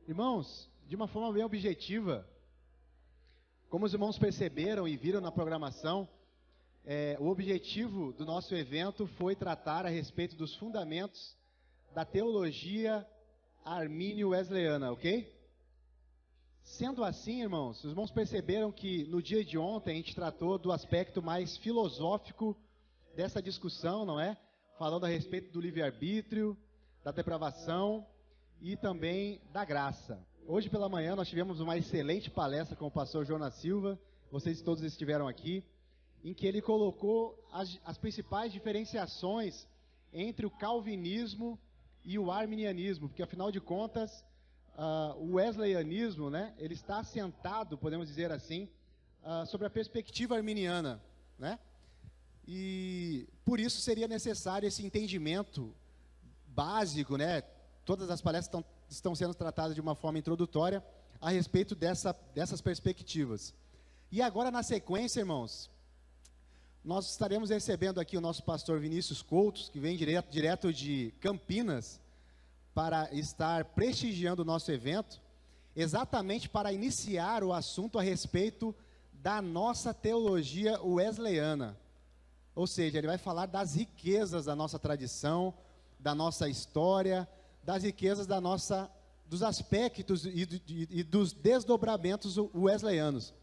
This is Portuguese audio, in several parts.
Irmãos, de uma forma bem objetiva, como os irmãos perceberam e viram na programação, o objetivo do nosso evento foi tratar a respeito dos fundamentos da teologia armínio-wesleyana, ok? Sendo assim, irmãos, os irmãos perceberam que no dia de ontem a gente tratou do aspecto mais filosófico dessa discussão, não é? Falando a respeito do livre-arbítrio, da depravação e também da graça. Hoje pela manhã nós tivemos uma excelente palestra com o pastor Jonas Silva, vocês todos estiveram aqui, em que ele colocou as principais diferenciações entre o calvinismo e o arminianismo, porque afinal de contas, o wesleyanismo, né, ele está assentado, podemos dizer assim, sobre a perspectiva arminiana, né? E por isso seria necessário esse entendimento básico, né? Todas as palestras estão sendo tratadas de uma forma introdutória a respeito dessas perspectivas. E agora, na sequência, irmãos, nós estaremos recebendo aqui o nosso pastor Vinícius Coutos, que vem direto de Campinas, para estar prestigiando o nosso evento, exatamente para iniciar o assunto a respeito da nossa teologia wesleyana. Ou seja, ele vai falar das riquezas da nossa tradição, da nossa história, das riquezas dos aspectos e dos desdobramentos wesleyanos.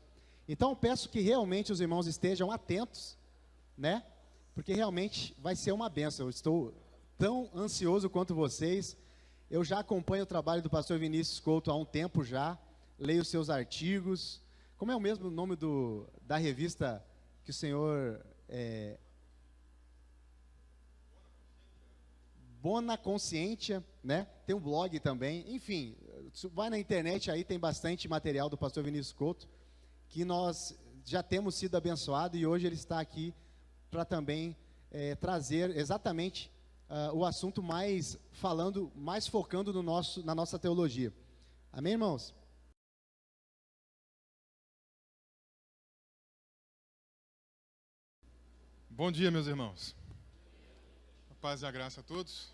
Então, peço que realmente os irmãos estejam atentos, né? Porque realmente vai ser uma bênção. Eu estou tão ansioso quanto vocês. Eu já acompanho o trabalho do pastor Vinícius Couto há um tempo já, leio seus artigos. Como é o mesmo nome da revista que o senhor... Bona Consciência, né? Tem um blog também. Enfim, vai na internet aí, tem bastante material do pastor Vinícius Couto, que nós já temos sido abençoados, e hoje ele está aqui para também trazer exatamente o assunto mais focando na nossa teologia. Amém, irmãos? Bom dia, meus irmãos. A paz e a graça a todos.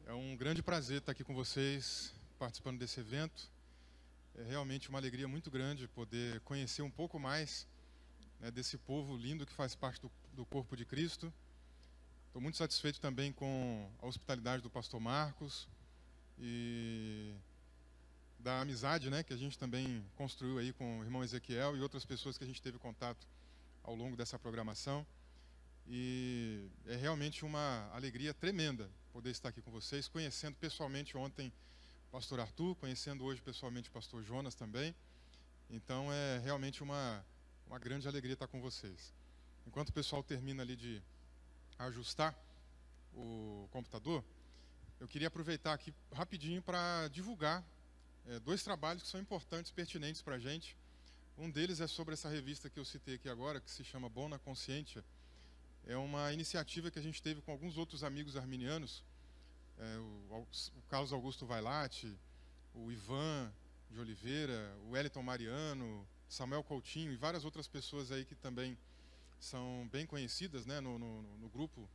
É um grande prazer estar aqui com vocês, participando desse evento. É realmente uma alegria muito grande poder conhecer um pouco mais, né, desse povo lindo que faz parte do corpo de Cristo. Estou muito satisfeito também com a hospitalidade do pastor Marcos e da amizade, né, que a gente também construiu aí com o irmão Ezequiel e outras pessoas que a gente teve contato ao longo dessa programação. E é realmente uma alegria tremenda poder estar aqui com vocês, conhecendo pessoalmente ontem o pastor Arthur, conhecendo hoje pessoalmente o pastor Jonas também. Então é realmente uma grande alegria estar com vocês. Enquanto o pessoal termina ali de ajustar o computador, eu queria aproveitar aqui rapidinho para divulgar dois trabalhos que são importantes, pertinentes para a gente. Um deles é sobre essa revista que eu citei aqui agora, que se chama Bona Consciência. É uma iniciativa que a gente teve com alguns outros amigos arminianos, o Carlos Augusto Vailate, o Ivan de Oliveira, o Wellington Mariano, Samuel Coutinho e várias outras pessoas aí que também são bem conhecidas, né, no grupo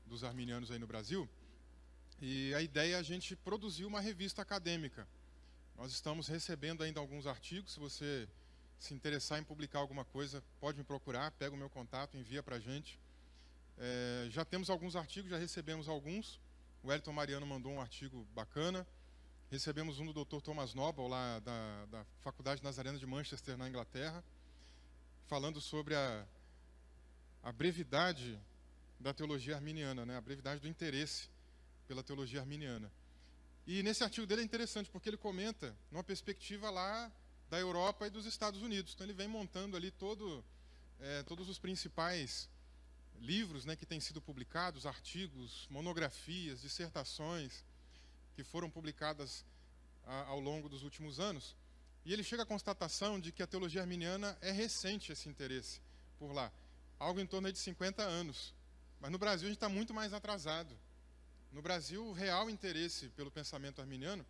dos arminianos aí no Brasil. E a ideia é a gente produzir uma revista acadêmica. Nós estamos recebendo ainda alguns artigos. Se você se interessar em publicar alguma coisa, pode me procurar, pega o meu contato, envia para a gente. Já temos alguns artigos, já recebemos alguns. O Wellington Mariano mandou um artigo bacana. Recebemos um do Dr. Thomas Noble, lá da Faculdade Nazarena de Manchester, na Inglaterra, falando sobre a brevidade da teologia arminiana, né? A brevidade do interesse pela teologia arminiana. E nesse artigo dele é interessante, porque ele comenta numa perspectiva lá da Europa e dos Estados Unidos. Então ele vem montando ali todos os principais livros, né, que têm sido publicados, artigos, monografias, dissertações, que foram publicadas ao longo dos últimos anos. E ele chega à constatação de que a teologia arminiana é recente, esse interesse por lá. Algo em torno de 50 anos. Mas no Brasil a gente está muito mais atrasado. No Brasil, o real interesse pelo pensamento arminiano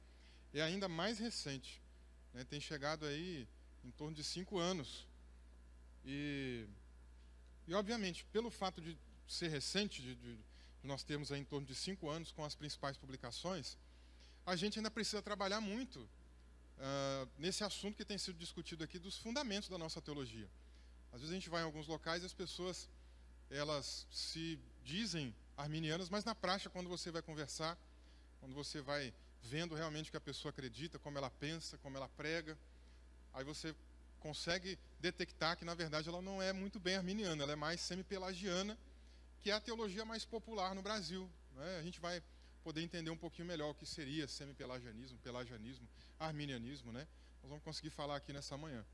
é ainda mais recente, né? Tem chegado aí em torno de 5 anos. E obviamente, pelo fato de ser recente, de nós termos aí em torno de 5 anos com as principais publicações, a gente ainda precisa trabalhar muito nesse assunto que tem sido discutido aqui dos fundamentos da nossa teologia. Às vezes a gente vai em alguns locais e as pessoas, elas se dizem arminianas, mas na prática, quando você vai conversar, quando você vai vendo realmente o que a pessoa acredita, como ela pensa, como ela prega, aí você consegue detectar que, na verdade, ela não é muito bem arminiana, ela é mais semi-pelagiana, que é a teologia mais popular no Brasil, né? A gente vai poder entender um pouquinho melhor o que seria semi-pelagianismo, pelagianismo, arminianismo, né? Nós vamos conseguir falar aqui nessa manhã.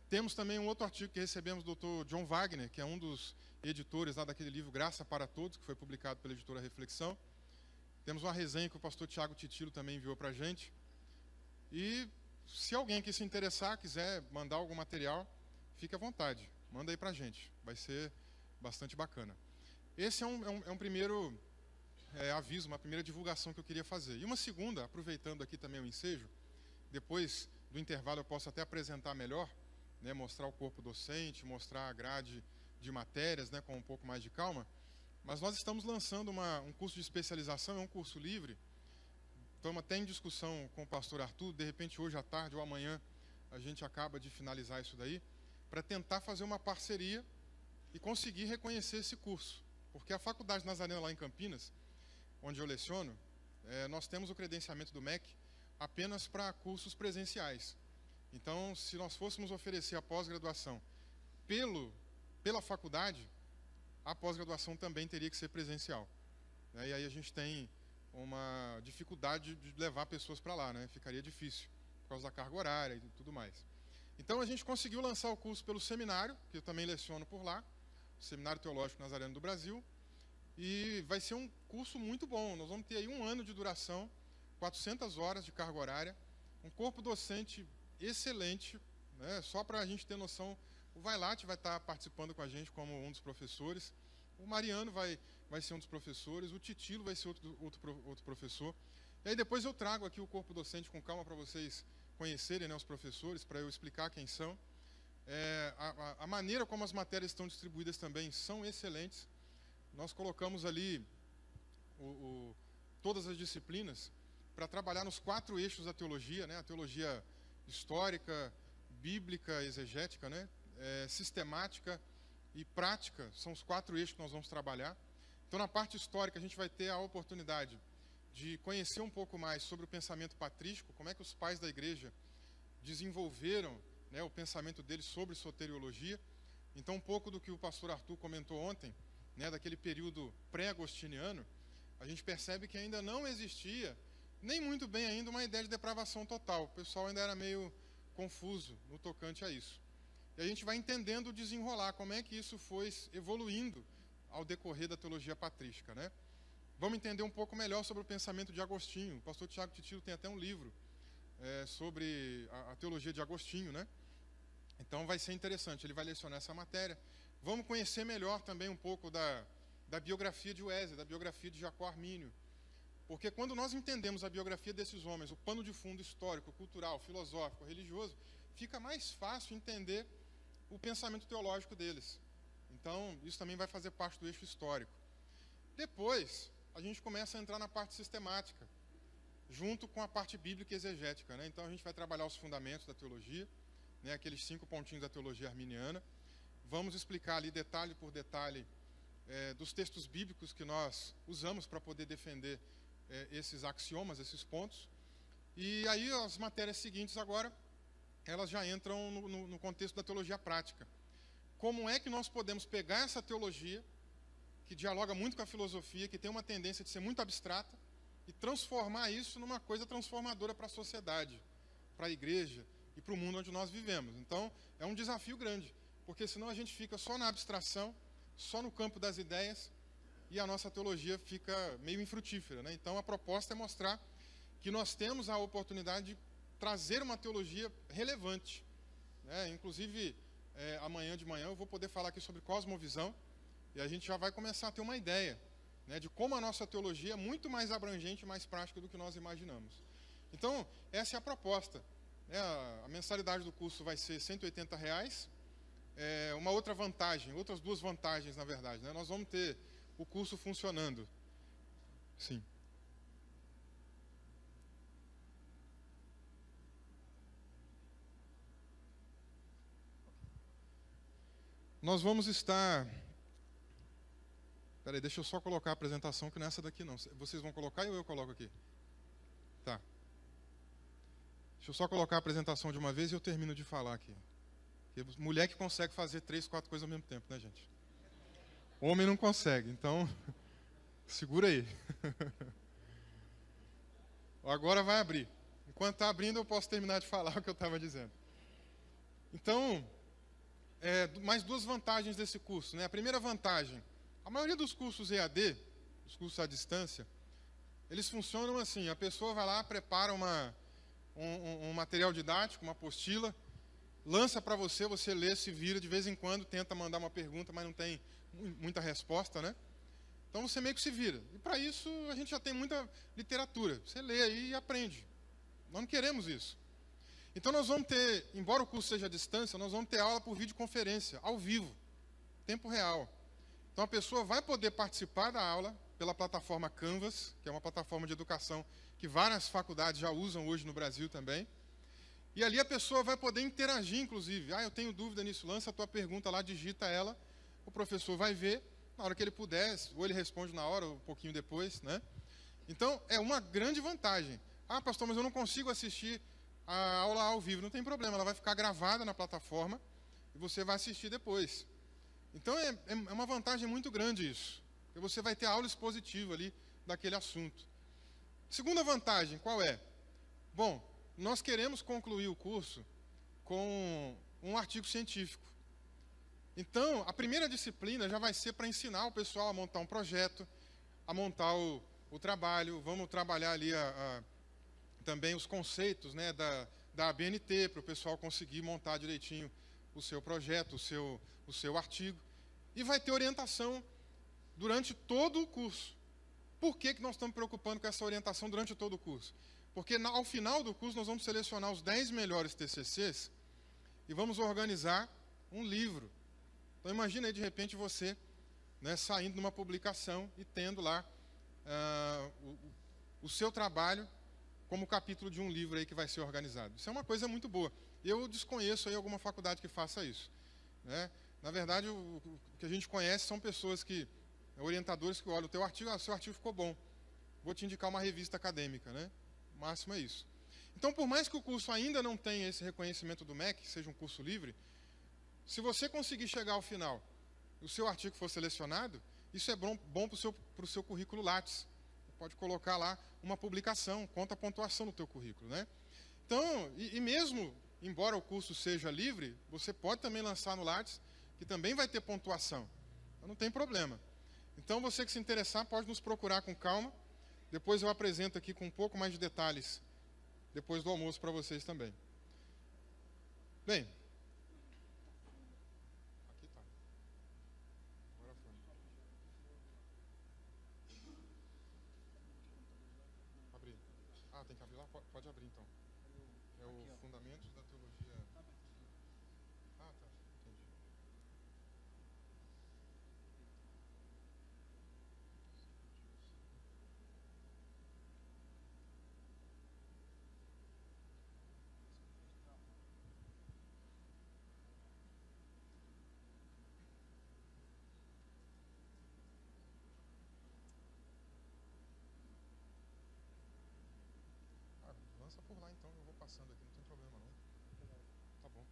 Temos também um outro artigo que recebemos do Dr. John Wagner, que é um dos editores lá daquele livro Graça para Todos, que foi publicado pela editora Reflexão. Temos uma resenha que o pastor Tiago Titilo também enviou para a gente. E se alguém aqui se interessar, quiser mandar algum material, fique à vontade, manda aí para a gente, vai ser bastante bacana. Esse é um primeiro aviso, uma primeira divulgação que eu queria fazer. E uma segunda, aproveitando aqui também o ensejo, depois do intervalo eu posso até apresentar melhor, né, mostrar o corpo docente, mostrar a grade de matérias, né, com um pouco mais de calma, mas nós estamos lançando um curso de especialização, é um curso livre. Estamos até em discussão com o pastor Arthur, de repente hoje à tarde ou amanhã a gente acaba de finalizar isso daí, para tentar fazer uma parceria e conseguir reconhecer esse curso. Porque a Faculdade Nazarena lá em Campinas, onde eu leciono, nós temos o credenciamento do MEC apenas para cursos presenciais. Então, se nós fôssemos oferecer a pós-graduação pela faculdade, a pós-graduação também teria que ser presencial. E aí a gente tem uma dificuldade de levar pessoas para lá, né? Ficaria difícil, por causa da carga horária e tudo mais. Então a gente conseguiu lançar o curso pelo seminário, que eu também leciono por lá, o Seminário Teológico Nazareno do Brasil, e vai ser um curso muito bom. Nós vamos ter aí 1 ano de duração, 400 horas de carga horária, um corpo docente excelente, né? Só para a gente ter noção, o Vailate vai estar participando com a gente como um dos professores, o Mariano vai ser um dos professores, o Titilo vai ser outro professor. E aí depois eu trago aqui o corpo docente com calma para vocês conhecerem, né, os professores, para eu explicar quem são. A maneira como as matérias estão distribuídas também são excelentes. Nós colocamos ali todas as disciplinas para trabalhar nos 4 eixos da teologia, né, a teologia histórica, bíblica, exegética, né, sistemática e prática, são os 4 eixos que nós vamos trabalhar. Então, na parte histórica, a gente vai ter a oportunidade de conhecer um pouco mais sobre o pensamento patrístico, como é que os pais da igreja desenvolveram, né, o pensamento deles sobre soteriologia. Então, um pouco do que o pastor Arthur comentou ontem, né, daquele período pré-agostiniano, a gente percebe que ainda não existia, nem muito bem ainda, uma ideia de depravação total. O pessoal ainda era meio confuso no tocante a isso. E a gente vai entendendo o desenrolar, como é que isso foi evoluindo ao decorrer da teologia patrística, né? Vamos entender um pouco melhor sobre o pensamento de Agostinho. O pastor Tiago Titilo tem até um livro sobre a teologia de Agostinho, né? Então vai ser interessante, ele vai lecionar essa matéria. Vamos conhecer melhor também um pouco da biografia de Wesley, da biografia de Jacó Armínio. Porque quando nós entendemos a biografia desses homens, o pano de fundo histórico, cultural, filosófico, religioso, fica mais fácil entender o pensamento teológico deles. Então, isso também vai fazer parte do eixo histórico. Depois, a gente começa a entrar na parte sistemática, junto com a parte bíblica e exegética, né? Então, a gente vai trabalhar os fundamentos da teologia, né, aqueles 5 pontinhos da teologia arminiana. Vamos explicar ali, detalhe por detalhe, dos textos bíblicos que nós usamos para poder defender esses axiomas, esses pontos. E aí, as matérias seguintes agora, elas já entram no contexto da teologia prática. Como é que nós podemos pegar essa teologia, que dialoga muito com a filosofia, que tem uma tendência de ser muito abstrata, e transformar isso numa coisa transformadora para a sociedade, para a igreja e para o mundo onde nós vivemos. Então, é um desafio grande, porque senão a gente fica só na abstração, só no campo das ideias, e a nossa teologia fica meio infrutífera, né? Então, a proposta é mostrar que nós temos a oportunidade de trazer uma teologia relevante, né? Inclusive, amanhã de manhã eu vou poder falar aqui sobre cosmovisão, e a gente já vai começar a ter uma ideia, né, de como a nossa teologia é muito mais abrangente e mais prática do que nós imaginamos. Então, essa é a proposta. A mensalidade do curso vai ser R$180. Uma outra vantagem, outras 2 vantagens, na verdade, né? Nós vamos ter o curso funcionando. Sim. nós vamos estar... Peraí, deixa eu só colocar a apresentação, que não é essa daqui não. Vocês vão colocar ou eu coloco aqui? Tá. Deixa eu só colocar a apresentação de uma vez e eu termino de falar aqui. Porque mulher que consegue fazer 3, 4 coisas ao mesmo tempo, né, gente? Homem não consegue, então... Segura aí. Agora vai abrir. Enquanto está abrindo, eu posso terminar de falar o que eu estava dizendo. Então, mais 2 vantagens desse curso, né? A primeira vantagem... A maioria dos cursos EAD, os cursos à distância, eles funcionam assim: a pessoa vai lá, prepara um material didático, uma apostila, lança para você, você lê, se vira, de vez em quando tenta mandar uma pergunta, mas não tem muita resposta, né? Então você meio que se vira. E para isso a gente já tem muita literatura. Você lê aí e aprende. Nós não queremos isso. Então nós vamos ter, embora o curso seja à distância, nós vamos ter aula por videoconferência, ao vivo, tempo real. Então a pessoa vai poder participar da aula pela plataforma Canvas, que é uma plataforma de educação que várias faculdades já usam hoje no Brasil também. E ali a pessoa vai poder interagir, inclusive. Eu tenho dúvida nisso, lança a tua pergunta lá, digita ela, o professor vai ver, na hora que ele puder, ou ele responde na hora, ou um pouquinho depois, né? Então, é uma grande vantagem. Pastor, mas eu não consigo assistir a aula ao vivo. Não tem problema, ela vai ficar gravada na plataforma e você vai assistir depois. Então, é uma vantagem muito grande isso. Porque você vai ter aula expositiva ali daquele assunto. Segunda vantagem, qual é? Bom, nós queremos concluir o curso com um artigo científico. Então, a primeira disciplina já vai ser para ensinar o pessoal a montar um projeto, a montar o trabalho. Vamos trabalhar ali também os conceitos, né, da ABNT, para o pessoal conseguir montar direitinho o seu projeto, o seu artigo. E vai ter orientação durante todo o curso. Por que nós estamos preocupando com essa orientação durante todo o curso? Porque ao final do curso nós vamos selecionar os 10 melhores TCCs e vamos organizar um livro. Então imagina aí de repente você, né, saindo de uma publicação e tendo lá o seu trabalho como capítulo de um livro aí que vai ser organizado. Isso é uma coisa muito boa. Eu desconheço aí alguma faculdade que faça isso, né? Na verdade, o que a gente conhece são pessoas orientadores que olham o teu artigo, seu artigo ficou bom, vou te indicar uma revista acadêmica, né? O máximo é isso. Então, por mais que o curso ainda não tenha esse reconhecimento do MEC, seja um curso livre, se você conseguir chegar ao final e o seu artigo for selecionado, isso é bom para o seu currículo Lattes. Você pode colocar lá uma publicação, conta a pontuação do teu currículo, né? Então, e mesmo, embora o curso seja livre, você pode também lançar no Lattes, que também vai ter pontuação. Então, não tem problema. Então, você que se interessar, pode nos procurar com calma. Depois eu apresento aqui com um pouco mais de detalhes, depois do almoço, para vocês também. Bem. Aqui tá. Agora foi. Abrir. Tem que abrir lá? Pode abrir, então. É o Fundamentos da Teologia... tá. Entendi. Lança por lá, então. Eu vou passando aqui, não tem problema, não. Tá bom.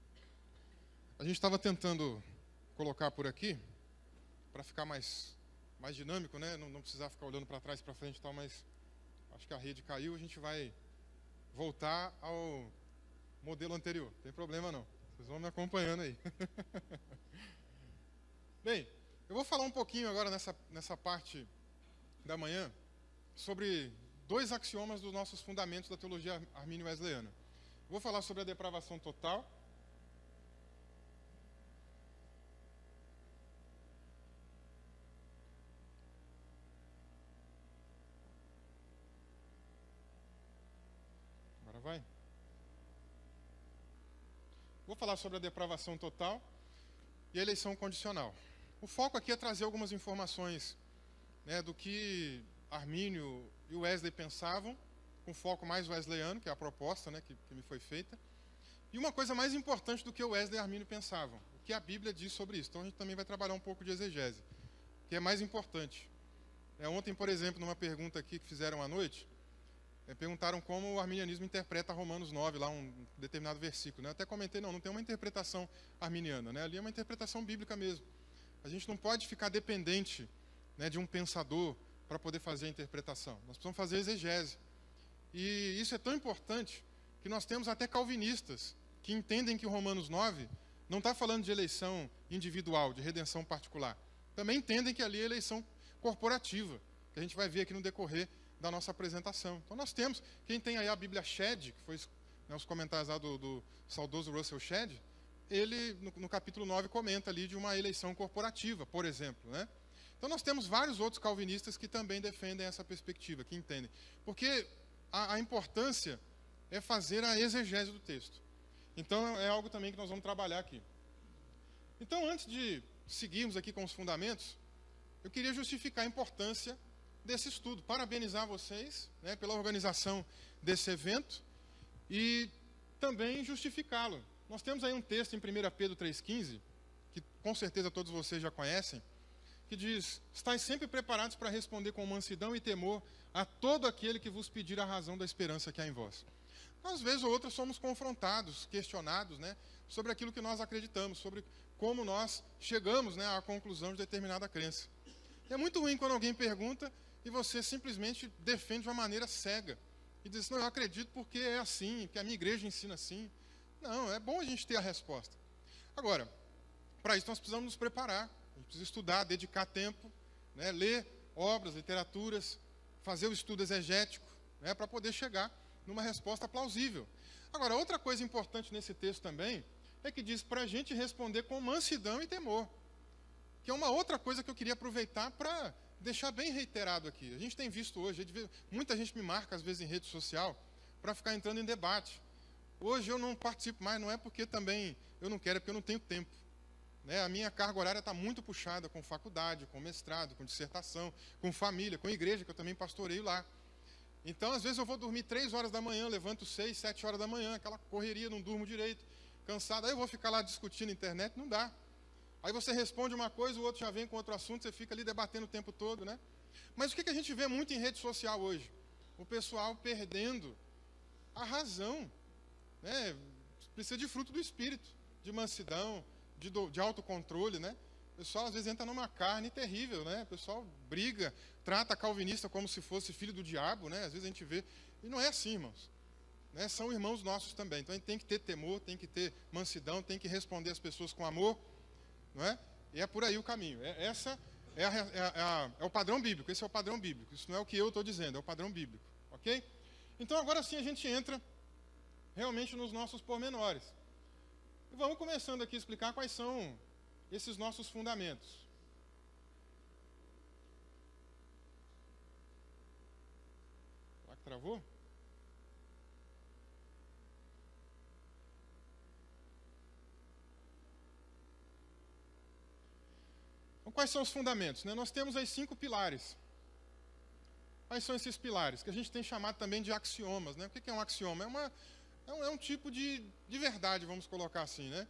A gente estava tentando colocar por aqui, para ficar mais dinâmico, né? Não precisar ficar olhando para trás e para frente e tal, mas acho que a rede caiu, a gente vai voltar ao modelo anterior. Não tem problema, não. Vocês vão me acompanhando aí. Bem, eu vou falar um pouquinho agora nessa parte da manhã sobre 2 axiomas dos nossos fundamentos da teologia armínio-wesleyana. Vou falar sobre a depravação total. Agora vai. Vou falar sobre a depravação total e a eleição condicional. O foco aqui é trazer algumas informações, né, do que Armínio e Wesley pensavam, com foco mais wesleyano, que é a proposta, né, que me foi feita. E uma coisa mais importante do que o Wesley e Armínio pensavam, o que a Bíblia diz sobre isso. Então a gente também vai trabalhar um pouco de exegese, que é mais importante. Ontem, por exemplo, numa pergunta aqui que fizeram à noite, perguntaram como o arminianismo interpreta Romanos 9, lá um determinado versículo. Né? Eu até comentei, não tem uma interpretação arminiana, né? Ali é uma interpretação bíblica mesmo. A gente não pode ficar dependente, né, de um pensador para poder fazer a interpretação. Nós precisamos fazer exegese. E isso é tão importante que nós temos até calvinistas que entendem que o Romanos 9 não está falando de eleição individual, de redenção particular. Também entendem que ali é eleição corporativa, que a gente vai ver aqui no decorrer da nossa apresentação. Então nós temos, quem tem aí a Bíblia Shedd, que foi, né, os comentários lá do saudoso Russell Shedd, ele no capítulo 9 comenta ali de uma eleição corporativa, por exemplo, né? Então nós temos vários outros calvinistas que também defendem essa perspectiva, que entendem. Porque a importância é fazer a exegese do texto. Então é algo também que nós vamos trabalhar aqui. Então, antes de seguirmos aqui com os fundamentos, eu queria justificar a importância desse estudo. Parabenizar vocês, né, pela organização desse evento e também justificá-lo. Nós temos aí um texto em 1 Pedro 3,15, que com certeza todos vocês já conhecem, que diz: estais sempre preparados para responder com mansidão e temor a todo aquele que vos pedir a razão da esperança que há em vós. Às vezes ou outras somos confrontados, questionados, né, sobre aquilo que nós acreditamos, sobre como nós chegamos, né, à conclusão de determinada crença. E é muito ruim quando alguém pergunta e você simplesmente defende de uma maneira cega. E diz: não, eu acredito porque é assim, porque a minha igreja ensina assim. Não, é bom a gente ter a resposta. Agora, para isso nós precisamos nos preparar. A gente precisa estudar, dedicar tempo, né, ler obras, literaturas, fazer o estudo exegético, né, para poder chegar numa resposta plausível. Agora, outra coisa importante nesse texto também é que diz para a gente responder com mansidão e temor, que é uma outra coisa que eu queria aproveitar para deixar bem reiterado aqui. A gente tem visto hoje, muita gente me marca às vezes em rede social para ficar entrando em debate. Hoje eu não participo mais, não é porque também eu não quero, é porque eu não tenho tempo. Né? A minha carga horária está muito puxada com faculdade, com mestrado, com dissertação, com família, com igreja, que eu também pastoreio lá. Então, às vezes eu vou dormir 3 horas da manhã, levanto 6, 7 horas da manhã, aquela correria, não durmo direito, cansado. Aí eu vou ficar lá discutindo na internet, não dá. Aí você responde uma coisa, o outro já vem com outro assunto, você fica ali debatendo o tempo todo, né? Mas o que a gente vê muito em rede social hoje? O pessoal perdendo a razão, né? Precisa de fruto do Espírito, de mansidão, de autocontrole, né? O pessoal às vezes entra numa carne terrível, né? O pessoal briga, trata a calvinista como se fosse filho do diabo, né? Às vezes a gente vê, e não é assim, irmãos. Né? São irmãos nossos também. Então a gente tem que ter temor, tem que ter mansidão, tem que responder as pessoas com amor, não é? E é por aí o caminho. Essa é o padrão bíblico, esse é o padrão bíblico. Isso não é o que eu estou dizendo, é o padrão bíblico, ok? Então agora sim a gente entra realmente nos nossos pormenores. E vamos começando aqui a explicar quais são esses nossos fundamentos. Será que travou? Então, quais são os fundamentos? Né? Nós temos aí 5 pilares. Quais são esses pilares? Que a gente tem chamado também de axiomas. Né? O que é um axioma? É um tipo de verdade, vamos colocar assim, né?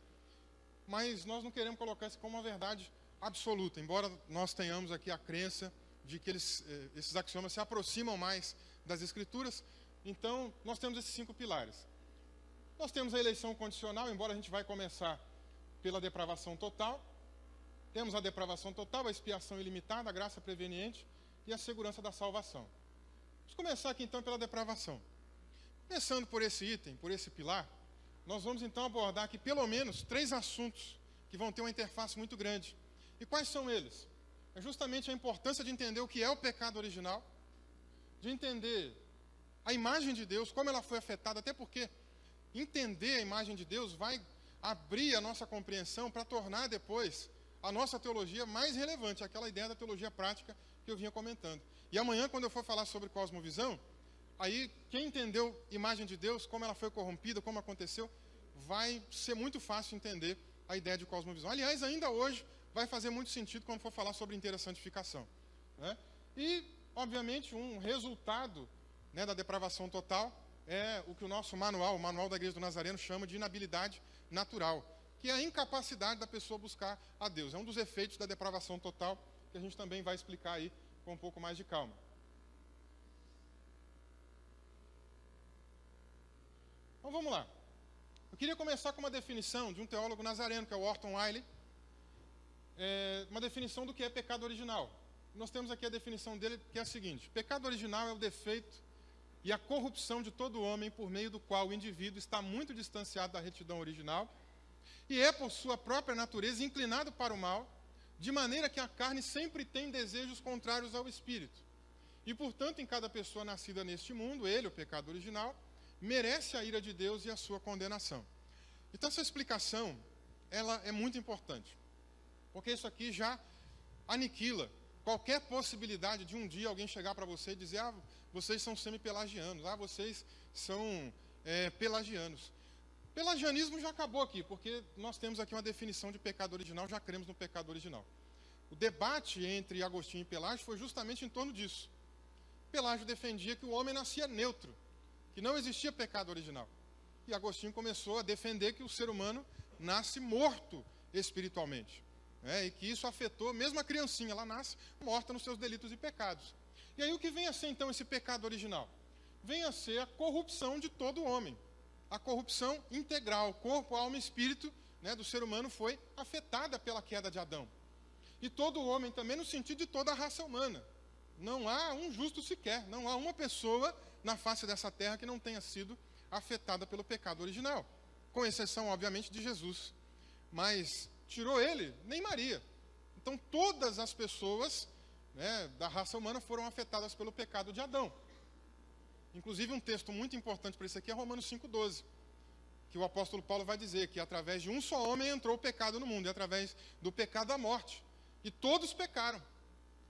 Mas nós não queremos colocar isso como uma verdade absoluta, embora nós tenhamos aqui a crença de que esses axiomas se aproximam mais das Escrituras. Então, nós temos esses 5 pilares. Nós temos a eleição condicional, embora a gente vai começar pela depravação total. Temos a depravação total, a expiação ilimitada, a graça preveniente e a segurança da salvação. Vamos começar aqui então pela depravação. Começando por esse item, por esse pilar, nós vamos então abordar aqui pelo menos 3 assuntos que vão ter uma interface muito grande. E quais são eles? É justamente a importância de entender o que é o pecado original, de entender a imagem de Deus, como ela foi afetada, até porque entender a imagem de Deus vai abrir a nossa compreensão para tornar depois a nossa teologia mais relevante, aquela ideia da teologia prática que eu vinha comentando. E amanhã, quando eu for falar sobre cosmovisão, aí quem entendeu a imagem de Deus, como ela foi corrompida, como aconteceu, vai ser muito fácil entender a ideia de cosmovisão. Aliás, ainda hoje vai fazer muito sentido quando for falar sobre inteira santificação. Né? E, obviamente, um resultado, né, da depravação total é o que o nosso manual, o Manual da Igreja do Nazareno, chama de inabilidade natural. que é a incapacidade da pessoa buscar a Deus. É um dos efeitos da depravação total, que a gente também vai explicar aí com um pouco mais de calma. Então vamos lá. Eu queria começar com uma definição de um teólogo nazareno, que é o Orton Wiley, uma definição do que é pecado original. Nós temos aqui a definição dele, que é a seguinte: pecado original é o defeito e a corrupção de todo homem por meio do qual o indivíduo está muito distanciado da retidão original e é, por sua própria natureza, inclinado para o mal, de maneira que a carne sempre tem desejos contrários ao espírito. E, portanto, em cada pessoa nascida neste mundo, ele, o pecado original, merece a ira de Deus e a sua condenação. Então, essa explicação, ela é muito importante, porque isso aqui já aniquila qualquer possibilidade de um dia alguém chegar para você e dizer: vocês são semi-pelagianos, vocês são pelagianos. Pelagianismo já acabou aqui, porque nós temos aqui uma definição de pecado original, já cremos no pecado original. O debate entre Agostinho e Pelágio foi justamente em torno disso. Pelágio defendia que o homem nascia neutro, que não existia pecado original. E Agostinho começou a defender que o ser humano nasce morto espiritualmente. E que isso afetou, mesmo a criancinha, ela nasce morta nos seus delitos e pecados. E aí o que vem a ser então esse pecado original? Vem a ser a corrupção de todo homem. A corrupção integral, corpo, alma e espírito, do ser humano foi afetada pela queda de Adão. E todo homem também no sentido de toda a raça humana. Não há um justo sequer, não há uma pessoa na face dessa terra que não tenha sido afetada pelo pecado original. Com exceção, obviamente, de Jesus. Mas tirou ele, nem Maria. Então todas as pessoas da raça humana foram afetadas pelo pecado de Adão. Inclusive um texto muito importante para isso aqui é Romanos 5,12, que o apóstolo Paulo vai dizer que através de um só homem entrou o pecado no mundo, e através do pecado a morte. E todos pecaram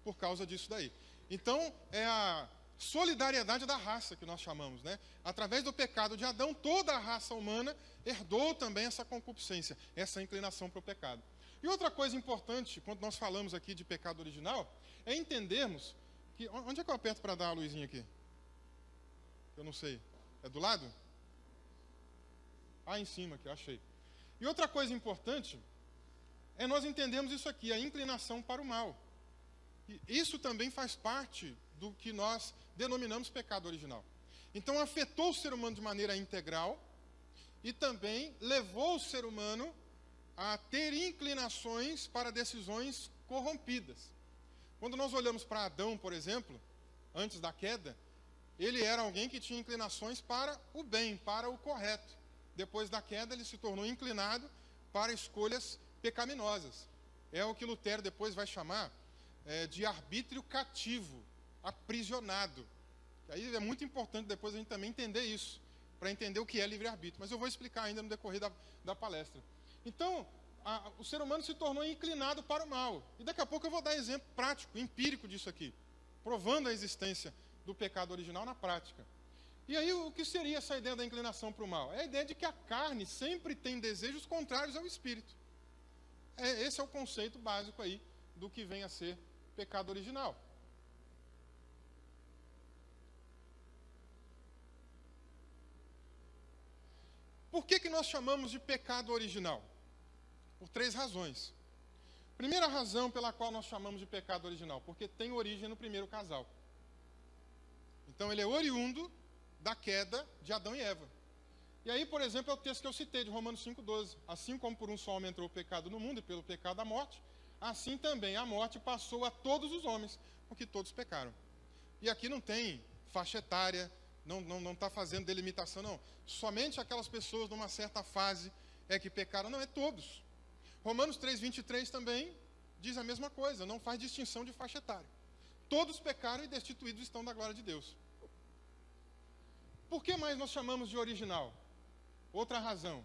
por causa disso daí. Então é a solidariedade da raça que nós chamamos, Através do pecado de Adão, toda a raça humana herdou também essa concupiscência, essa inclinação para o pecado. E outra coisa importante, quando nós falamos aqui de pecado original, é entendermos que... Onde é que eu aperto para dar a luzinha aqui? Eu não sei. É do lado? Em cima aqui, eu achei. E outra coisa importante é nós entendermos isso aqui, a inclinação para o mal. E isso também faz parte do que nós denominamos pecado original. Então afetou o ser humano de maneira integral e também levou o ser humano a ter inclinações para decisões corrompidas. Quando nós olhamos para Adão, por exemplo, antes da queda, ele era alguém que tinha inclinações para o bem, para o correto. Depois da queda, ele se tornou inclinado para escolhas pecaminosas. É o que Lutero depois vai chamar de arbítrio cativo, aprisionado. Aí é muito importante depois a gente também entender isso, para entender o que é livre-arbítrio. Mas eu vou explicar ainda no decorrer da palestra. Então, o ser humano se tornou inclinado para o mal. E daqui a pouco eu vou dar exemplo prático, empírico disso aqui, provando a existência do pecado original na prática. E aí, o que seria essa ideia da inclinação para o mal? É a ideia de que a carne sempre tem desejos contrários ao espírito. Esse é o conceito básico aí do que vem a ser pecado original. Por que nós chamamos de pecado original? Por 3 razões. Primeira razão pela qual nós chamamos de pecado original, porque tem origem no primeiro casal. Então ele é oriundo da queda de Adão e Eva. E aí, por exemplo, é o texto que eu citei de Romanos 5,12. Assim como por um só homem entrou o pecado no mundo e pelo pecado a morte, assim também a morte passou a todos os homens, porque todos pecaram. E aqui não tem faixa etária, não está fazendo delimitação, não. Somente aquelas pessoas numa certa fase é que pecaram, não, é todos. Romanos 3,23 também diz a mesma coisa, não faz distinção de faixa etária. Todos pecaram e destituídos estão da glória de Deus. Por que mais nós chamamos de original? Outra razão.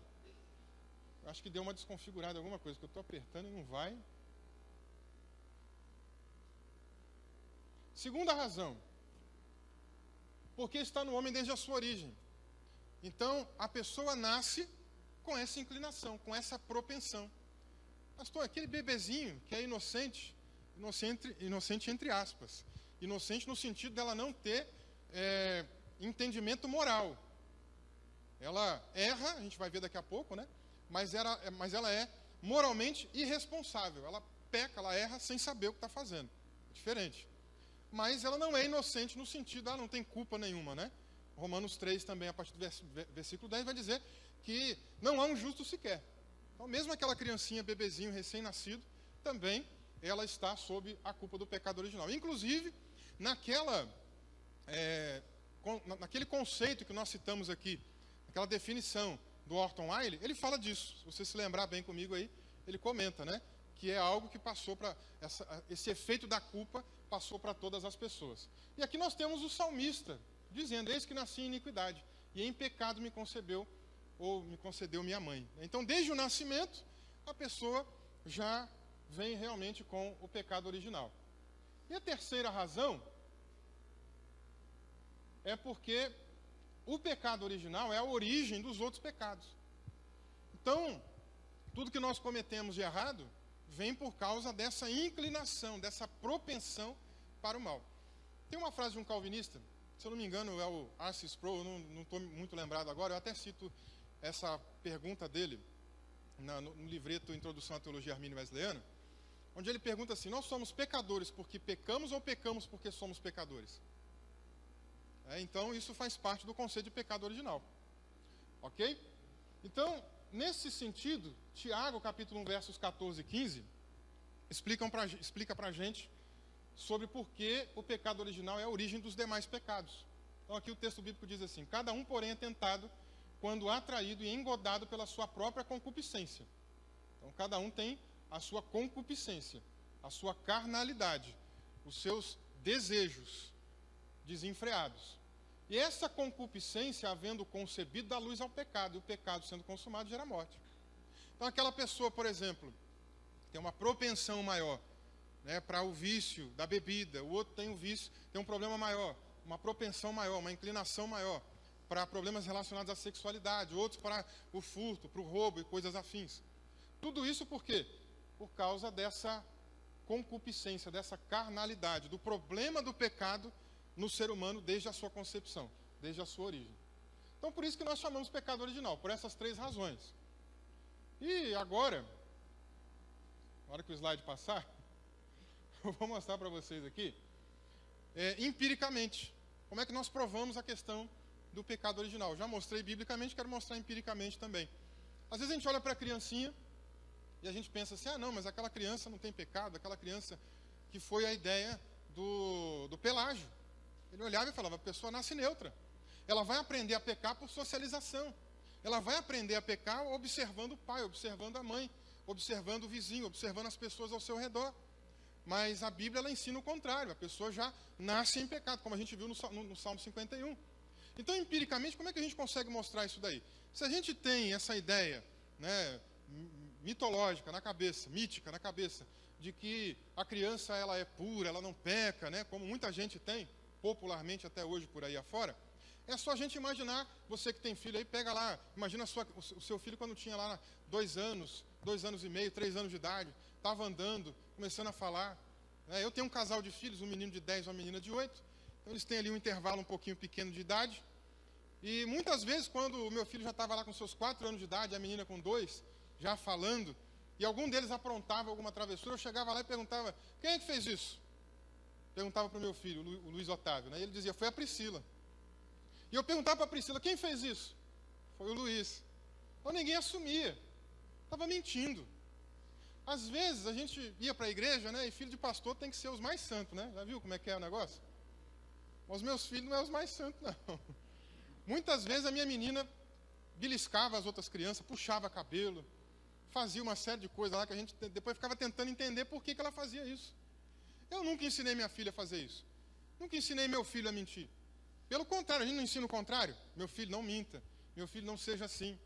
Eu acho que deu uma desconfigurada alguma coisa, que eu estou apertando e não vai. Segunda razão. Porque está no homem desde a sua origem. Então, a pessoa nasce com essa inclinação, com essa propensão. Pastor, aquele bebezinho que é inocente entre aspas. Inocente no sentido dela não ter entendimento moral. Ela erra, a gente vai ver daqui a pouco, mas ela é moralmente irresponsável. Ela peca, ela erra sem saber o que está fazendo. É diferente. Mas ela não é inocente no sentido, não tem culpa nenhuma, né? Romanos 3 também, a partir do versículo 10, vai dizer que não há um justo sequer. Então, mesmo aquela criancinha, bebezinho, recém-nascido, também ela está sob a culpa do pecado original. Inclusive, naquele conceito que nós citamos aqui, aquela definição do Orton Wiley, ele fala disso. Se você se lembrar bem comigo aí, ele comenta, né? Que é algo que passou para... Esse efeito da culpa passou para todas as pessoas. E aqui nós temos o salmista dizendo: eis que nasci em iniquidade, e em pecado me concebeu, ou me concedeu minha mãe. Então, desde o nascimento, a pessoa já vem realmente com o pecado original. E a terceira razão é porque o pecado original é a origem dos outros pecados. Então, tudo que nós cometemos de errado vem por causa dessa inclinação, dessa propensão para o mal. Tem uma frase de um calvinista, se eu não me engano é o R.C. Sproul, eu não estou muito lembrado agora, eu até cito essa pergunta dele no livreto Introdução à Teologia Armínea Wesleyana, onde ele pergunta assim: nós somos pecadores porque pecamos ou pecamos porque somos pecadores? Então, isso faz parte do conceito de pecado original. Ok? Então, nesse sentido, Tiago, capítulo 1, versos 14 e 15, explica para a gente sobre por que o pecado original é a origem dos demais pecados. Então, aqui o texto bíblico diz assim: cada um, porém, é tentado quando atraído e engodado pela sua própria concupiscência. Então, cada um tem a sua concupiscência, a sua carnalidade, os seus desejos desenfreados. E essa concupiscência, havendo concebido, dá luz ao pecado, e o pecado, sendo consumado, gera morte. Então, aquela pessoa, por exemplo, tem uma propensão maior, né, para o vício da bebida, o outro tem um vício, tem um problema maior, uma propensão maior, uma inclinação maior para problemas relacionados à sexualidade, outros para o furto, para o roubo e coisas afins. Tudo isso por quê? Por causa dessa concupiscência, dessa carnalidade, do problema do pecado no ser humano desde a sua concepção, desde a sua origem. Então, por isso que nós chamamos pecado original, por essas três razões. E agora, na hora que o slide passar, eu vou mostrar para vocês aqui, empiricamente, como é que nós provamos a questão do pecado original. Já mostrei biblicamente, quero mostrar empiricamente também. Às vezes a gente olha para a criancinha e a gente pensa assim: não, mas aquela criança não tem pecado, aquela criança que foi a ideia do Pelágio. Ele olhava e falava: a pessoa nasce neutra. Ela vai aprender a pecar por socialização. Ela vai aprender a pecar observando o pai, observando a mãe, observando o vizinho, observando as pessoas ao seu redor. Mas a Bíblia, ela ensina o contrário. A pessoa já nasce em pecado, como a gente viu no Salmo 51. Então, empiricamente, como é que a gente consegue mostrar isso daí? Se a gente tem essa ideia, né, mitológica na cabeça, mítica na cabeça, de que a criança ela é pura, ela não peca, né, como muita gente tem, popularmente até hoje por aí afora, é só a gente imaginar, você que tem filho aí, pega lá, imagina o seu filho quando tinha lá 2 anos, 2 anos e meio, 3 anos de idade, estava andando, começando a falar. Eu tenho um casal de filhos, um menino de 10 e uma menina de 8, então eles têm ali um intervalo um pouquinho pequeno de idade, e muitas vezes quando o meu filho já estava lá com seus 4 anos de idade, a menina com 2, já falando, e algum deles aprontava alguma travessura, eu chegava lá e perguntava: quem é que fez isso? Perguntava para o meu filho, o Luiz Otávio, né? E ele dizia: foi a Priscila. E eu perguntava para a Priscila: quem fez isso? Foi o Luiz. Então ninguém assumia, estava mentindo. Às vezes a gente ia para a igreja, né? E filho de pastor tem que ser os mais santos, né? Já viu como é que é o negócio? Mas os meus filhos não são os mais santos, não. Muitas vezes a minha menina beliscava as outras crianças, puxava cabelo, fazia uma série de coisas lá que a gente depois ficava tentando entender por que ela fazia isso. Eu nunca ensinei minha filha a fazer isso. Nunca ensinei meu filho a mentir. Pelo contrário, a gente não ensina o contrário. Meu filho, não minta. Meu filho, não seja assim.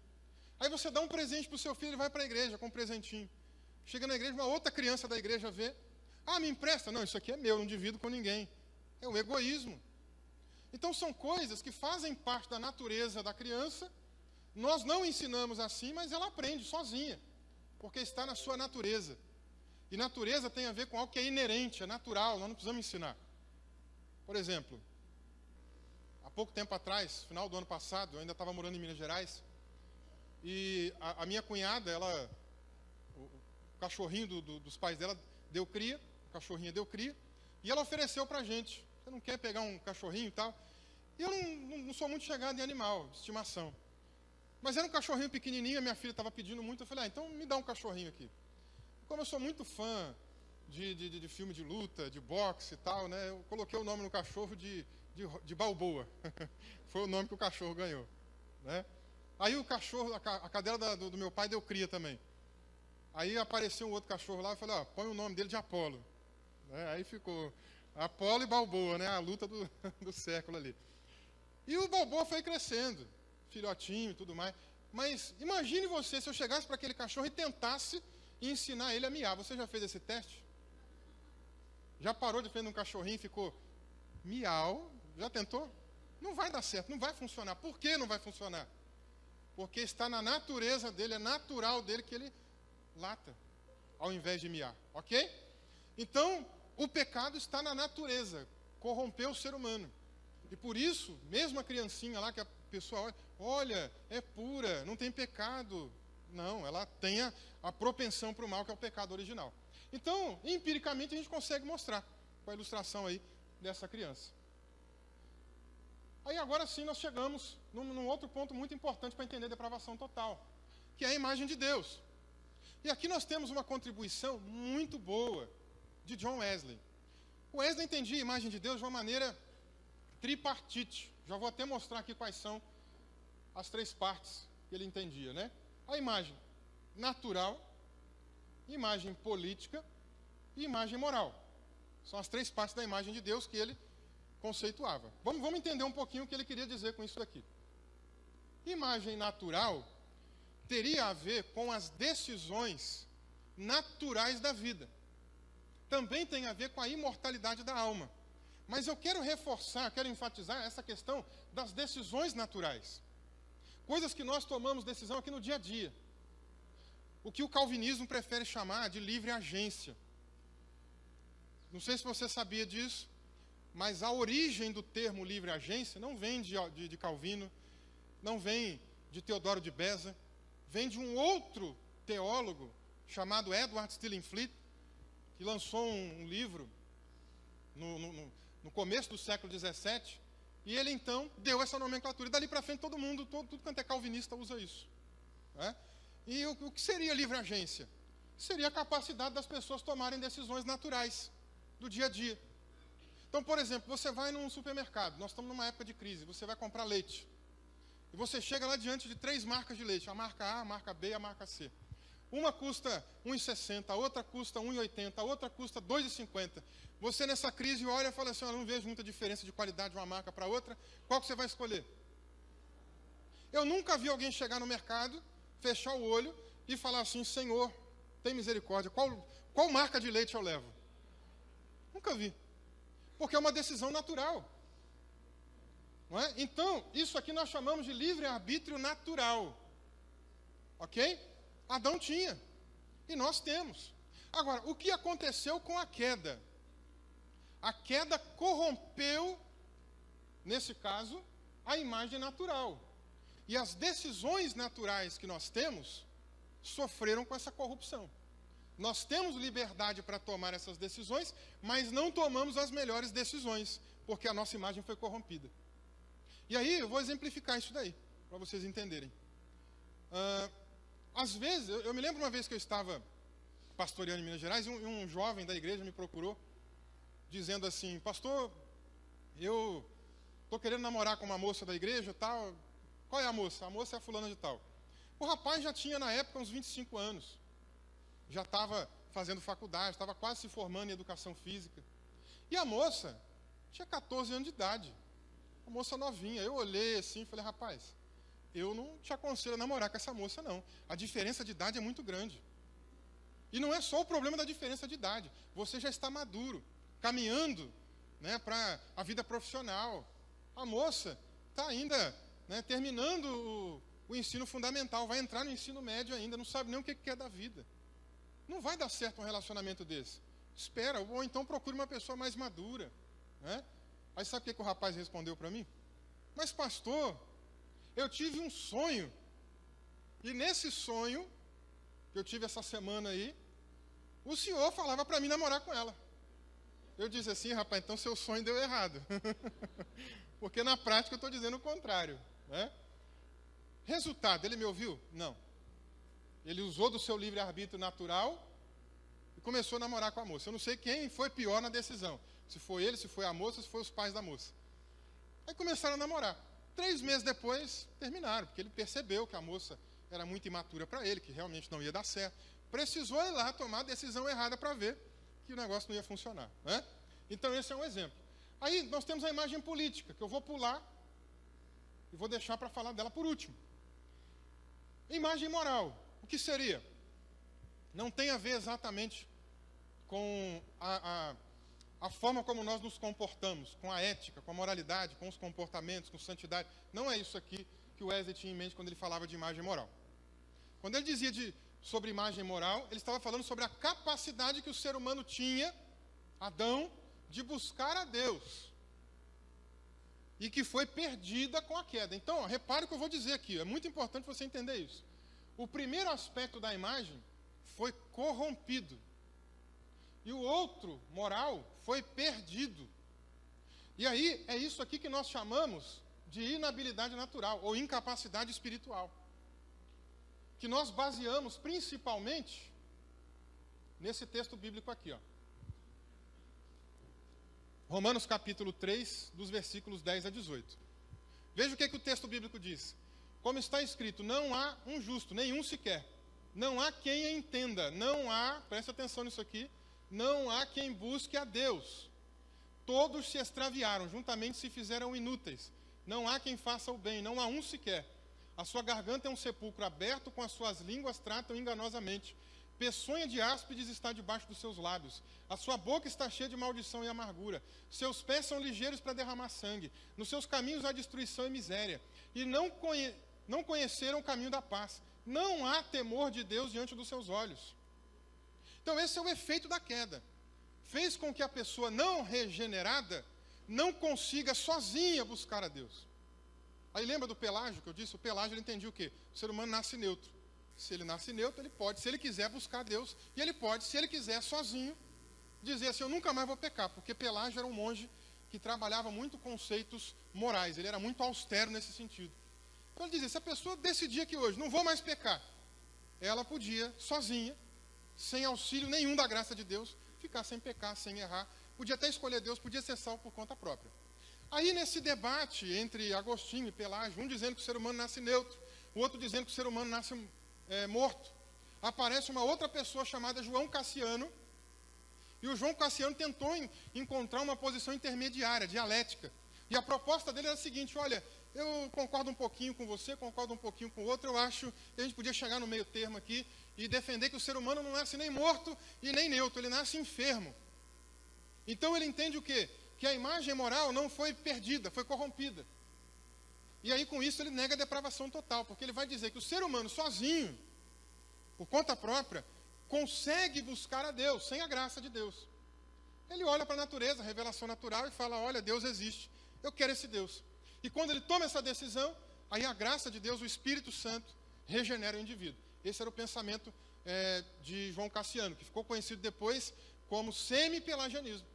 Aí você dá um presente para o seu filho, ele vai para a igreja com um presentinho. Chega na igreja, uma outra criança da igreja vê: ah, me empresta. Não, isso aqui é meu, não divido com ninguém. É o egoísmo. Então são coisas que fazem parte da natureza da criança. Nós não ensinamos assim, mas ela aprende sozinha, porque está na sua natureza. E natureza tem a ver com algo que é inerente, é natural, nós não precisamos ensinar. Por exemplo, há pouco tempo atrás, final do ano passado, eu ainda estava morando em Minas Gerais, E a minha cunhada, o cachorrinho dos pais dela deu cria, a cachorrinha deu cria, e ela ofereceu pra gente. Você não quer pegar um cachorrinho e tal? E eu não sou muito chegado em animal, de estimação. Mas era um cachorrinho pequenininho, a minha filha estava pedindo muito, eu falei, então me dá um cachorrinho aqui. Como eu sou muito fã de filme de luta, de boxe e tal, né, eu coloquei o nome no cachorro de Balboa. Foi o nome que o cachorro ganhou, né? Aí o cachorro, a cadela do meu pai deu cria também. Aí apareceu um outro cachorro lá, eu falei, põe o nome dele de Apolo. Né? Aí ficou Apolo e Balboa, né, a luta do século ali. E o Balboa foi crescendo, filhotinho e tudo mais. Mas imagine você, se eu chegasse para aquele cachorro e tentasse ensinar ele a miar. Você já fez esse teste? Já parou de frente um cachorrinho e ficou miau? Já tentou? Não vai dar certo, não vai funcionar. Por que não vai funcionar? Porque está na natureza dele, é natural dele que ele lata, ao invés de miar, ok? Então, o pecado está na natureza, corrompeu o ser humano. E por isso, mesmo a criancinha lá, que a pessoa olha, é pura, não tem pecado. Não, ela tem a propensão para o mal, que é o pecado original. Então, empiricamente, a gente consegue mostrar com a ilustração aí dessa criança. Aí agora sim nós chegamos num outro ponto muito importante para entender a depravação total, que é a imagem de Deus. E aqui nós temos uma contribuição muito boa de John Wesley. O Wesley entendia a imagem de Deus de uma maneira tripartite. Já vou até mostrar aqui quais são as três partes que ele entendia, né? A imagem natural, imagem política e imagem moral. São as três partes da imagem de Deus que ele conceituava. Vamos entender um pouquinho o que ele queria dizer com isso daqui. Imagem natural teria a ver com as decisões naturais da vida. Também tem a ver com a imortalidade da alma. Mas eu quero reforçar, quero enfatizar essa questão das decisões naturais. Coisas que nós tomamos decisão aqui no dia a dia. O que o calvinismo prefere chamar de livre agência. Não sei se você sabia disso, mas a origem do termo livre agência não vem de Calvino, não vem de Teodoro de Beza, vem de um outro teólogo chamado Edward Stillingfleet, que lançou um livro no começo do século XVII, e ele então deu essa nomenclatura. E dali para frente todo mundo, tudo quanto é calvinista usa isso. Né? E o que seria livre agência? Seria a capacidade das pessoas tomarem decisões naturais do dia a dia. Então, por exemplo, você vai num supermercado, nós estamos numa época de crise, você vai comprar leite. E você chega lá diante de três marcas de leite, a marca A, a marca B e a marca C. Uma custa R$ 1,60, a outra custa R$ 1,80, a outra custa R$ 2,50. Você nessa crise olha e fala assim, eu não vejo muita diferença de qualidade de uma marca para outra, qual que você vai escolher? Eu nunca vi alguém chegar no mercado, fechar o olho e falar assim, Senhor, tem misericórdia, qual marca de leite eu levo? Nunca vi. Porque é uma decisão natural. Não é? Então, isso aqui nós chamamos de livre-arbítrio natural. Ok? Adão tinha. E nós temos. Agora, o que aconteceu com a queda? A queda corrompeu, nesse caso, a imagem natural. E as decisões naturais que nós temos sofreram com essa corrupção. Nós temos liberdade para tomar essas decisões, mas não tomamos as melhores decisões, porque a nossa imagem foi corrompida. E aí, eu vou exemplificar isso daí, para vocês entenderem. Às vezes, eu me lembro uma vez que eu estava pastoreando em Minas Gerais, e um jovem da igreja me procurou, dizendo assim, pastor, eu estou querendo namorar com uma moça da igreja e tal. Qual é a moça? A moça é a fulana de tal. O rapaz já tinha, na época, uns 25 anos. Já estava fazendo faculdade, estava quase se formando em educação física. E a moça tinha 14 anos de idade. Uma moça novinha. Eu olhei assim e falei, rapaz, eu não te aconselho a namorar com essa moça, não. A diferença de idade é muito grande. E não é só o problema da diferença de idade. Você já está maduro, caminhando, né, para a vida profissional. A moça está ainda, né, terminando o ensino fundamental, vai entrar no ensino médio ainda, não sabe nem o que quer da vida. Não vai dar certo um relacionamento desse. Espera, ou então procure uma pessoa mais madura. Né? Aí sabe o que o rapaz respondeu para mim? Mas pastor, eu tive um sonho E nesse sonho, que eu tive essa semana aí, o senhor falava para mim namorar com ela. Eu disse assim, rapaz, então seu sonho deu errado. Porque na prática eu estou dizendo o contrário, né? Resultado, ele me ouviu? Não. Ele usou do seu livre-arbítrio natural e começou a namorar com a moça. Eu não sei quem foi pior na decisão. Se foi ele, se foi a moça, se foi os pais da moça. Aí começaram a namorar. 3 meses depois, terminaram, porque ele percebeu que a moça era muito imatura para ele, que realmente não ia dar certo. Precisou ir lá tomar a decisão errada para ver que o negócio não ia funcionar, né? Então, esse é um exemplo. Aí, nós temos a imagem política, que eu vou pular e vou deixar para falar dela por último. Imagem moral, o que seria? Não tem a ver exatamente com a forma como nós nos comportamos, com a ética, com a moralidade, com os comportamentos, com santidade. Não é isso aqui que o Wesley tinha em mente quando ele falava de imagem moral. Quando ele dizia sobre imagem moral, ele estava falando sobre a capacidade que o ser humano tinha, Adão, de buscar a Deus. E que foi perdida com a queda. Então, repare o que eu vou dizer aqui, é muito importante você entender isso. O primeiro aspecto da imagem foi corrompido. E o outro, moral, foi perdido. E aí, é isso aqui que nós chamamos de inabilidade natural, ou incapacidade espiritual. Que nós baseamos principalmente nesse texto bíblico aqui, ó. Romanos capítulo 3, dos versículos 10 a 18. Veja o que o texto bíblico diz. Como está escrito, não há um justo, nenhum sequer. Não há quem entenda, não há, preste atenção nisso aqui, não há quem busque a Deus. Todos se extraviaram, juntamente se fizeram inúteis. Não há quem faça o bem, não há um sequer. A sua garganta é um sepulcro aberto, com as suas línguas tratam enganosamente. Peçonha de áspides está debaixo dos seus lábios. A sua boca está cheia de maldição e amargura. Seus pés são ligeiros para derramar sangue. Nos seus caminhos há destruição e miséria. E não conheceram o caminho da paz. Não há temor de Deus diante dos seus olhos. Então esse é o efeito da queda. Fez com que a pessoa não regenerada não consiga sozinha buscar a Deus. Aí lembra do Pelágio que eu disse? O Pelágio ele entendia o quê? O ser humano nasce neutro. Se ele nasce neutro, ele pode, se ele quiser, buscar Deus. E ele pode, se ele quiser, sozinho, dizer assim, eu nunca mais vou pecar. Porque Pelágio era um monge que trabalhava muito conceitos morais. Ele era muito austero nesse sentido. Então ele dizia, se a pessoa decidir que hoje não vou mais pecar, ela podia, sozinha, sem auxílio nenhum da graça de Deus, ficar sem pecar, sem errar. Podia até escolher Deus, podia ser salvo por conta própria. Aí nesse debate entre Agostinho e Pelágio, um dizendo que o ser humano nasce neutro, o outro dizendo que o ser humano nasce morto, aparece uma outra pessoa chamada João Cassiano, e o João Cassiano tentou encontrar uma posição intermediária, dialética. E a proposta dele era a seguinte, olha, eu concordo um pouquinho com você, concordo um pouquinho com o outro, eu acho que a gente podia chegar no meio termo aqui e defender que o ser humano não nasce nem morto e nem neutro, ele nasce enfermo. Então ele entende o quê? Que a imagem moral não foi perdida, foi corrompida. E aí com isso ele nega a depravação total, porque ele vai dizer que o ser humano sozinho, por conta própria, consegue buscar a Deus, sem a graça de Deus. Ele olha para a natureza, a revelação natural, e fala, olha, Deus existe, eu quero esse Deus. E quando ele toma essa decisão, aí a graça de Deus, o Espírito Santo, regenera o indivíduo. Esse era o pensamento de João Cassiano, que ficou conhecido depois como semi-pelagianismo.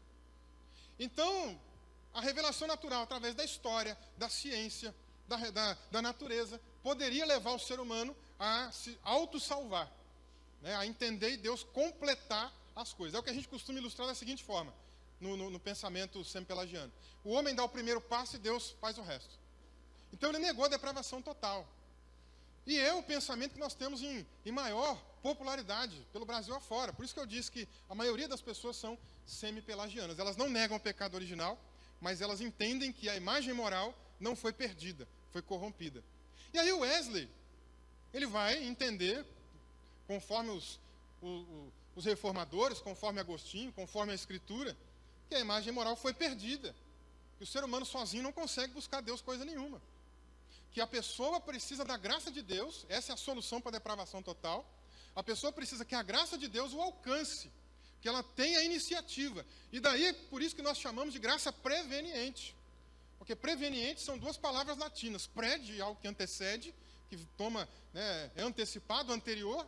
Então, a revelação natural, através da história, da ciência, da natureza, poderia levar o ser humano a se autossalvar, né, a entender e Deus completar as coisas. É o que a gente costuma ilustrar da seguinte forma, no pensamento semi-pelagiano. O homem dá o primeiro passo e Deus faz o resto. Então ele negou a depravação total. E é o pensamento que nós temos em maior popularidade pelo Brasil afora. Por isso que eu disse que a maioria das pessoas são semi-pelagianas. Elas não negam o pecado original, mas elas entendem que a imagem moral não foi perdida, foi corrompida. E aí o Wesley, ele vai entender, conforme os reformadores, conforme Agostinho, conforme a Escritura, que a imagem moral foi perdida. Que o ser humano sozinho não consegue buscar Deus coisa nenhuma. Que a pessoa precisa da graça de Deus, essa é a solução para a depravação total. A pessoa precisa que a graça de Deus o alcance, que ela tenha a iniciativa. E daí, por isso que nós chamamos de graça preveniente. Porque preveniente são duas palavras latinas, pré de algo que antecede, que toma, né, é antecipado, anterior,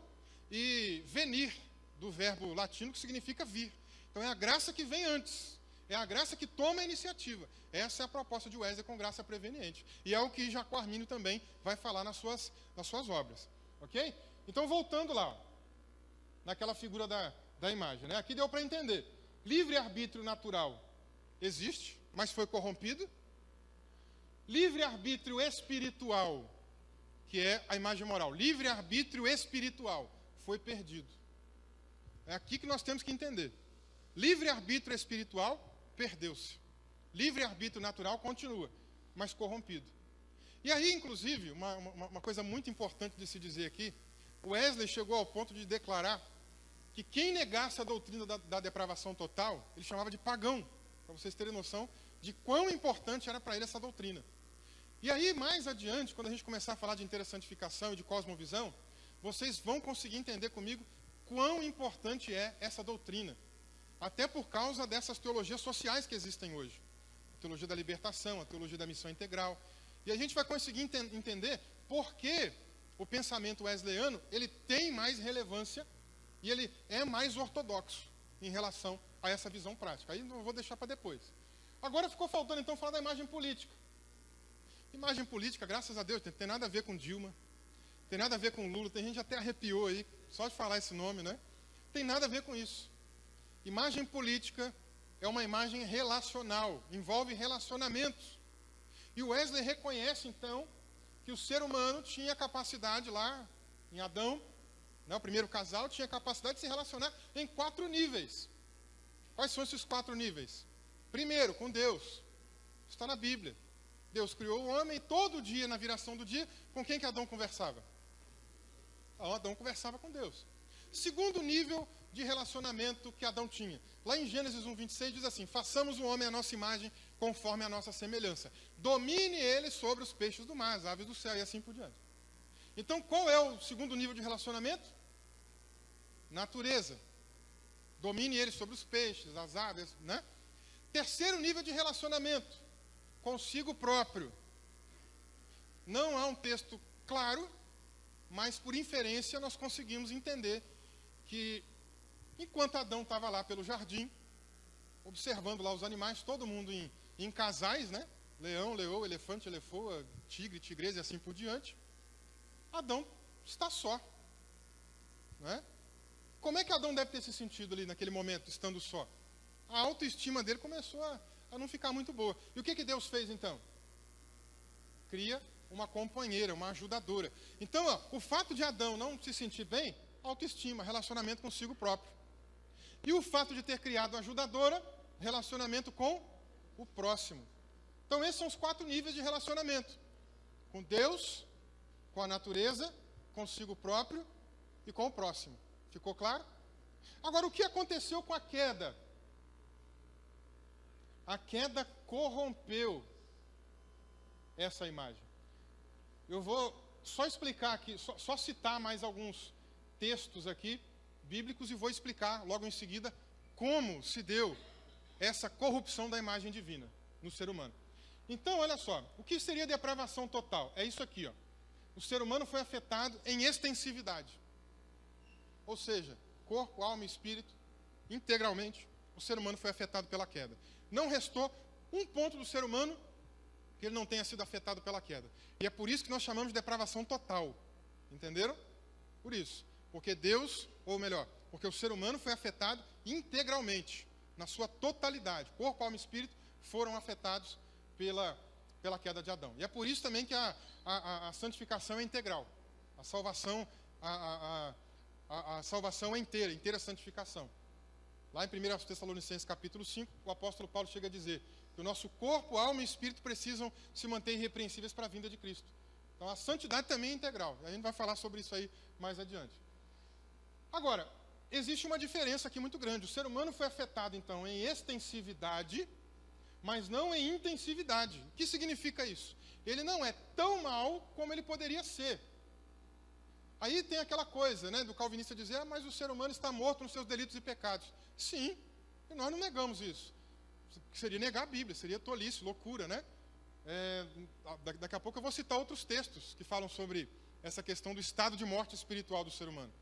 e venir, do verbo latino, que significa vir. Então é a graça que vem antes, é a graça que toma a iniciativa. Essa é a proposta de Wesley com graça preveniente. E é o que Jacó Arminio também vai falar nas suas obras. Ok? Então, voltando lá, naquela figura da imagem, né? Aqui deu para entender. Livre-arbítrio natural existe, mas foi corrompido. Livre-arbítrio espiritual, que é a imagem moral. Livre-arbítrio espiritual foi perdido. É aqui que nós temos que entender. Livre-arbítrio espiritual perdeu-se. Livre-arbítrio natural continua, mas corrompido. E aí, inclusive, uma coisa muito importante de se dizer aqui, Wesley chegou ao ponto de declarar que quem negasse a doutrina da depravação total, ele chamava de pagão, para vocês terem noção de quão importante era para ele essa doutrina. E aí, mais adiante, quando a gente começar a falar de interessantificação e de cosmovisão, vocês vão conseguir entender comigo quão importante é essa doutrina. Até por causa dessas teologias sociais que existem hoje. A teologia da libertação, a teologia da missão integral. E a gente vai conseguir entender por que o pensamento wesleyano ele tem mais relevância e ele é mais ortodoxo em relação a essa visão prática. Aí não vou deixar para depois. Agora ficou faltando então falar da imagem política. Imagem política, graças a Deus, não tem nada a ver com Dilma, tem nada a ver com Lula, tem gente até arrepiou aí, só de falar esse nome, né? Tem nada a ver com isso. Imagem política é uma imagem relacional, envolve relacionamentos. E o Wesley reconhece, então, que o ser humano tinha capacidade lá, em Adão, né, o primeiro casal, tinha capacidade de se relacionar em 4 níveis. Quais são esses 4 níveis? Primeiro, com Deus. Está na Bíblia. Deus criou o homem e todo dia, na viração do dia, com quem que Adão conversava? Adão conversava com Deus. Segundo nível de relacionamento que Adão tinha. Lá em Gênesis 1:26 diz assim: façamos o homem à nossa imagem, conforme a nossa semelhança. Domine ele sobre os peixes do mar, as aves do céu, e assim por diante. Então, qual é o segundo nível de relacionamento? Natureza. Domine ele sobre os peixes, as aves, né? Terceiro nível de relacionamento, consigo próprio. Não há um texto claro, mas por inferência nós conseguimos entender que enquanto Adão estava lá pelo jardim, observando lá os animais, todo mundo em casais, né? Leão, leoa, elefante, elefoa, tigre, tigresa e assim por diante. Adão está só. Não é? Como é que Adão deve ter se sentido ali naquele momento, estando só? A autoestima dele começou a não ficar muito boa. E o que Deus fez então? Cria uma companheira, uma ajudadora. Então, o fato de Adão não se sentir bem, autoestima, relacionamento consigo próprio. E o fato de ter criado a ajudadora, relacionamento com o próximo. Então, esses são os 4 níveis de relacionamento. Com Deus, com a natureza, consigo próprio e com o próximo. Ficou claro? Agora, o que aconteceu com a queda? A queda corrompeu essa imagem. Eu vou só explicar aqui, só citar mais alguns textos aqui, bíblicos, e vou explicar logo em seguida como se deu essa corrupção da imagem divina no ser humano. Então, olha só, o que seria depravação total? É isso aqui, ó. O ser humano foi afetado em extensividade. Ou seja, corpo, alma e espírito, integralmente, o ser humano foi afetado pela queda. Não restou um ponto do ser humano que ele não tenha sido afetado pela queda. E é por isso que nós chamamos de depravação total. Entenderam? Por isso. Porque Deus, ou melhor, porque o ser humano foi afetado integralmente, na sua totalidade. Corpo, alma e espírito foram afetados pela queda de Adão. E é por isso também que a santificação é integral. A salvação, a salvação é inteira santificação. Lá em 1 Tessalonicenses capítulo 5, o apóstolo Paulo chega a dizer que o nosso corpo, alma e espírito precisam se manter irrepreensíveis para a vinda de Cristo. Então a santidade também é integral. A gente vai falar sobre isso aí mais adiante. Agora, existe uma diferença aqui muito grande. O ser humano foi afetado, então, em extensividade, mas não em intensividade. O que significa isso? Ele não é tão mau como ele poderia ser. Aí tem aquela coisa, né, do calvinista dizer, mas o ser humano está morto nos seus delitos e pecados. Sim, e nós não negamos isso. Seria negar a Bíblia, seria tolice, loucura, né? Daqui a pouco eu vou citar outros textos que falam sobre essa questão do estado de morte espiritual do ser humano.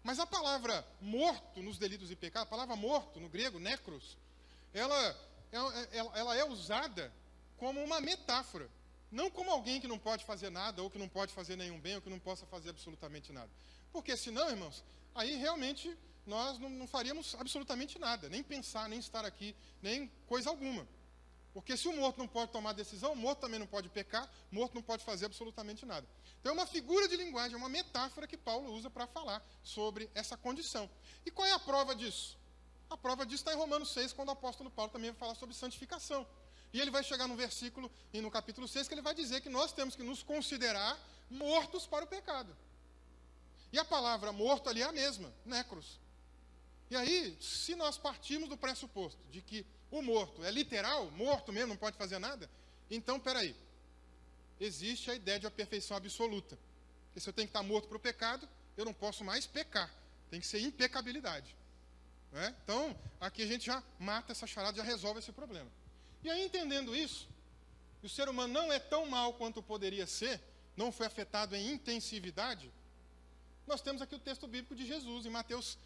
Mas a palavra morto nos delitos e pecados, a palavra morto no grego, necros, ela é usada como uma metáfora, não como alguém que não pode fazer nada, ou que não pode fazer nenhum bem, ou que não possa fazer absolutamente nada. Porque senão, irmãos, aí realmente nós não faríamos absolutamente nada, nem pensar, nem estar aqui, nem coisa alguma. Porque se o morto não pode tomar decisão, o morto também não pode pecar, o morto não pode fazer absolutamente nada. Então é uma figura de linguagem, é uma metáfora que Paulo usa para falar sobre essa condição. E qual é a prova disso? A prova disso está em Romanos 6, quando o apóstolo Paulo também vai falar sobre santificação. E ele vai chegar no versículo, e no capítulo 6, que ele vai dizer que nós temos que nos considerar mortos para o pecado. E a palavra morto ali é a mesma, necros. E aí, se nós partirmos do pressuposto de que o morto é literal, morto mesmo, não pode fazer nada, então, peraí, existe a ideia de uma perfeição absoluta. Porque se eu tenho que estar morto para o pecado, eu não posso mais pecar. Tem que ser impecabilidade. Né? Então, aqui a gente já mata essa charada, já resolve esse problema. E aí, entendendo isso, que o ser humano não é tão mau quanto poderia ser, não foi afetado em intensividade, nós temos aqui o texto bíblico de Jesus, em Mateus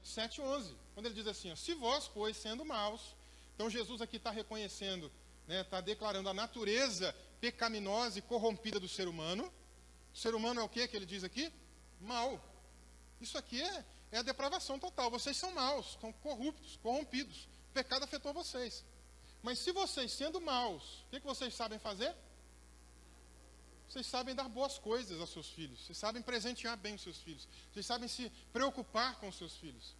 7,11, quando ele diz assim, ó, se vós, pois, sendo maus, então Jesus aqui está reconhecendo, está declarando a natureza pecaminosa e corrompida do ser humano. O ser humano é o que ele diz aqui? Mau. Isso aqui é a depravação total. Vocês são maus, estão corruptos, corrompidos. O pecado afetou vocês. Mas se vocês, sendo maus, o que vocês sabem fazer? Vocês sabem dar boas coisas aos seus filhos. Vocês sabem presentear bem os seus filhos. Vocês sabem se preocupar com os seus filhos.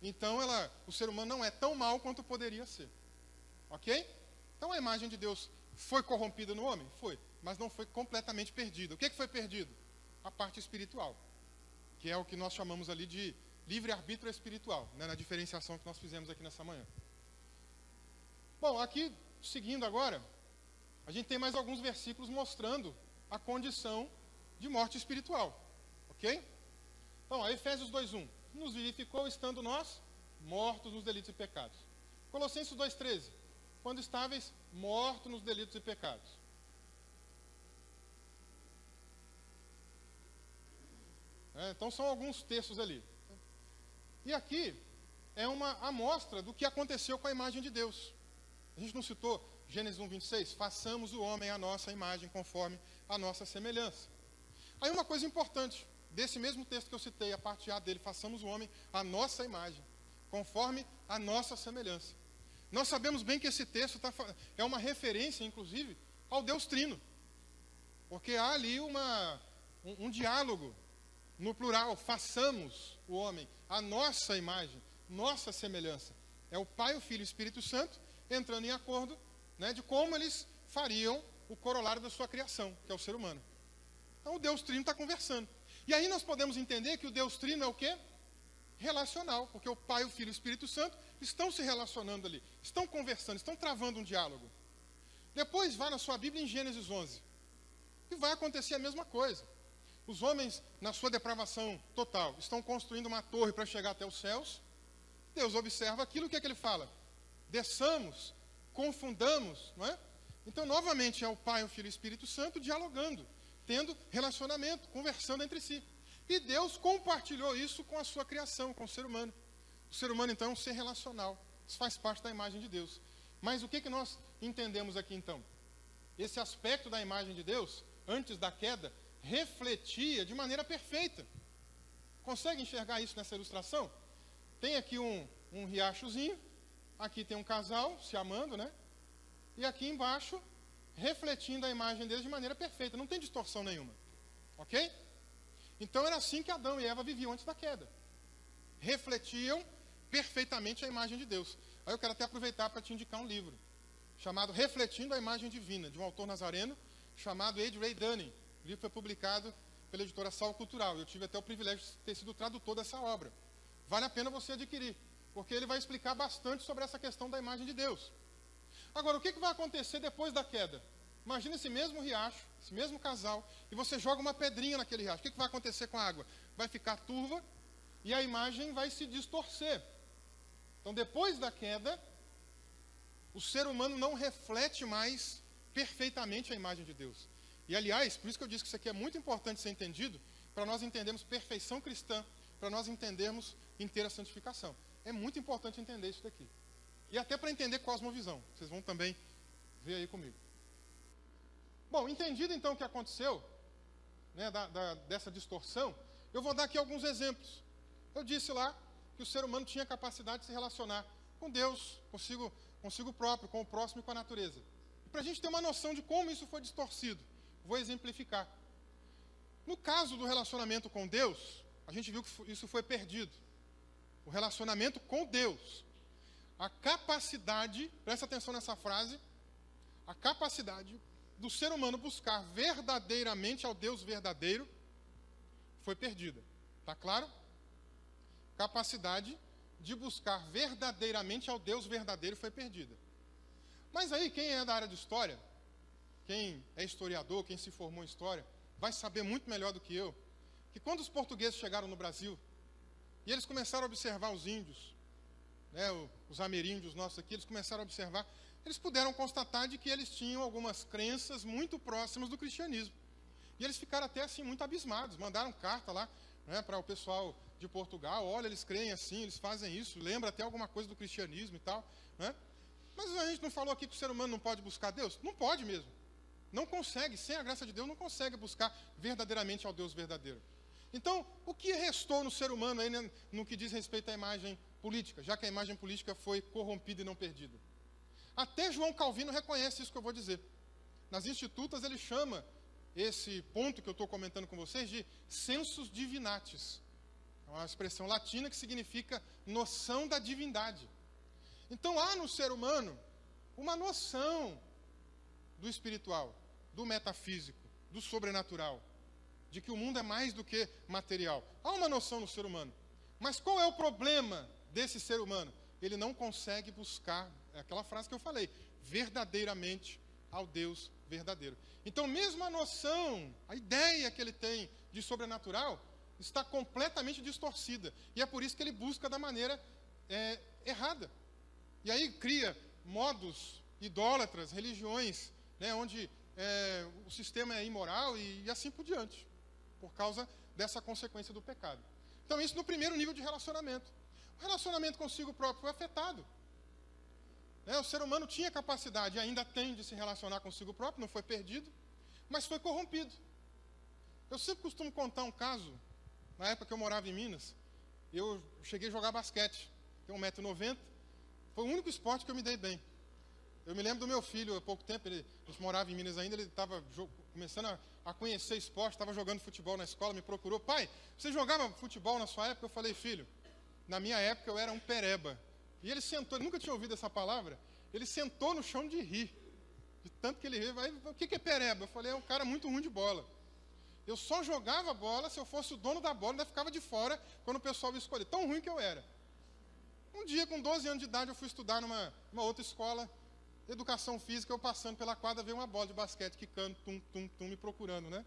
Então, o ser humano não é tão mau quanto poderia ser. Ok? Então, a imagem de Deus foi corrompida no homem? Foi. Mas não foi completamente perdida. O que foi perdido? A parte espiritual. Que é o que nós chamamos ali de livre-arbítrio espiritual. Né, na diferenciação que nós fizemos aqui nessa manhã. Bom, aqui, seguindo agora, a gente tem mais alguns versículos mostrando a condição de morte espiritual. Ok? Então, Efésios 2:1. Nos vivificou estando nós mortos nos delitos e pecados. Colossenses 2:13. Quando estáveis mortos nos delitos e pecados. Então, são alguns textos ali. E aqui é uma amostra do que aconteceu com a imagem de Deus. A gente não citou Gênesis 1:26? Façamos o homem à nossa imagem, conforme a nossa semelhança. Aí uma coisa importante, desse mesmo texto que eu citei, a parte A dele, façamos o homem à nossa imagem, conforme a nossa semelhança. Nós sabemos bem que esse texto é uma referência, inclusive, ao Deus Trino. Porque há ali um diálogo, no plural, façamos o homem à nossa imagem, nossa semelhança. É o Pai, o Filho e o Espírito Santo entrando em acordo, de como eles fariam o corolário da sua criação, que é o ser humano. Então o Deus Trino está conversando. E aí nós podemos entender que o Deus Trino é o quê? Relacional, porque o Pai, o Filho e o Espírito Santo estão se relacionando ali, estão conversando, estão travando um diálogo. Depois vá na sua Bíblia em Gênesis 11, e vai acontecer a mesma coisa. Os homens, na sua depravação total, estão construindo uma torre para chegar até os céus. Deus observa aquilo, o que é que ele fala? Desçamos, confundamos, não é? Então, novamente, é o Pai, o Filho e o Espírito Santo dialogando, tendo relacionamento, conversando entre si. E Deus compartilhou isso com a sua criação, com o ser humano. O ser humano, então, é um ser relacional. Isso faz parte da imagem de Deus. Mas o que nós entendemos aqui, então? Esse aspecto da imagem de Deus, antes da queda, refletia de maneira perfeita. Consegue enxergar isso nessa ilustração? Tem aqui um riachozinho, aqui tem um casal se amando, né? E aqui embaixo, refletindo a imagem deles de maneira perfeita, não tem distorção nenhuma. Ok? Então era assim que Adão e Eva viviam antes da queda. Refletiam perfeitamente a imagem de Deus. Aí eu quero até aproveitar para te indicar um livro, chamado Refletindo a Imagem Divina, de um autor nazareno, chamado Ed Ray Dunning. O livro foi publicado pela editora Sal Cultural. Eu tive até o privilégio de ter sido tradutor dessa obra. Vale a pena você adquirir, porque ele vai explicar bastante sobre essa questão da imagem de Deus. Agora, o que vai acontecer depois da queda? Imagina esse mesmo riacho, esse mesmo casal, e você joga uma pedrinha naquele riacho. O que vai acontecer com a água? Vai ficar turva e a imagem vai se distorcer. Então, depois da queda, o ser humano não reflete mais perfeitamente a imagem de Deus. E, aliás, por isso que eu disse que isso aqui é muito importante ser entendido, para nós entendermos perfeição cristã, para nós entendermos inteira santificação. É muito importante entender isso daqui. E até para entender cosmovisão. Vocês vão também ver aí comigo. Bom, entendido então o que aconteceu, né, dessa distorção, eu vou dar aqui alguns exemplos. Eu disse lá que o ser humano tinha capacidade de se relacionar com Deus, consigo próprio, com o próximo e com a natureza. Para a gente ter uma noção de como isso foi distorcido, vou exemplificar. No caso do relacionamento com Deus, a gente viu que isso foi perdido. O relacionamento com Deus. A capacidade, presta atenção nessa frase, a capacidade do ser humano buscar verdadeiramente ao Deus verdadeiro foi perdida. Está claro? Capacidade de buscar verdadeiramente ao Deus verdadeiro foi perdida. Mas aí, quem é da área de história, quem é historiador, quem se formou em história, vai saber muito melhor do que eu, que quando os portugueses chegaram no Brasil, e eles começaram a observar os índios, né, os ameríndios nossos aqui, eles começaram a observar, eles puderam constatar de que eles tinham algumas crenças muito próximas do cristianismo. E eles ficaram até assim muito abismados, mandaram carta lá, né, para o pessoal de Portugal, olha, eles creem assim, eles fazem isso, lembra até alguma coisa do cristianismo e tal, né? Mas a gente não falou aqui que o ser humano não pode buscar Deus? Não pode mesmo. Não consegue, sem a graça de Deus, não consegue buscar verdadeiramente ao Deus verdadeiro. Então, o que restou no ser humano aí, né, no que diz respeito à imagem política, já que a imagem política foi corrompida e não perdida? Até João Calvino reconhece isso que eu vou dizer. Nas Institutas ele chama esse ponto que eu estou comentando com vocês de sensus divinatis. É uma expressão latina que significa noção da divindade. Então há no ser humano uma noção do espiritual, do metafísico, do sobrenatural, de que o mundo é mais do que material. Há uma noção no ser humano. Mas qual é o problema desse ser humano? Ele não consegue buscar, é aquela frase que eu falei, verdadeiramente ao Deus verdadeiro. Então, mesmo a noção, a ideia que ele tem de sobrenatural, está completamente distorcida. E é por isso que ele busca da maneira errada. E aí cria modos idólatras, religiões, né, onde o sistema é imoral e assim por diante, por causa dessa consequência do pecado. Então, isso no primeiro nível de relacionamento. O relacionamento consigo próprio foi afetado. O ser humano tinha capacidade, e ainda tem, de se relacionar consigo próprio, não foi perdido, mas foi corrompido. Eu sempre costumo contar um caso, na época que eu morava em Minas, eu cheguei a jogar basquete, tenho 1,90 m, foi o único esporte que eu me dei bem. Eu me lembro do meu filho, há pouco tempo, ele morava em Minas ainda, ele estava começando a conhecer esporte, estava jogando futebol na escola, me procurou, pai, você jogava futebol na sua época? Eu falei, filho, na minha época eu era um pereba. E ele sentou, ele nunca tinha ouvido essa palavra, ele sentou no chão de rir, de tanto que ele riu. O que é pereba? Eu falei, é um cara muito ruim de bola. Eu só jogava bola se eu fosse o dono da bola, ainda ficava de fora quando o pessoal me escolhia, tão ruim que eu era. Um dia, com 12 anos de idade, eu fui estudar numa outra escola, educação física, eu passando pela quadra, veio uma bola de basquete quicando, me procurando, né?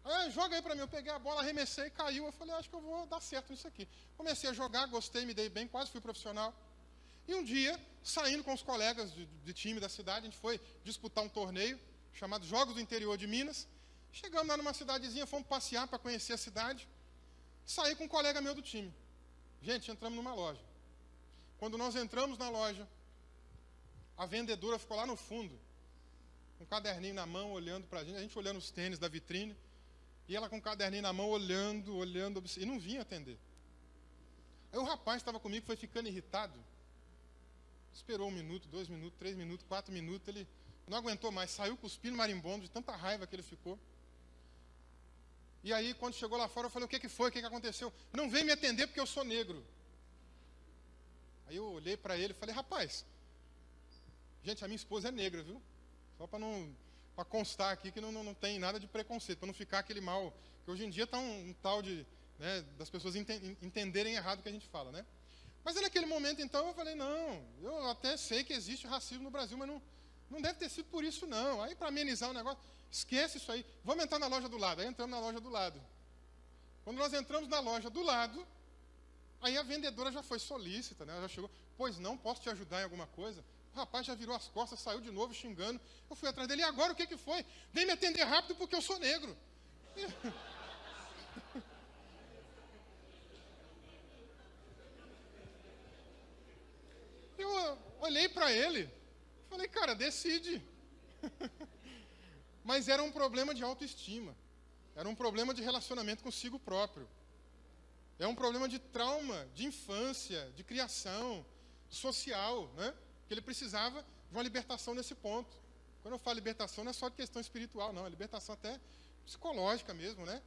Aí, joga aí pra mim, eu peguei a bola, arremessei, caiu, eu falei, acho que eu vou dar certo nisso aqui. Comecei a jogar, gostei, me dei bem, quase fui profissional. E um dia, saindo com os colegas de time da cidade, a gente foi disputar um torneio, chamado Jogos do Interior de Minas. Chegamos lá numa cidadezinha, fomos passear para conhecer a cidade. Saí com um colega meu do time. Gente, entramos numa loja. Quando nós entramos na loja, a vendedora ficou lá no fundo, com um caderninho na mão, olhando para a gente olhando os tênis da vitrine, e ela com o caderninho na mão, olhando, e não vinha atender. Aí o rapaz estava comigo, foi ficando irritado, esperou 1 minuto, 2 minutos, 3 minutos, 4 minutos, ele não aguentou mais, saiu cuspindo marimbondo, de tanta raiva que ele ficou. E aí, quando chegou lá fora, eu falei, o que foi, o que aconteceu? Não vem me atender porque eu sou negro. Aí eu olhei para ele e falei, rapaz, gente, a minha esposa é negra, viu? Só para constar aqui que não tem nada de preconceito, para não ficar aquele mal, que hoje em dia está um tal de, né, das pessoas entenderem errado o que a gente fala, né? Mas naquele momento, então, eu falei, não, eu até sei que existe racismo no Brasil, mas não deve ter sido por isso, não. Aí, para amenizar o negócio, esquece isso aí, vamos entrar na loja do lado. Aí entramos na loja do lado. Quando nós entramos na loja do lado, aí a vendedora já foi solícita, né? Ela já chegou, pois não, posso te ajudar em alguma coisa? O rapaz já virou as costas, saiu de novo xingando. Eu fui atrás dele, e agora o que foi? Vem me atender rápido porque eu sou negro. Eu olhei para ele, falei, cara, decide. Mas era um problema de autoestima. Era um problema de relacionamento consigo próprio. É um problema de trauma, de infância, de criação, social, né? Que ele precisava de uma libertação nesse ponto. Quando eu falo libertação, não é só de questão espiritual, não. É libertação até psicológica mesmo, né?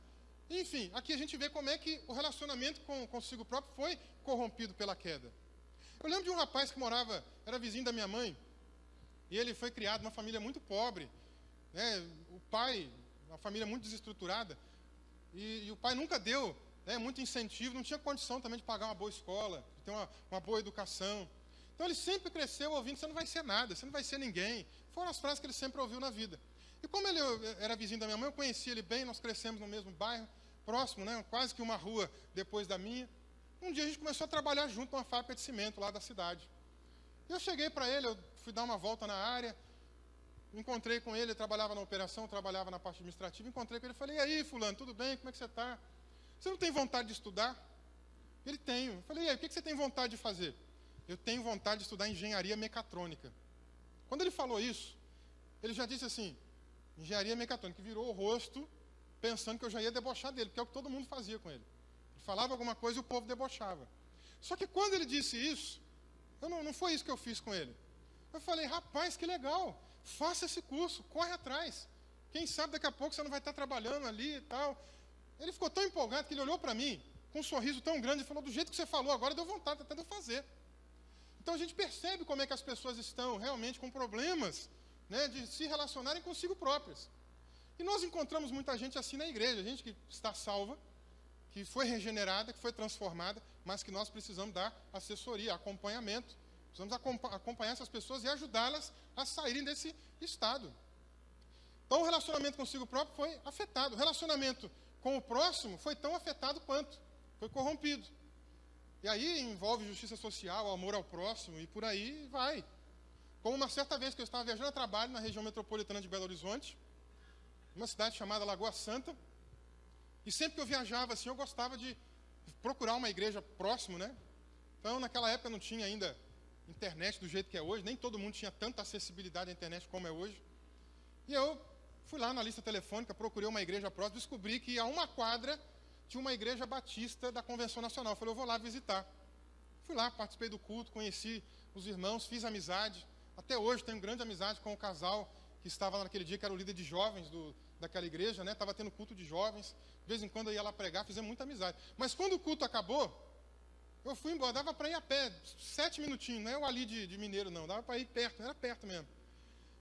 Enfim, aqui a gente vê como é que o relacionamento consigo próprio foi corrompido pela queda. Eu lembro de um rapaz que era vizinho da minha mãe, e ele foi criado numa família muito pobre, né? O pai, uma família muito desestruturada, e o pai nunca deu, né, muito incentivo, não tinha condição também de pagar uma boa escola, de ter uma boa educação. Então ele sempre cresceu ouvindo, você não vai ser nada, você não vai ser ninguém. Foram as frases que ele sempre ouviu na vida. E como ele era vizinho da minha mãe, eu conhecia ele bem, nós crescemos no mesmo bairro, próximo, né, quase que uma rua depois da minha. Um dia a gente começou a trabalhar junto numa fábrica de cimento lá da cidade. E eu cheguei para ele, eu fui dar uma volta na área, encontrei com ele trabalhava na operação, trabalhava na parte administrativa, encontrei com ele e falei, e aí, fulano, tudo bem, como é que você está? Você não tem vontade de estudar? Ele tem. Eu falei, e aí, o que você tem vontade de fazer? Eu tenho vontade de estudar engenharia mecatrônica. Quando ele falou isso, ele já disse assim, engenharia mecatrônica, que virou o rosto, pensando que eu já ia debochar dele, porque é o que todo mundo fazia com ele. Ele falava alguma coisa e o povo debochava. Só que quando ele disse isso, não foi isso que eu fiz com ele. Eu falei, rapaz, que legal, faça esse curso, corre atrás. Quem sabe daqui a pouco você não vai estar trabalhando ali e tal. Ele ficou tão empolgado que ele olhou para mim, com um sorriso tão grande, e falou, do jeito que você falou agora, deu vontade até de eu fazer. Então a gente percebe como é que as pessoas estão realmente com problemas, né, de se relacionarem consigo próprias. E nós encontramos muita gente assim na igreja, gente que está salva, que foi regenerada, que foi transformada, mas que nós precisamos dar assessoria, acompanhamento. Precisamos acompanhar essas pessoas e ajudá-las a saírem desse estado. Então o relacionamento consigo próprio foi afetado. O relacionamento com o próximo foi tão afetado quanto. Foi corrompido. E aí envolve justiça social, amor ao próximo e por aí vai. Como uma certa vez que eu estava viajando a trabalho na região metropolitana de Belo Horizonte, uma cidade chamada Lagoa Santa, e sempre que eu viajava assim, eu gostava de procurar uma igreja próximo, né? Então naquela época não tinha ainda internet do jeito que é hoje, nem todo mundo tinha tanta acessibilidade à internet como é hoje. E eu fui lá na lista telefônica, procurei uma igreja próxima, descobri que a uma quadra tinha uma igreja batista da Convenção Nacional. Eu falei, eu vou lá visitar. Fui lá, participei do culto, conheci os irmãos, fiz amizade. Até hoje tenho grande amizade com o casal que estava lá naquele dia, que era o líder de jovens daquela igreja, né? Estava tendo culto de jovens. De vez em quando eu ia lá pregar, fizemos muita amizade. Mas quando o culto acabou, eu fui embora, dava para ir a pé, 7 minutinhos, não é o ali de Mineiro não, dava para ir perto, era perto mesmo.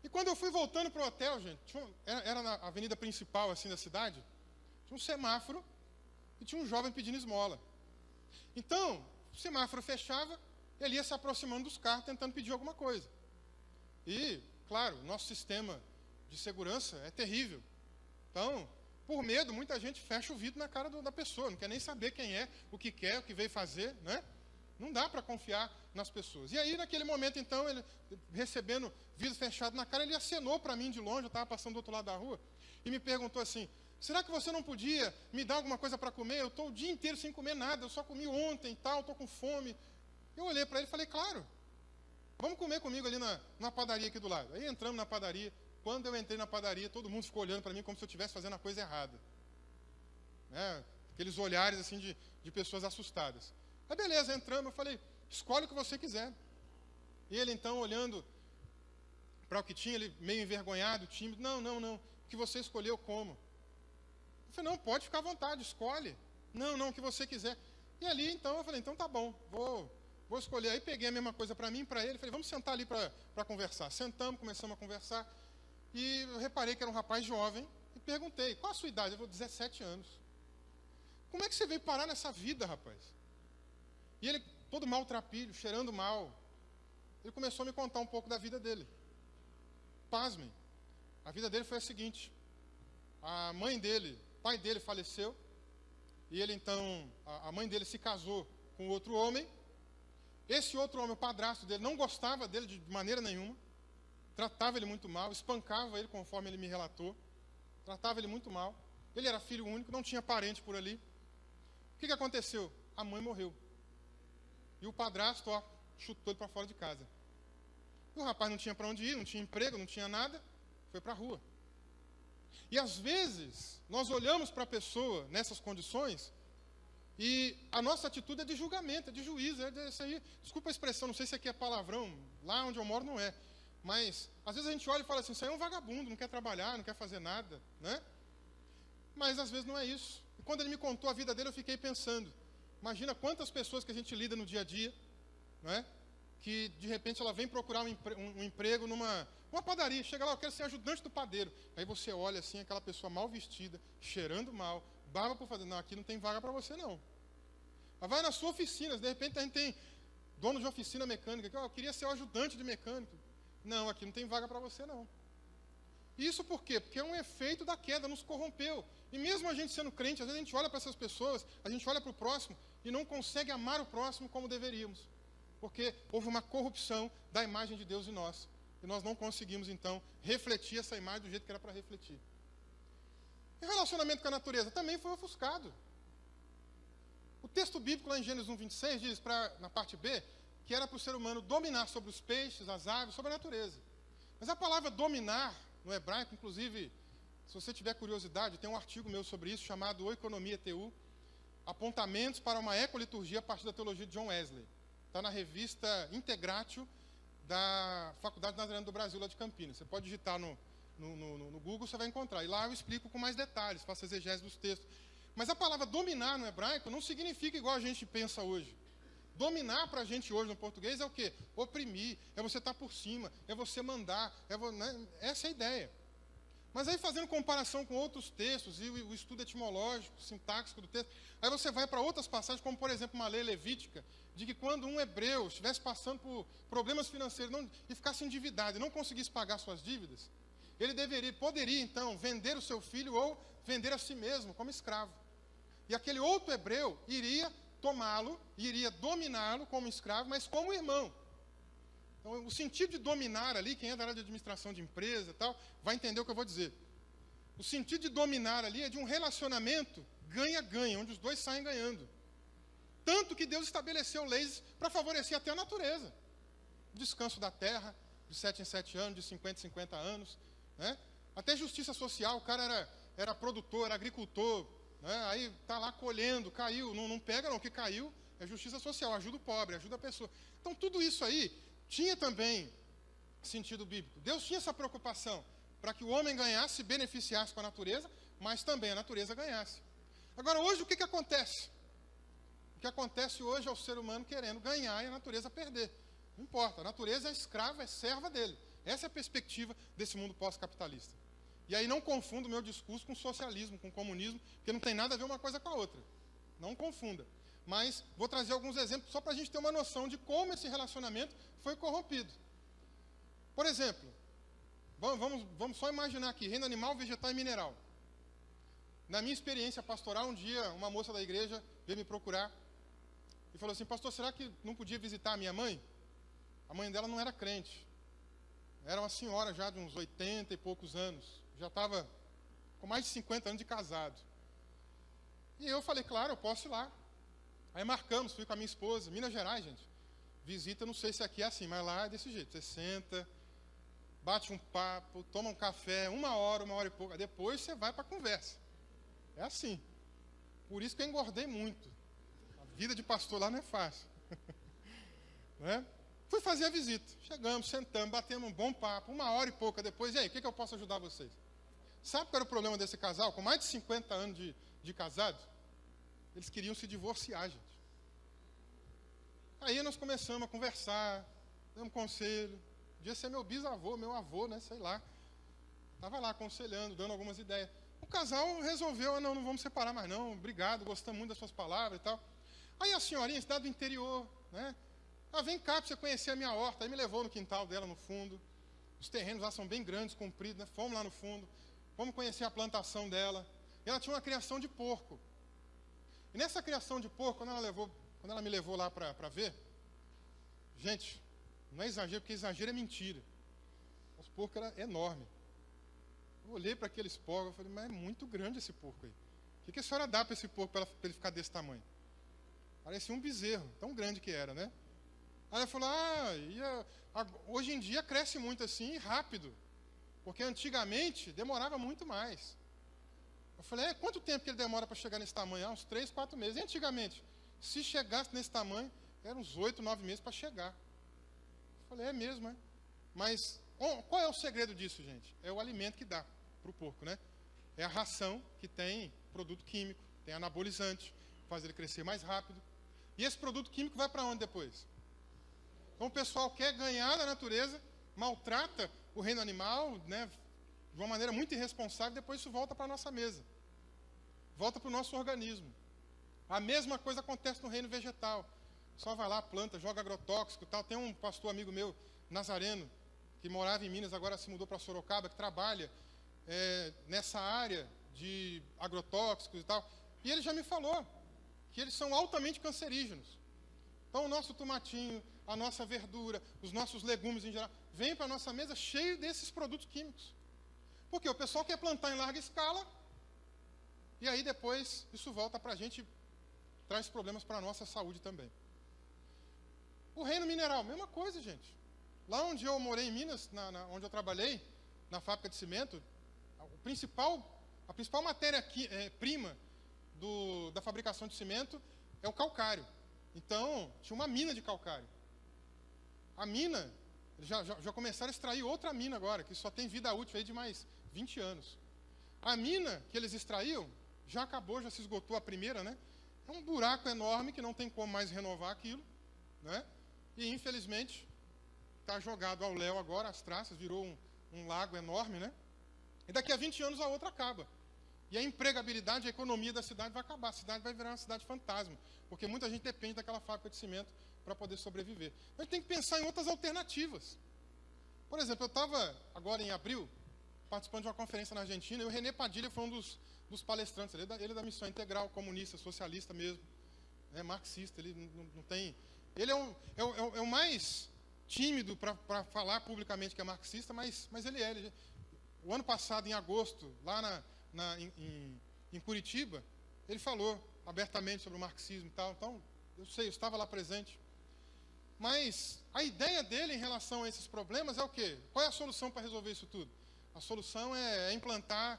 E quando eu fui voltando para o hotel, gente, era na avenida principal assim da cidade, tinha um semáforo e tinha um jovem pedindo esmola. Então, o semáforo fechava, ele ia se aproximando dos carros tentando pedir alguma coisa. E, claro, nosso sistema de segurança é terrível. Então, por medo, muita gente fecha o vidro na cara da pessoa, não quer nem saber quem é, o que quer, o que veio fazer, né? Não dá para confiar nas pessoas. E aí, naquele momento, então, ele recebendo vidro fechado na cara, ele acenou para mim de longe, eu estava passando do outro lado da rua, e me perguntou assim, será que você não podia me dar alguma coisa para comer? Eu estou o dia inteiro sem comer nada, eu só comi ontem e tal, estou com fome. Eu olhei para ele e falei, claro, vamos comer comigo ali na padaria aqui do lado. Aí entramos na padaria. Quando eu entrei na padaria, todo mundo ficou olhando para mim como se eu estivesse fazendo a coisa errada. Né? Aqueles olhares assim de pessoas assustadas. Aí beleza, entramos, eu falei, escolhe o que você quiser. E ele então, olhando para o que tinha, ele meio envergonhado, tímido, não, o que você escolheu, como? Eu falei, não, pode ficar à vontade, escolhe. Não, o que você quiser. E ali então, eu falei, então tá bom, vou escolher. Aí peguei a mesma coisa para mim e para ele, falei, vamos sentar ali para conversar. Sentamos, começamos a conversar. E eu reparei que era um rapaz jovem e perguntei, qual a sua idade? Ele falou, 17 anos. Como é que você veio parar nessa vida, rapaz? E ele, todo maltrapilho, cheirando mal, ele começou a me contar um pouco da vida dele. Pasmem, a vida dele foi a seguinte, a mãe dele, o pai dele faleceu, e ele então, a mãe dele se casou com outro homem, Esse outro homem, o padrasto dele, não gostava dele de maneira nenhuma, tratava ele muito mal, espancava ele, conforme ele me relatou, tratava ele muito mal. Ele era filho único, não tinha parente por ali. O que aconteceu? A mãe morreu. E o padrasto, chutou ele para fora de casa. E o rapaz não tinha para onde ir, não tinha emprego, não tinha nada, foi para a rua. E às vezes, nós olhamos para a pessoa nessas condições e a nossa atitude é de julgamento, é de juízo, isso aí. Desculpa a expressão, não sei se aqui é palavrão, lá onde eu moro não é. Mas, às vezes a gente olha e fala assim, isso aí é um vagabundo, não quer trabalhar, não quer fazer nada, né? Mas, às vezes, não é isso. E quando ele me contou a vida dele, eu fiquei pensando, imagina quantas pessoas que a gente lida no dia a dia, não é? Que, de repente, ela vem procurar um emprego numa padaria, chega lá, eu quero ser ajudante do padeiro. Aí você olha assim, aquela pessoa mal vestida, cheirando mal, barba por fazer, não, aqui não tem vaga para você, não. Ela vai na sua oficina, de repente a gente tem dono de oficina mecânica, que eu queria ser o ajudante de mecânico. Não, aqui não tem vaga para você, não. Isso por quê? Porque é um efeito da queda, nos corrompeu. E mesmo a gente sendo crente, às vezes a gente olha para essas pessoas, a gente olha para o próximo e não consegue amar o próximo como deveríamos. Porque houve uma corrupção da imagem de Deus em nós. E nós não conseguimos, então, refletir essa imagem do jeito que era para refletir. E o relacionamento com a natureza também foi ofuscado. O texto bíblico lá em Gênesis 1:26 diz, na parte B, que era para o ser humano dominar sobre os peixes, as aves, sobre a natureza. Mas a palavra dominar, no hebraico, inclusive, se você tiver curiosidade, tem um artigo meu sobre isso, chamado Oikonomia TU, Apontamentos para uma Ecoliturgia a partir da teologia de John Wesley. Está na revista Integratio da Faculdade Nazareno do Brasil, lá de Campinas. Você pode digitar no Google, você vai encontrar. E lá eu explico com mais detalhes, faço exegese dos textos. Mas a palavra dominar no hebraico não significa igual a gente pensa hoje. Dominar para a gente hoje no português é o quê? Oprimir, é você estar por cima, é você mandar, né? Essa é a ideia. Mas aí fazendo comparação com outros textos e o estudo etimológico, sintáxico do texto, aí você vai para outras passagens, como por exemplo uma lei levítica, de que quando um hebreu estivesse passando por problemas financeiros e ficasse endividado e não conseguisse pagar suas dívidas, ele poderia então vender o seu filho ou vender a si mesmo como escravo. E aquele outro hebreu iria tomá-lo, iria dominá-lo como escravo, mas como irmão. Então, o sentido de dominar ali, quem é da área de administração de empresa e tal, vai entender o que eu vou dizer. O sentido de dominar ali é de um relacionamento ganha-ganha, onde os dois saem ganhando. Tanto que Deus estabeleceu leis para favorecer até a natureza. O descanso da terra, de 7 em 7 anos, de 50 em 50 anos. Né? Até justiça social, o cara era produtor, era agricultor, né? Aí está lá colhendo, caiu, não pega não, o que caiu é justiça social, ajuda o pobre, ajuda a pessoa. Então tudo isso aí tinha também sentido bíblico. Deus tinha essa preocupação para que o homem ganhasse, se beneficiasse com a natureza, mas também a natureza ganhasse. Agora hoje o que acontece? O que acontece hoje é o ser humano querendo ganhar e a natureza perder. Não importa, a natureza é escrava, é serva dele. Essa é a perspectiva desse mundo pós-capitalista. E aí não confunda o meu discurso com socialismo, com comunismo, porque não tem nada a ver uma coisa com a outra. Não confunda. Mas vou trazer alguns exemplos só para a gente ter uma noção de como esse relacionamento foi corrompido. Por exemplo, vamos só imaginar aqui, reino animal, vegetal e mineral. Na minha experiência pastoral, um dia uma moça da igreja veio me procurar e falou assim, pastor, será que não podia visitar a minha mãe? A mãe dela não era crente. Era uma senhora já de uns 80 e poucos anos. Já estava com mais de 50 anos de casado. E eu falei, claro, eu posso ir lá. Aí marcamos, fui com a minha esposa, Minas Gerais, gente. Visita, não sei se aqui é assim, mas lá é desse jeito. Você senta, bate um papo, toma um café, uma hora e pouco. Depois você vai para a conversa. É assim. Por isso que eu engordei muito. A vida de pastor lá não é fácil. Não é? Fui fazer a visita. Chegamos, sentamos, batemos um bom papo, uma hora e pouca depois. E aí, o que eu posso ajudar vocês? Sabe qual era o problema desse casal? Com mais de 50 anos de casado, eles queriam se divorciar, gente. Aí nós começamos a conversar, damos conselho. Podia ser meu bisavô, meu avô, né? Sei lá. Estava lá aconselhando, dando algumas ideias. O casal resolveu, não vamos separar mais não, obrigado, gostamos muito das suas palavras e tal. Aí a senhorinha, cidade do interior, né? Vem cá para você conhecer a minha horta. Aí me levou no quintal dela, no fundo. Os terrenos lá são bem grandes, compridos, né? Fomos lá no fundo. Vamos conhecer a plantação dela. E ela tinha uma criação de porco. E nessa criação de porco, quando ela me levou lá para ver, Gente, não é exagero, porque exagero é mentira. Os porcos eram enormes. Eu olhei para aqueles porcos e falei, mas é muito grande esse porco aí. O que a senhora dá para esse porco para ele ficar desse tamanho? Parecia um bezerro, tão grande que era, né? Aí ela falou, hoje em dia cresce muito assim, rápido. Porque antigamente demorava muito mais. Eu falei, quanto tempo que ele demora para chegar nesse tamanho? Uns 3, 4 meses. E antigamente, se chegasse nesse tamanho, eram uns 8, 9 meses para chegar. Eu falei, é mesmo, é? Mas qual é o segredo disso, gente? É o alimento que dá para o porco, né? É a ração que tem produto químico, tem anabolizante, faz ele crescer mais rápido. E esse produto químico vai para onde depois? Então o pessoal quer ganhar da natureza, maltrata o reino animal, né, de uma maneira muito irresponsável, e depois isso volta para a nossa mesa. Volta para o nosso organismo. A mesma coisa acontece no reino vegetal. Só vai lá, planta, joga agrotóxico e tal. Tem um pastor amigo meu, nazareno, que morava em Minas, agora se mudou para Sorocaba, que trabalha nessa área de agrotóxicos e tal. E ele já me falou que eles são altamente cancerígenos. Então o nosso tomatinho, a nossa verdura, os nossos legumes em geral, vem para a nossa mesa cheio desses produtos químicos. Porque o pessoal quer plantar em larga escala, e aí depois isso volta para a gente, traz problemas para a nossa saúde também. O reino mineral, mesma coisa, gente. Lá onde eu morei em Minas, onde eu trabalhei, na fábrica de cimento, a principal matéria-prima da fabricação de cimento é o calcário. Então, tinha uma mina de calcário. A mina, já começaram a extrair outra mina agora, que só tem vida útil aí de mais 20 anos. A mina que eles extraíam, já acabou, já se esgotou a primeira, né? É um buraco enorme que não tem como mais renovar aquilo, né? E, infelizmente, está jogado ao léu agora, as traças, virou um lago enorme, né? E daqui a 20 anos a outra acaba. E a empregabilidade, a economia da cidade vai acabar. A cidade vai virar uma cidade fantasma, porque muita gente depende daquela fábrica de cimento para poder sobreviver. Então, a gente tem que pensar em outras alternativas. Por exemplo, eu estava, agora em abril, participando de uma conferência na Argentina, e o René Padilha foi um dos palestrantes. Ele é da Missão Integral, comunista, socialista mesmo, marxista. Ele não tem... Ele é o mais tímido para falar publicamente que é marxista, mas ele é. O ano passado, em agosto, lá em Curitiba, ele falou abertamente sobre o marxismo e tal. Então, eu estava lá presente. Mas a ideia dele em relação a esses problemas é o quê? Qual é a solução para resolver isso tudo? A solução é implantar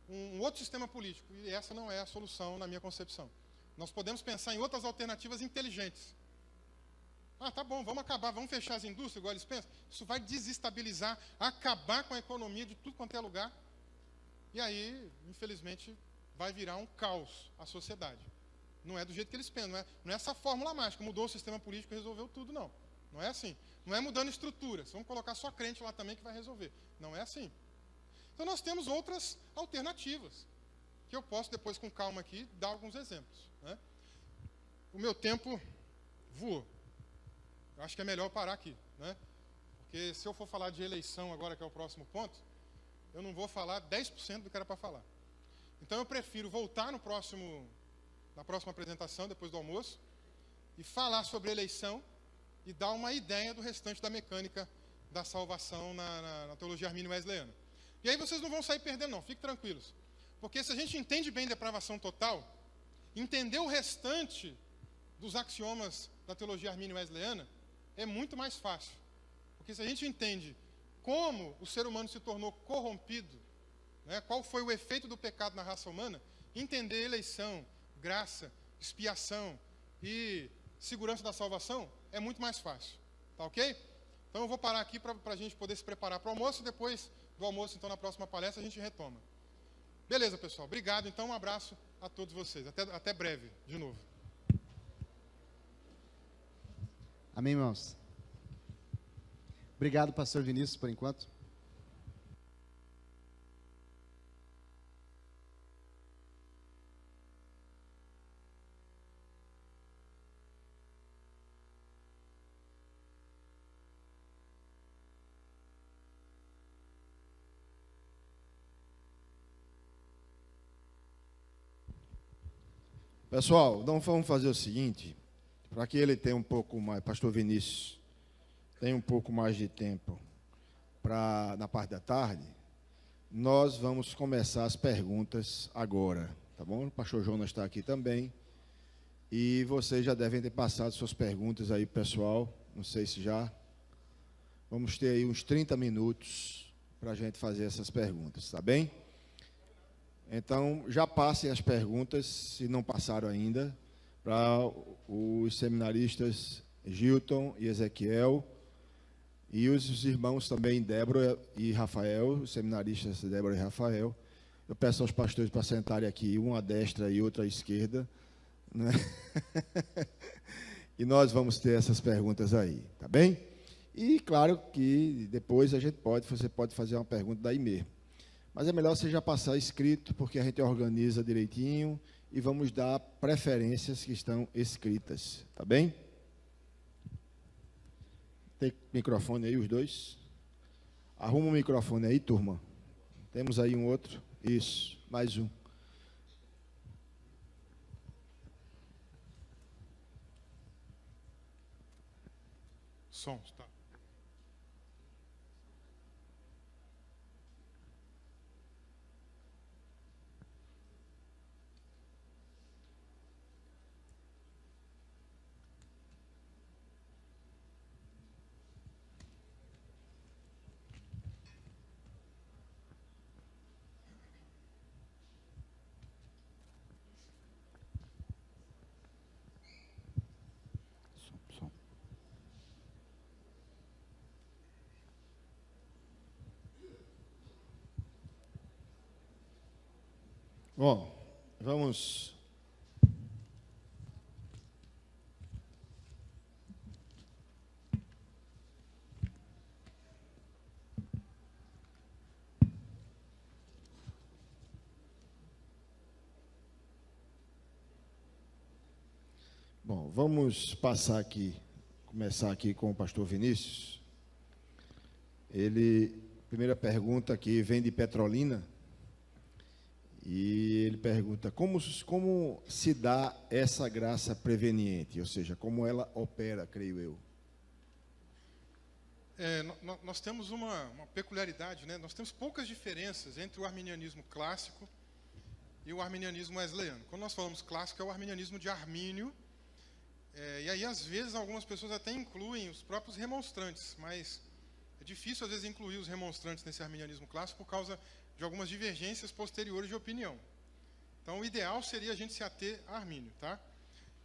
um outro sistema político. E essa não é a solução na minha concepção. Nós podemos pensar em outras alternativas inteligentes. Tá bom, vamos fechar as indústrias, igual eles pensam. Isso vai desestabilizar, acabar com a economia de tudo quanto é lugar. E aí, infelizmente, vai virar um caos a sociedade. Não é do jeito que eles pensam, não é essa fórmula mágica, mudou o sistema político e resolveu tudo, não. Não é assim. Não é mudando estruturas, vamos colocar só crente lá também que vai resolver. Não é assim. Então nós temos outras alternativas, que eu posso depois com calma aqui dar alguns exemplos, né? O meu tempo voou. Eu acho que é melhor parar aqui, né? Porque se eu for falar de eleição agora, que é o próximo ponto, eu não vou falar 10% do que era para falar. Então eu prefiro voltar na próxima apresentação, depois do almoço, e falar sobre eleição e dar uma ideia do restante da mecânica da salvação na teologia armínio wesleyana. E aí vocês não vão sair perdendo, não, fiquem tranquilos. Porque se a gente entende bem depravação total, entender o restante dos axiomas da teologia armínio wesleyana é muito mais fácil. Porque se a gente entende como o ser humano se tornou corrompido, né, qual foi o efeito do pecado na raça humana, entender eleição, graça, expiação e segurança da salvação é muito mais fácil. Tá ok? Então eu vou parar aqui para a gente poder se preparar para o almoço, e depois do almoço, então, na próxima palestra, a gente retoma. Beleza, pessoal? Obrigado. Então, um abraço a todos vocês. Até breve, de novo. Amém, irmãos? Obrigado, pastor Vinícius, por enquanto. Pessoal, então vamos fazer o seguinte, para que ele tenha um pouco mais, pastor Vinícius, tem um pouco mais de tempo na parte da tarde, nós vamos começar as perguntas agora, tá bom? O pastor Jonas está aqui também, e vocês já devem ter passado suas perguntas aí, pessoal, não sei se já. Vamos ter aí uns 30 minutos para a gente fazer essas perguntas, tá bem? Então, já passem as perguntas, se não passaram ainda, para os seminaristas Gilton e Ezequiel, e os irmãos também, Débora e Rafael, os seminaristas Débora e Rafael. Eu peço aos pastores para sentarem aqui, um à destra e outro à esquerda, né? E nós vamos ter essas perguntas aí, tá bem? E claro que depois você pode fazer uma pergunta daí mesmo. Mas é melhor você já passar escrito, porque a gente organiza direitinho e vamos dar preferências que estão escritas, tá bem? Tem microfone aí, os dois? Arruma o microfone aí, turma. Temos aí um outro. Isso, mais um. Som, tá. Bom, vamos. Bom, vamos passar aqui, começar aqui com o pastor Vinícius. Primeira pergunta aqui vem de Petrolina. E ele pergunta, como se dá essa graça preveniente? Ou seja, como ela opera, creio eu. Nós temos uma peculiaridade, né? Nós temos poucas diferenças entre o arminianismo clássico e o arminianismo wesleyano. Quando nós falamos clássico, é o arminianismo de Armínio, e aí, às vezes, algumas pessoas até incluem os próprios remonstrantes, mas é difícil, às vezes, incluir os remonstrantes nesse arminianismo clássico por causa de algumas divergências posteriores de opinião. Então, o ideal seria a gente se ater a Armínio, tá?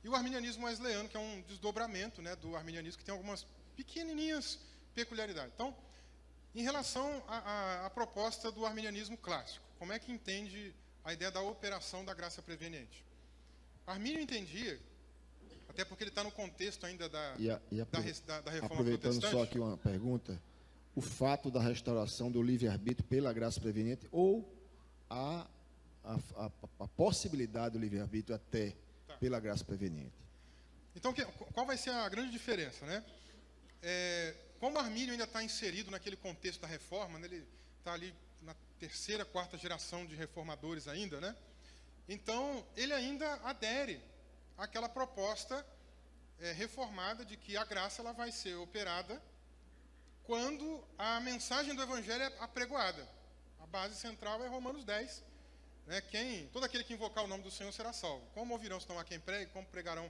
E o arminianismo wesleyano, que é um desdobramento, né, do arminianismo, que tem algumas pequenininhas peculiaridades. Então, em relação à proposta do arminianismo clássico, como é que entende a ideia da operação da graça preveniente? Armínio entendia, até porque ele está no contexto ainda da reforma aproveitando protestante. Só aqui uma pergunta, o fato da restauração do livre-arbítrio pela graça preveniente ou a possibilidade do livre-arbítrio até pela graça preveniente? Então, qual vai ser a grande diferença, né? Como Armínio ainda está inserido naquele contexto da reforma, né, ele está ali na terceira, quarta geração de reformadores ainda, né? Então, ele ainda adere àquela proposta reformada de que a graça ela vai ser operada quando a mensagem do Evangelho é apregoada. A base central é Romanos 10. Né? Todo aquele que invocar o nome do Senhor será salvo. Como ouvirão se não há quem pregue, como crerão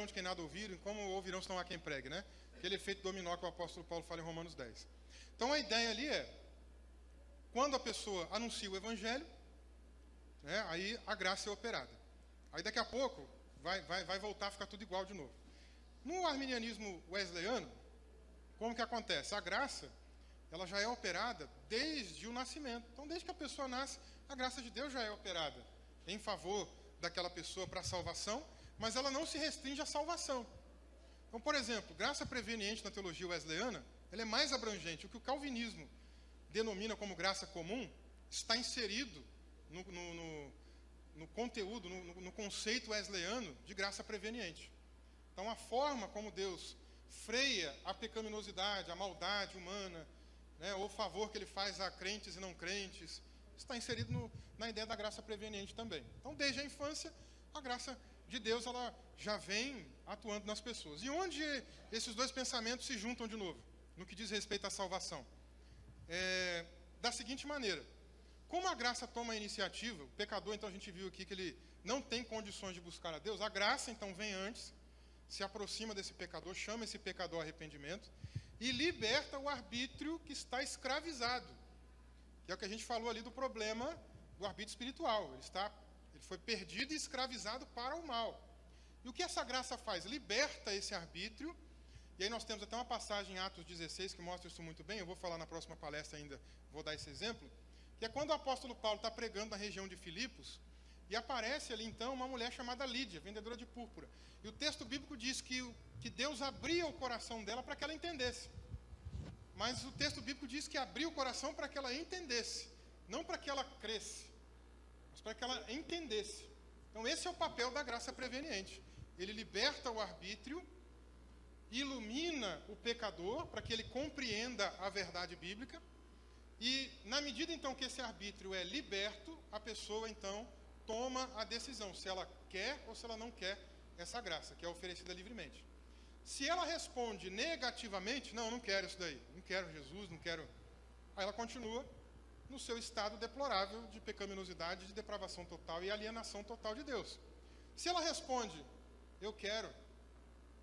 de quem nada ouviram, como ouvirão se não há quem pregue. Né? Aquele efeito dominó que o apóstolo Paulo fala em Romanos 10. Então a ideia ali quando a pessoa anuncia o Evangelho, né, aí a graça é operada. Aí daqui a pouco vai voltar a ficar tudo igual de novo. No arminianismo wesleyano, como que acontece? A graça, ela já é operada desde o nascimento. Então, desde que a pessoa nasce, a graça de Deus já é operada em favor daquela pessoa para a salvação, mas ela não se restringe à salvação. Então, por exemplo, graça preveniente na teologia wesleyana, ela é mais abrangente. O que o calvinismo denomina como graça comum está inserido no conteúdo, no conceito wesleyano de graça preveniente. Então, a forma como Deus freia a pecaminosidade, a maldade humana, né, ou o favor que ele faz a crentes e não crentes, está inserido na ideia da graça preveniente também. Então, desde a infância, a graça de Deus ela já vem atuando nas pessoas. E onde esses dois pensamentos se juntam de novo, no que diz respeito à salvação? Da seguinte maneira: como a graça toma a iniciativa, o pecador, então a gente viu aqui que ele não tem condições de buscar a Deus, a graça então vem antes, se aproxima desse pecador, chama esse pecador a arrependimento e liberta o arbítrio que está escravizado, que é o que a gente falou ali do problema do arbítrio espiritual. Ele foi perdido e escravizado para o mal. E o que essa graça faz? Liberta esse arbítrio. E aí nós temos até uma passagem em Atos 16 que mostra isso muito bem. Eu vou falar na próxima palestra ainda, vou dar esse exemplo. Que é quando o apóstolo Paulo está pregando na região de Filipos, e aparece ali então uma mulher chamada Lídia, vendedora de púrpura. E o texto bíblico diz que Deus abria o coração dela para que ela entendesse. Mas o texto bíblico diz que abriu o coração para que ela entendesse, não para que ela cresce, mas para que ela entendesse. Então esse é o papel da graça preveniente. Ele liberta o arbítrio, ilumina o pecador para que ele compreenda a verdade bíblica, e na medida então que esse arbítrio é liberto, a pessoa então toma a decisão se ela quer ou se ela não quer essa graça, que é oferecida livremente. Se ela responde negativamente, não quero isso daí, não quero Jesus, não quero... Aí ela continua no seu estado deplorável de pecaminosidade, de depravação total e alienação total de Deus. Se ela responde, eu quero,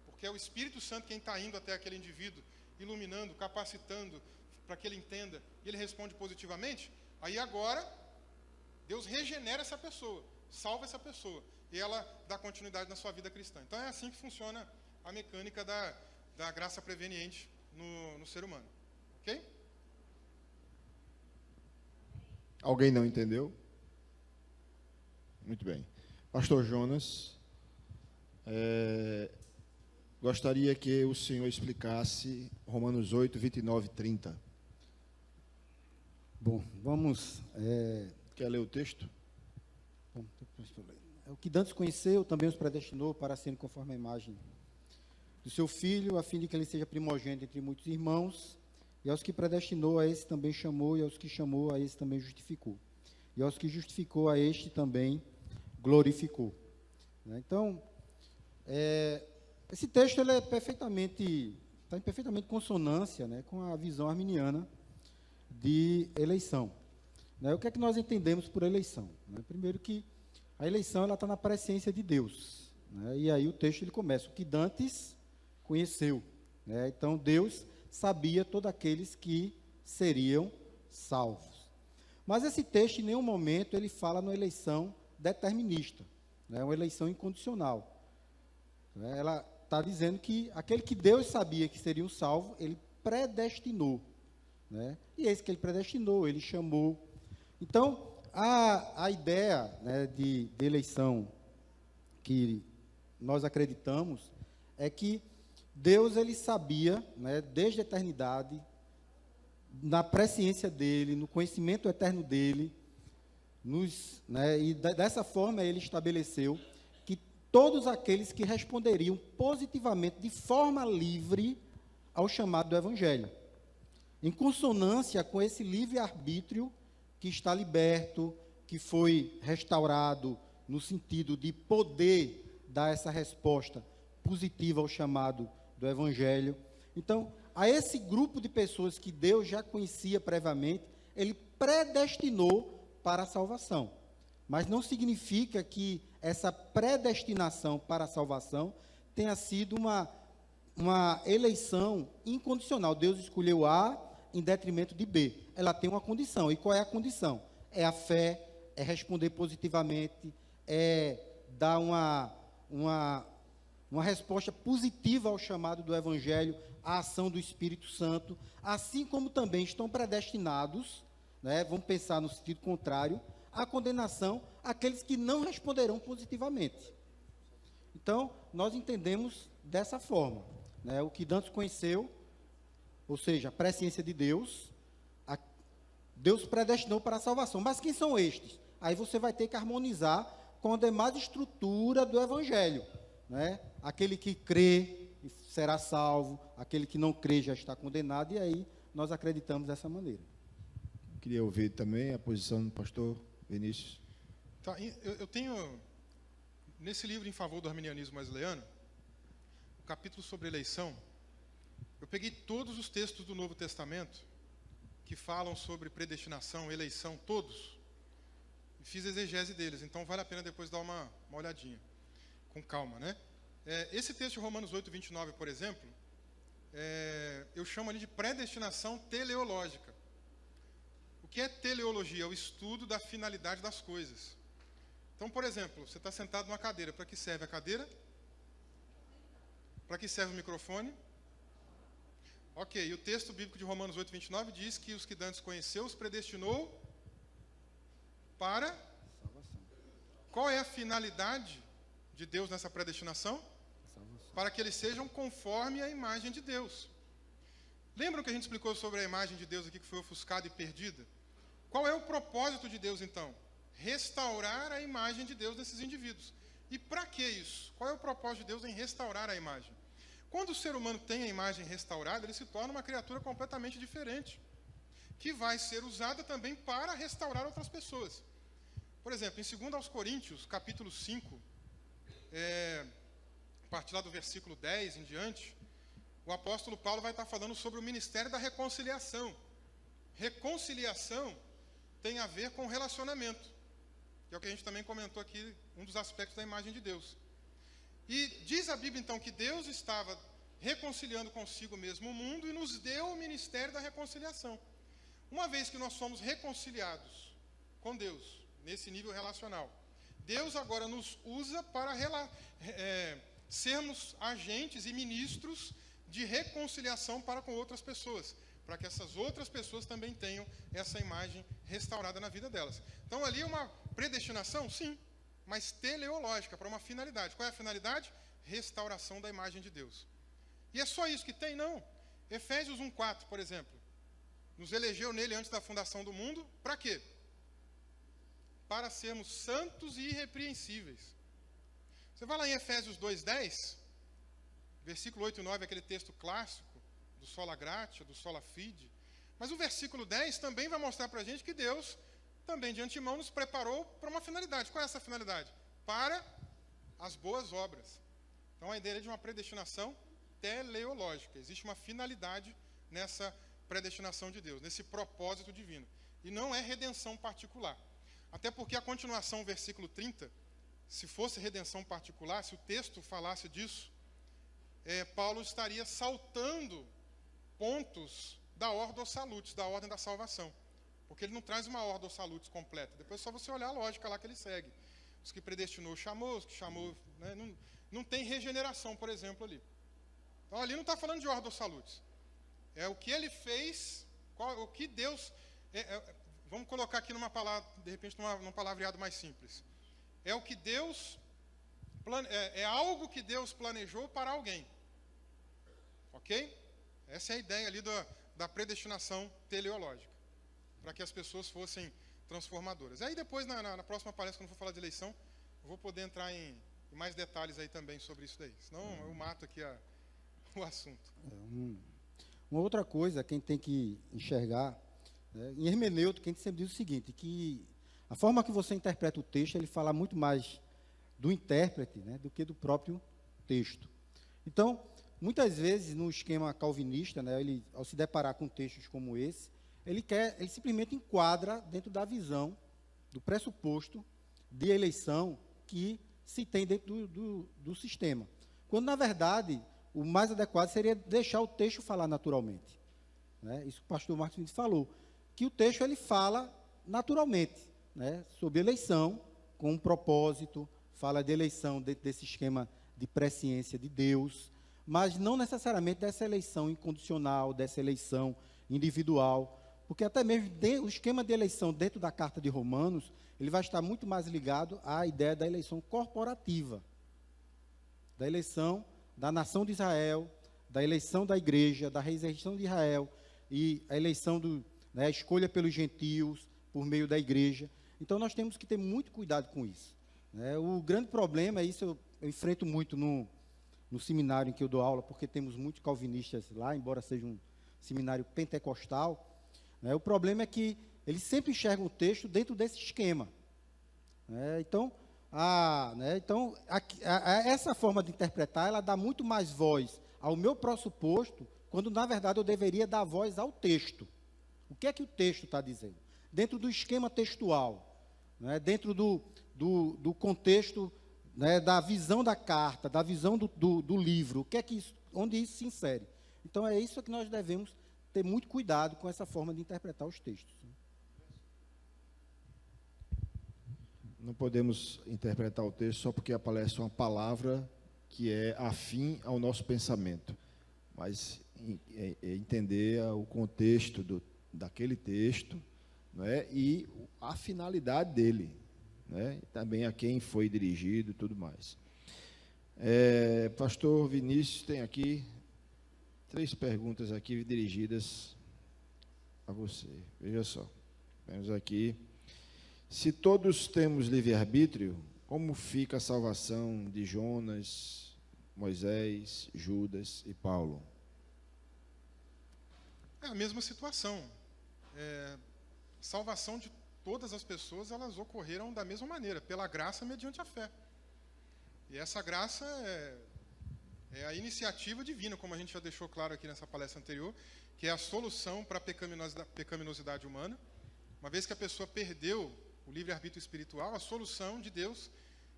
porque é o Espírito Santo quem está indo até aquele indivíduo, iluminando, capacitando, para que ele entenda, e ele responde positivamente, aí agora Deus regenera essa pessoa, salva essa pessoa, e ela dá continuidade na sua vida cristã. Então é assim que funciona a mecânica da graça preveniente no ser humano. Ok? Alguém não entendeu? Muito bem. Pastor Jonas, gostaria que o senhor explicasse Romanos 8, 29 e 30. Bom, vamos... Quer ler o texto? Bom, o que Dantes conheceu, também os predestinou para serem conforme a imagem do seu Filho, a fim de que ele seja primogênito entre muitos irmãos, e aos que predestinou, a esse também chamou, e aos que chamou, a esse também justificou. E aos que justificou, a este também glorificou. Então, esse texto ele está em perfeitamente consonância, né, com a visão arminiana de eleição. O que é que nós entendemos por eleição? Primeiro que a eleição está na presciência de Deus. E aí o texto ele começa, o que Dantes conheceu. Então, Deus sabia todos aqueles que seriam salvos. Mas esse texto, em nenhum momento, ele fala numa eleição determinista, uma eleição incondicional. Ela está dizendo que aquele que Deus sabia que seria um salvo, ele predestinou. E esse que ele predestinou, ele chamou. Então, a ideia de eleição que nós acreditamos é que Deus ele sabia, desde a eternidade, na presciência dele, no conhecimento eterno dele, e dessa forma ele estabeleceu que todos aqueles que responderiam positivamente, de forma livre, ao chamado do Evangelho, em consonância com esse livre-arbítrio que está liberto, que foi restaurado no sentido de poder dar essa resposta positiva ao chamado do Evangelho. Então, a esse grupo de pessoas que Deus já conhecia previamente, ele predestinou para a salvação. Mas não significa que essa predestinação para a salvação tenha sido uma eleição incondicional. Deus escolheu A em detrimento de B. Ela tem uma condição. E qual é a condição? É a fé, é responder positivamente, é dar uma resposta positiva ao chamado do Evangelho, à ação do Espírito Santo, assim como também estão predestinados, vamos pensar no sentido contrário, à condenação aqueles que não responderão positivamente. Então, nós entendemos dessa forma. O que Dantes conheceu, ou seja, a presciência de Deus, Deus predestinou para a salvação. Mas quem são estes? Aí você vai ter que harmonizar com a demais estrutura do Evangelho. Aquele que crê será salvo, aquele que não crê já está condenado, e aí nós acreditamos dessa maneira. Queria ouvir também a posição do pastor Vinícius. Tá, eu tenho, nesse livro Em Favor do Arminianismo Wesleyano, o capítulo sobre eleição, eu peguei todos os textos do Novo Testamento que falam sobre predestinação, eleição, todos, e fiz exegese deles. Então vale a pena depois dar uma olhadinha, com calma, né? Esse texto de Romanos 8, 29, por exemplo, eu chamo ali de predestinação teleológica. O que é teleologia? É o estudo da finalidade das coisas. Então, por exemplo, você está sentado numa cadeira. Para que serve a cadeira? Para que serve o microfone? Ok, e o texto bíblico de Romanos 8, 29 diz que os que dantes conheceu, os predestinou para... Salvação. Qual é a finalidade de Deus nessa predestinação? Salvação. Para que eles sejam conforme a imagem de Deus. Lembram que a gente explicou sobre a imagem de Deus aqui, que foi ofuscada e perdida? Qual é o propósito de Deus, então? Restaurar a imagem de Deus nesses indivíduos. E para que isso? Qual é o propósito de Deus em restaurar a imagem? Quando o ser humano tem a imagem restaurada, ele se torna uma criatura completamente diferente, que vai ser usada também para restaurar outras pessoas. Por exemplo, em 2 aos Coríntios, capítulo 5, a partir lá do versículo 10 em diante, o apóstolo Paulo vai estar falando sobre o ministério da reconciliação. Reconciliação tem a ver com relacionamento, que é o que a gente também comentou aqui, um dos aspectos da imagem de Deus. E diz a Bíblia, então, que Deus estava reconciliando consigo mesmo o mundo e nos deu o ministério da reconciliação. Uma vez que nós somos reconciliados com Deus, nesse nível relacional, Deus agora nos usa para sermos agentes e ministros de reconciliação para com outras pessoas, para que essas outras pessoas também tenham essa imagem restaurada na vida delas. Então, ali é uma predestinação? Sim, mas teleológica, para uma finalidade. Qual é a finalidade? Restauração da imagem de Deus. E é só isso que tem? Não. Efésios 1:4, por exemplo, nos elegeu nele antes da fundação do mundo, para quê? Para sermos santos e irrepreensíveis. Você vai lá em Efésios 2:10, versículo 8 e 9, aquele texto clássico, do sola gratia, do sola fide. Mas o versículo 10 também vai mostrar para a gente que Deus também de antemão nos preparou para uma finalidade. Qual é essa finalidade? Para as boas obras. Então a ideia de uma predestinação teleológica. Existe uma finalidade nessa predestinação de Deus, nesse propósito divino. E não é redenção particular. Até porque a continuação, versículo 30, se fosse redenção particular, se o texto falasse disso, Paulo estaria saltando pontos da Ordo Salutis, da ordem da salvação. Porque ele não traz uma Ordo Salutis completa. Depois é só você olhar a lógica lá que ele segue. Os que predestinou, chamou. Os que chamou... Né, não tem regeneração, por exemplo, ali. Então, ali não está falando de Ordo Salutis. É o que ele fez, o que Deus... vamos colocar aqui numa palavra, de repente, num palavreado mais simples. É o que Deus... É algo que Deus planejou para alguém. Ok? Essa é a ideia ali da predestinação teleológica, para que as pessoas fossem transformadoras. Aí depois, na próxima palestra, quando for falar de eleição, eu vou poder entrar em mais detalhes aí também sobre isso daí. Senão eu mato aqui o assunto. Uma outra coisa que a gente tem que enxergar, né, em hermenêutica, a gente sempre diz o seguinte, que a forma que você interpreta o texto, ele fala muito mais do intérprete, né, do que do próprio texto. Então, muitas vezes, no esquema calvinista, né, ele, ao se deparar com textos como esse, ele simplesmente enquadra dentro da visão, do pressuposto de eleição que se tem dentro do sistema. Quando, na verdade, o mais adequado seria deixar o texto falar naturalmente. Né? Isso que o pastor Marcos Vinícius falou, que o texto ele fala naturalmente, né, sobre eleição, com um propósito, fala de eleição dentro desse esquema de presciência de Deus, mas não necessariamente dessa eleição incondicional, dessa eleição individual, porque até mesmo o esquema de eleição dentro da Carta de Romanos, ele vai estar muito mais ligado à ideia da eleição corporativa, da eleição da nação de Israel, da eleição da igreja, da ressurreição de Israel, e a eleição, a escolha pelos gentios, por meio da igreja. Então, nós temos que ter muito cuidado com isso. Né? O grande problema, isso eu enfrento muito no seminário em que eu dou aula, porque temos muitos calvinistas lá, embora seja um seminário pentecostal, né? O problema é que eles sempre enxergam o texto dentro desse esquema. Né? Então, Né? Então, essa forma de interpretar, ela dá muito mais voz ao meu pressuposto, quando, na verdade, eu deveria dar voz ao texto. O que é que o texto está dizendo? Dentro do esquema textual, né? Dentro do contexto, né? Da visão da carta, da visão do livro, o que é que onde isso se insere. Então, é isso que nós devemos ter muito cuidado com essa forma de interpretar os textos. Não podemos interpretar o texto só porque aparece uma palavra que é afim ao nosso pensamento, mas entender o contexto daquele texto, né, e a finalidade dele, né, também a quem foi dirigido e tudo mais. Pastor Vinícius tem aqui 3 perguntas aqui dirigidas a você. Veja só, vemos aqui. Se todos temos livre-arbítrio, como fica a salvação de Jonas, Moisés, Judas e Paulo? É a mesma situação. Salvação de todas as pessoas, elas ocorreram da mesma maneira, pela graça mediante a fé. E essa graça é a iniciativa divina, como a gente já deixou claro aqui nessa palestra anterior, que é a solução para a pecaminosidade humana. Uma vez que a pessoa perdeu o livre-arbítrio espiritual, a solução de Deus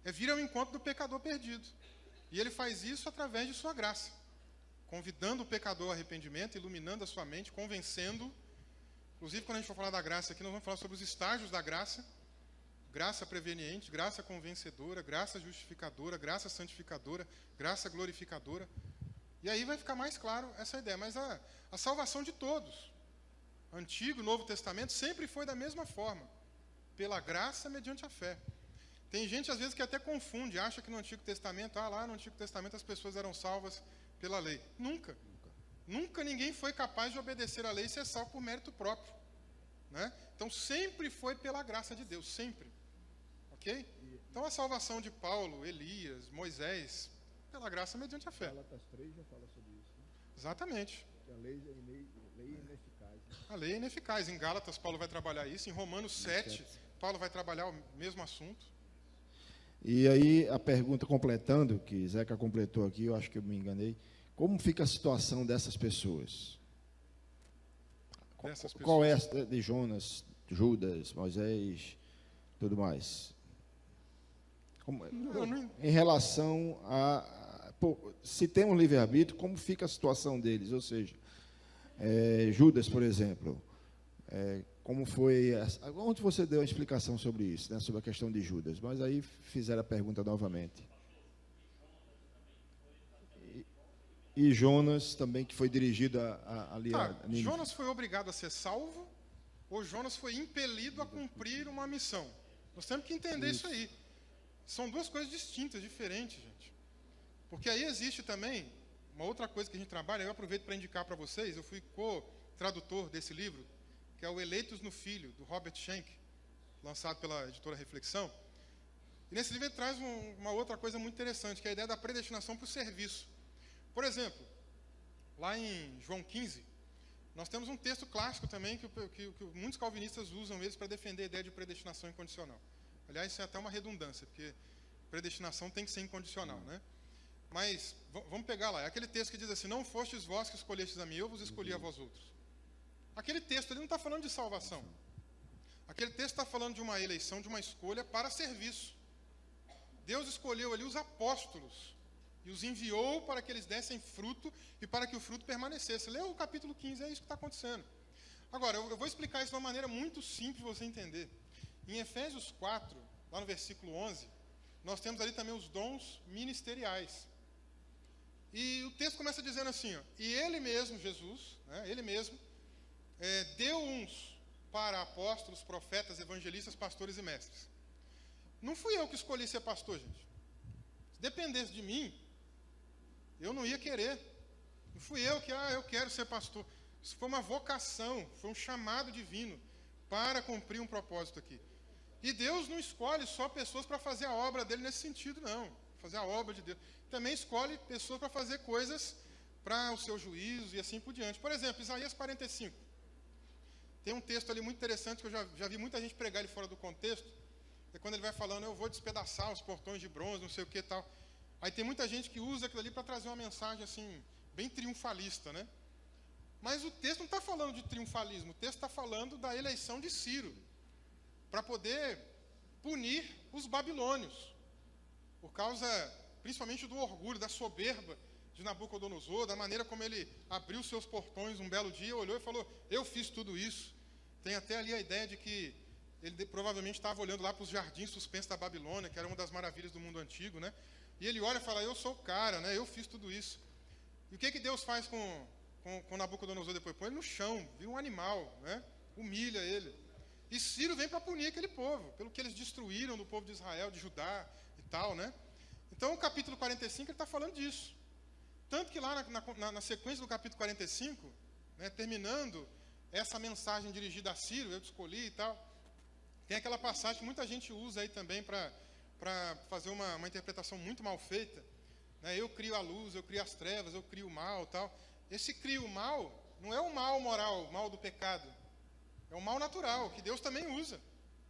é vir ao encontro do pecador perdido. E ele faz isso através de sua graça, convidando o pecador ao arrependimento, iluminando a sua mente, convencendo. Inclusive, quando a gente for falar da graça aqui, nós vamos falar sobre os estágios da graça. Graça preveniente, graça convencedora, graça justificadora, graça santificadora, graça glorificadora. E aí vai ficar mais claro essa ideia. Mas a salvação de todos, Antigo e Novo Testamento, sempre foi da mesma forma, pela graça mediante a fé. Tem gente, às vezes, que até confunde, acha que no Antigo Testamento, lá no Antigo Testamento as pessoas eram salvas pela lei. Nunca ninguém foi capaz de obedecer a lei e ser salvo por mérito próprio, né? Então, sempre foi pela graça de Deus, sempre. Ok? Então, a salvação de Paulo, Elias, Moisés, pela graça mediante a fé. Gálatas 3 já fala sobre isso, né? Exatamente. A lei é ineficaz. A lei é ineficaz. Em Gálatas, Paulo vai trabalhar isso. Em Romanos 7, Paulo vai trabalhar o mesmo assunto. E aí, a pergunta completando, que Zeca completou aqui, eu acho que eu me enganei. Como fica a situação dessas pessoas? Qual é a de Jonas, Judas, Moisés, tudo mais? Em relação se tem um livre-arbítrio, como fica a situação deles? Ou seja, Judas, por exemplo, como foi... Onde você deu a explicação sobre isso, né, sobre a questão de Judas? Mas aí fizeram a pergunta novamente. E Jonas também, que foi dirigido ali a Nínive. Jonas foi obrigado a ser salvo, ou Jonas foi impelido a cumprir uma missão? Nós temos que entender isso aí. São 2 coisas distintas, diferentes, gente. Porque aí existe também uma outra coisa que a gente trabalha, eu aproveito para indicar para vocês, eu fui co-tradutor desse livro, que é o Eleitos no Filho, do Robert Schenck, lançado pela editora Reflexão. E nesse livro ele traz uma outra coisa muito interessante, que é a ideia da predestinação para o serviço. Por exemplo, lá em João 15, nós temos um texto clássico também que muitos calvinistas usam eles para defender a ideia de predestinação incondicional. Aliás, isso é até uma redundância, porque predestinação tem que ser incondicional, né? Mas, vamos pegar lá, é aquele texto que diz assim, não fostes vós que escolhestes a mim, eu vos escolhi a vós outros. Aquele texto ali não está falando de salvação. Aquele texto está falando de uma eleição, de uma escolha para serviço. Deus escolheu ali os apóstolos e os enviou para que eles dessem fruto e para que o fruto permanecesse. Lê o capítulo 15, é isso que está acontecendo. Agora, eu vou explicar isso de uma maneira muito simples para você entender. Em Efésios 4, lá no versículo 11, nós temos ali também os dons ministeriais. E o texto começa dizendo assim, e ele mesmo, Jesus, né, ele mesmo, deu uns para apóstolos, profetas, evangelistas, pastores e mestres. Não fui eu que escolhi ser pastor, gente. Se dependesse de mim, eu não ia querer. Não fui eu que, eu quero ser pastor. Isso foi uma vocação, foi um chamado divino para cumprir um propósito aqui. E Deus não escolhe só pessoas para fazer a obra dele nesse sentido, não. Fazer a obra de Deus. Também escolhe pessoas para fazer coisas para o seu juízo e assim por diante. Por exemplo, Isaías 45. Tem um texto ali muito interessante que eu já vi muita gente pregar ele fora do contexto. É quando ele vai falando, eu vou despedaçar os portões de bronze, não sei o que e tal. Aí tem muita gente que usa aquilo ali para trazer uma mensagem assim, bem triunfalista, né? Mas o texto não está falando de triunfalismo, o texto está falando da eleição de Ciro, para poder punir os babilônios, por causa principalmente do orgulho, da soberba de Nabucodonosor, da maneira como ele abriu seus portões um belo dia, olhou e falou, eu fiz tudo isso. Tem até ali a ideia de que ele provavelmente estava olhando lá para os jardins suspensos da Babilônia, que era uma das maravilhas do mundo antigo, né? E ele olha e fala, eu sou o cara, né? Eu fiz tudo isso. E o que Deus faz com Nabucodonosor depois? Põe ele no chão, vira um animal, né? Humilha ele. E Ciro vem para punir aquele povo, pelo que eles destruíram do povo de Israel, de Judá e tal, né? Então, o capítulo 45, ele está falando disso. Tanto que lá na sequência do capítulo 45, né, terminando essa mensagem dirigida a Ciro, eu te escolhi e tal, tem aquela passagem que muita gente usa aí também para fazer uma interpretação muito mal feita. Né? Eu crio a luz, eu crio as trevas, eu crio o mal e tal. Esse crio o mal não é o mal moral, o mal do pecado. É o mal natural, que Deus também usa.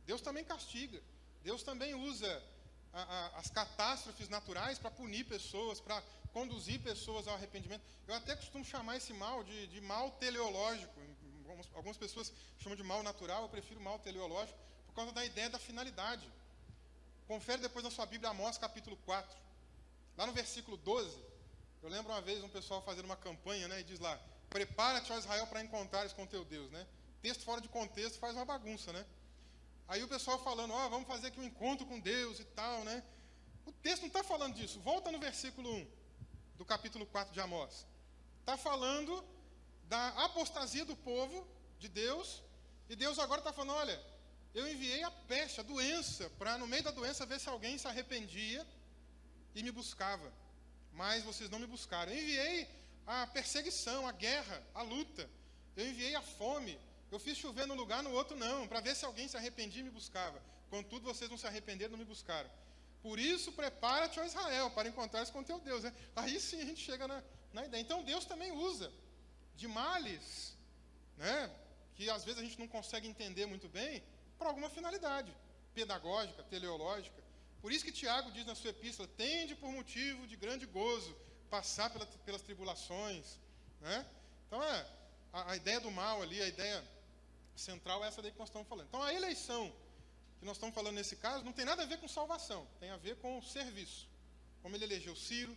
Deus também castiga. Deus também usa as catástrofes naturais para punir pessoas, para conduzir pessoas ao arrependimento. Eu até costumo chamar esse mal de mal teleológico. Algumas pessoas chamam de mal natural, eu prefiro mal teleológico, por causa da ideia da finalidade. Confere depois na sua Bíblia Amós capítulo 4. Lá no versículo 12, eu lembro uma vez um pessoal fazendo uma campanha, né, e diz lá, prepara-te, ó Israel, para encontrares com teu Deus, né? Texto fora de contexto faz uma bagunça, né? Aí o pessoal falando, vamos fazer aqui um encontro com Deus e tal, né? O texto não está falando disso. Volta no versículo 1 do capítulo 4 de Amós. Está falando da apostasia do povo de Deus, e Deus agora está falando, olha, eu enviei a peste, a doença, para no meio da doença ver se alguém se arrependia e me buscava. Mas vocês não me buscaram. Eu enviei a perseguição, a guerra, a luta. Eu enviei a fome. Eu fiz chover num lugar, no outro não, para ver se alguém se arrependia e me buscava. Contudo, vocês não se arrependeram, não me buscaram. Por isso, prepara-te, ó Israel, para encontrares com teu Deus. Né? Aí sim a gente chega na ideia. Então, Deus também usa de males, né, que às vezes a gente não consegue entender muito bem, para alguma finalidade pedagógica, teleológica. Por isso que Tiago diz na sua epístola, tende por motivo de grande gozo passar pelas tribulações. Né? Então, a ideia do mal ali, a ideia central é essa daí que nós estamos falando. Então, a eleição que nós estamos falando nesse caso não tem nada a ver com salvação, tem a ver com serviço. Como ele elegeu Ciro,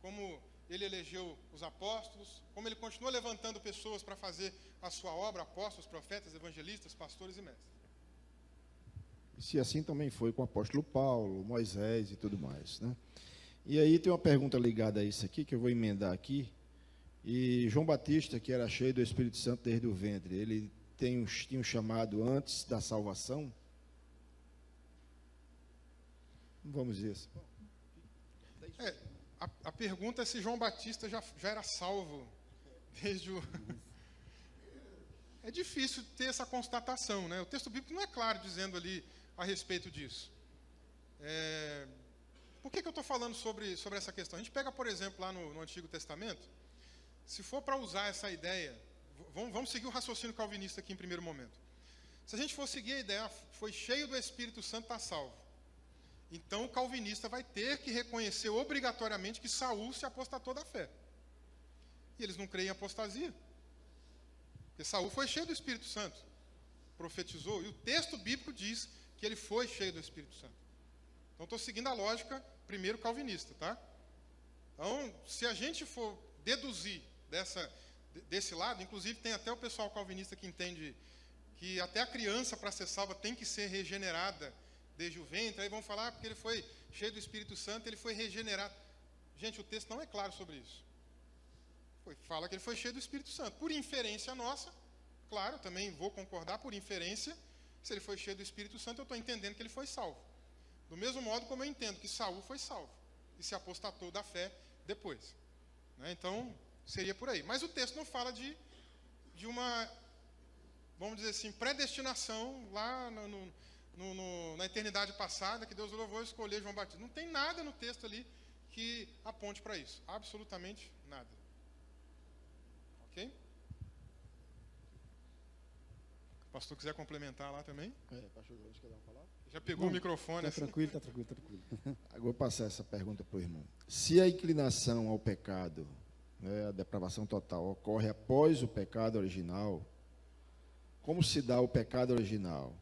como ele elegeu os apóstolos, como ele continua levantando pessoas para fazer a sua obra, apóstolos, profetas, evangelistas, pastores e mestres. E se assim também foi com o apóstolo Paulo, Moisés e tudo mais, né? E aí tem uma pergunta ligada a isso aqui, que eu vou emendar aqui. E João Batista, que era cheio do Espírito Santo desde o ventre, ele tinha um chamado antes da salvação? Vamos dizer assim. A pergunta é se João Batista já era salvo desde o... É difícil ter essa constatação, né? O texto bíblico não é claro dizendo ali a respeito disso. Por que eu estou falando sobre essa questão? A gente pega, por exemplo, lá no Antigo Testamento, se for para usar essa ideia, vamos seguir o raciocínio calvinista aqui em primeiro momento. Se a gente for seguir a ideia, foi cheio do Espírito Santo, está salvo. Então o calvinista vai ter que reconhecer obrigatoriamente que Saul se apostatou da fé. E eles não creem em apostasia. Porque Saul foi cheio do Espírito Santo, profetizou, e o texto bíblico diz que ele foi cheio do Espírito Santo. Então estou seguindo a lógica, primeiro calvinista, tá? Então, se a gente for deduzir desse lado, inclusive tem até o pessoal calvinista que entende que até a criança, para ser salva, tem que ser regenerada desde o ventre, aí vão falar porque ele foi cheio do Espírito Santo, ele foi regenerado. Gente, o texto não é claro sobre isso. Fala que ele foi cheio do Espírito Santo. Por inferência nossa, claro, também vou concordar, por inferência, se ele foi cheio do Espírito Santo, eu estou entendendo que ele foi salvo. Do mesmo modo como eu entendo que Saul foi salvo e se apostatou da fé depois. Né? Então, seria por aí. Mas o texto não fala de uma, vamos dizer assim, predestinação lá na eternidade passada, que Deus levou a escolher João Batista. Não tem nada no texto ali que aponte para isso. Absolutamente nada. Ok? pastor quiser complementar lá também. Pastor João, quer dar uma palavra? Já pegou o microfone. Tá assim. tranquilo, tá tranquilo. Agora vou passar essa pergunta para o irmão. Se a inclinação ao pecado, né, a depravação total, ocorre após o pecado original, como se dá o pecado original?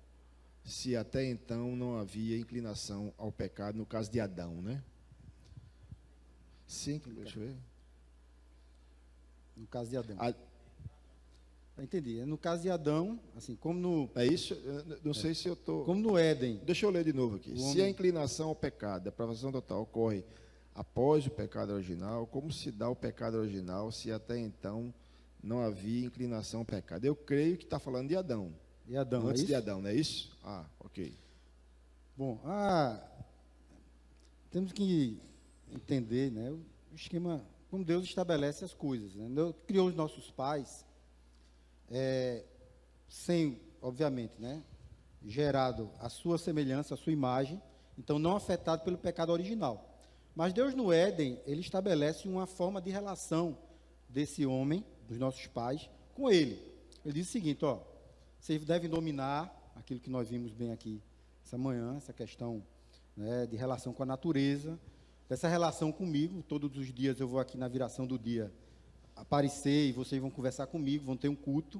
Se até então não havia inclinação ao pecado, no caso de Adão, né? Sim, deixa eu ver. No caso de Adão. Entendi. No caso de Adão, assim, como no... É isso? Eu não sei se eu estou... Como no Éden. Deixa eu ler de novo aqui. Se a inclinação ao pecado, depravação total, ocorre após o pecado original, como se dá o pecado original se até então não havia inclinação ao pecado? Eu creio que está falando de Adão. De Adão, Antes é de Adão, não é isso? Ah, ok. Bom, temos que entender, né, o esquema, como Deus estabelece as coisas. Né? Deus criou os nossos pais, sem, obviamente, né, gerado a sua semelhança, a sua imagem, então não afetado pelo pecado original. Mas Deus no Éden, ele estabelece uma forma de relação desse homem, dos nossos pais, com ele. Ele diz o seguinte, ó, vocês devem dominar aquilo que nós vimos bem aqui essa manhã, essa questão, né, de relação com a natureza, dessa relação comigo. Todos os dias eu vou aqui na viração do dia aparecer e vocês vão conversar comigo, vão ter um culto,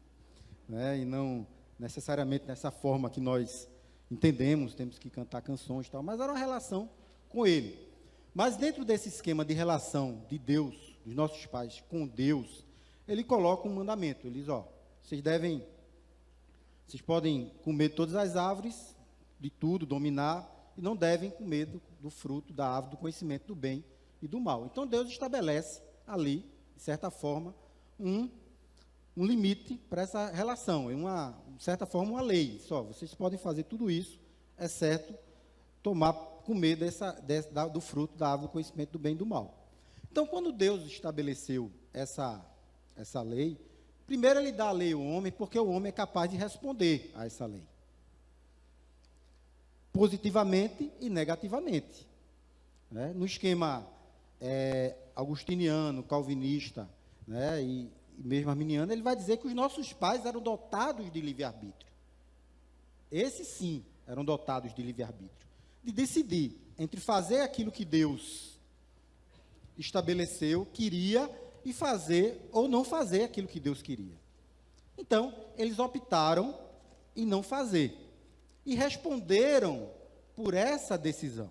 né, e não necessariamente nessa forma que nós entendemos, temos que cantar canções e tal, mas era uma relação com ele. Mas dentro desse esquema de relação de Deus, dos nossos pais com Deus, ele coloca um mandamento. Ele diz, ó, vocês podem comer todas as árvores, de tudo, dominar, e não devem comer do fruto da árvore do conhecimento do bem e do mal. Então Deus estabelece ali, de certa forma, um limite para essa relação, de certa forma, uma lei. Só, vocês podem fazer tudo isso, exceto comer do fruto da árvore do conhecimento do bem e do mal. Então, quando Deus estabeleceu essa lei, primeiro ele dá a lei ao homem, porque o homem é capaz de responder a essa lei, positivamente e negativamente. Né? No esquema agustiniano, calvinista, né, e mesmo arminiano, ele vai dizer que os nossos pais eram dotados de livre-arbítrio. Esses sim eram dotados de livre-arbítrio, de decidir entre fazer aquilo que Deus estabeleceu, queria, e fazer ou não fazer aquilo que Deus queria. Então, eles optaram em não fazer e responderam por essa decisão.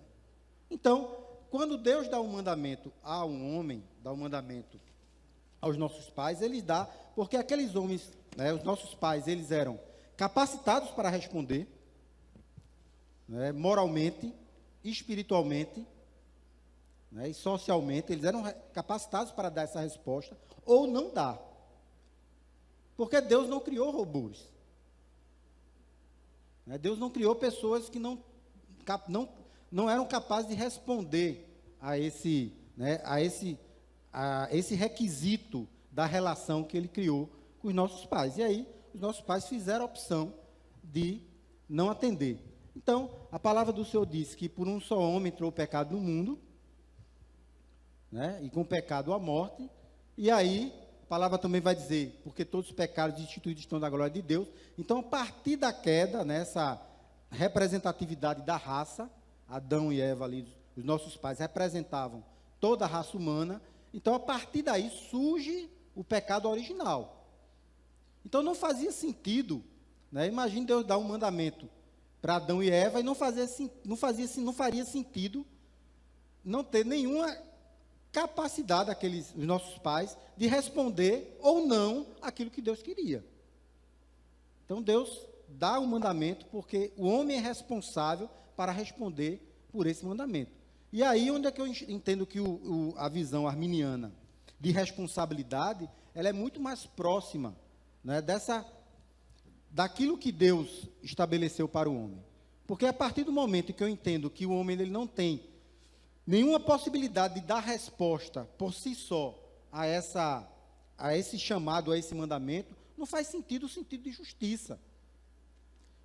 Então, quando Deus dá um mandamento a um homem, dá um mandamento aos nossos pais, ele dá, porque aqueles homens, né, os nossos pais, eles eram capacitados para responder, né, moralmente, espiritualmente, né, e socialmente, eles eram capacitados para dar essa resposta, ou não dar. Porque Deus não criou robôs. Né, Deus não criou pessoas que não eram capazes de responder a esse requisito da relação que Ele criou com os nossos pais. E aí, os nossos pais fizeram a opção de não atender. Então, a palavra do Senhor diz que por um só homem entrou o pecado no mundo, né, e com o pecado a morte, e aí a palavra também vai dizer, porque todos os pecados instituídos estão da glória de Deus. Então, a partir da queda, nessa representatividade da raça, Adão e Eva ali, os nossos pais representavam toda a raça humana, então a partir daí surge o pecado original. Então não fazia sentido, né, imagine Deus dar um mandamento para Adão e Eva, e não faria sentido não ter nenhuma capacidade os nossos pais de responder ou não aquilo que Deus queria. Então Deus dá um mandamento porque o homem é responsável para responder por esse mandamento. E aí onde é que eu entendo que a visão arminiana de responsabilidade, ela é muito mais próxima, né, daquilo que Deus estabeleceu para o homem. Porque a partir do momento que eu entendo que o homem ele não tem nenhuma possibilidade de dar resposta por si só a esse chamado, a esse mandamento, não faz sentido o sentido de justiça.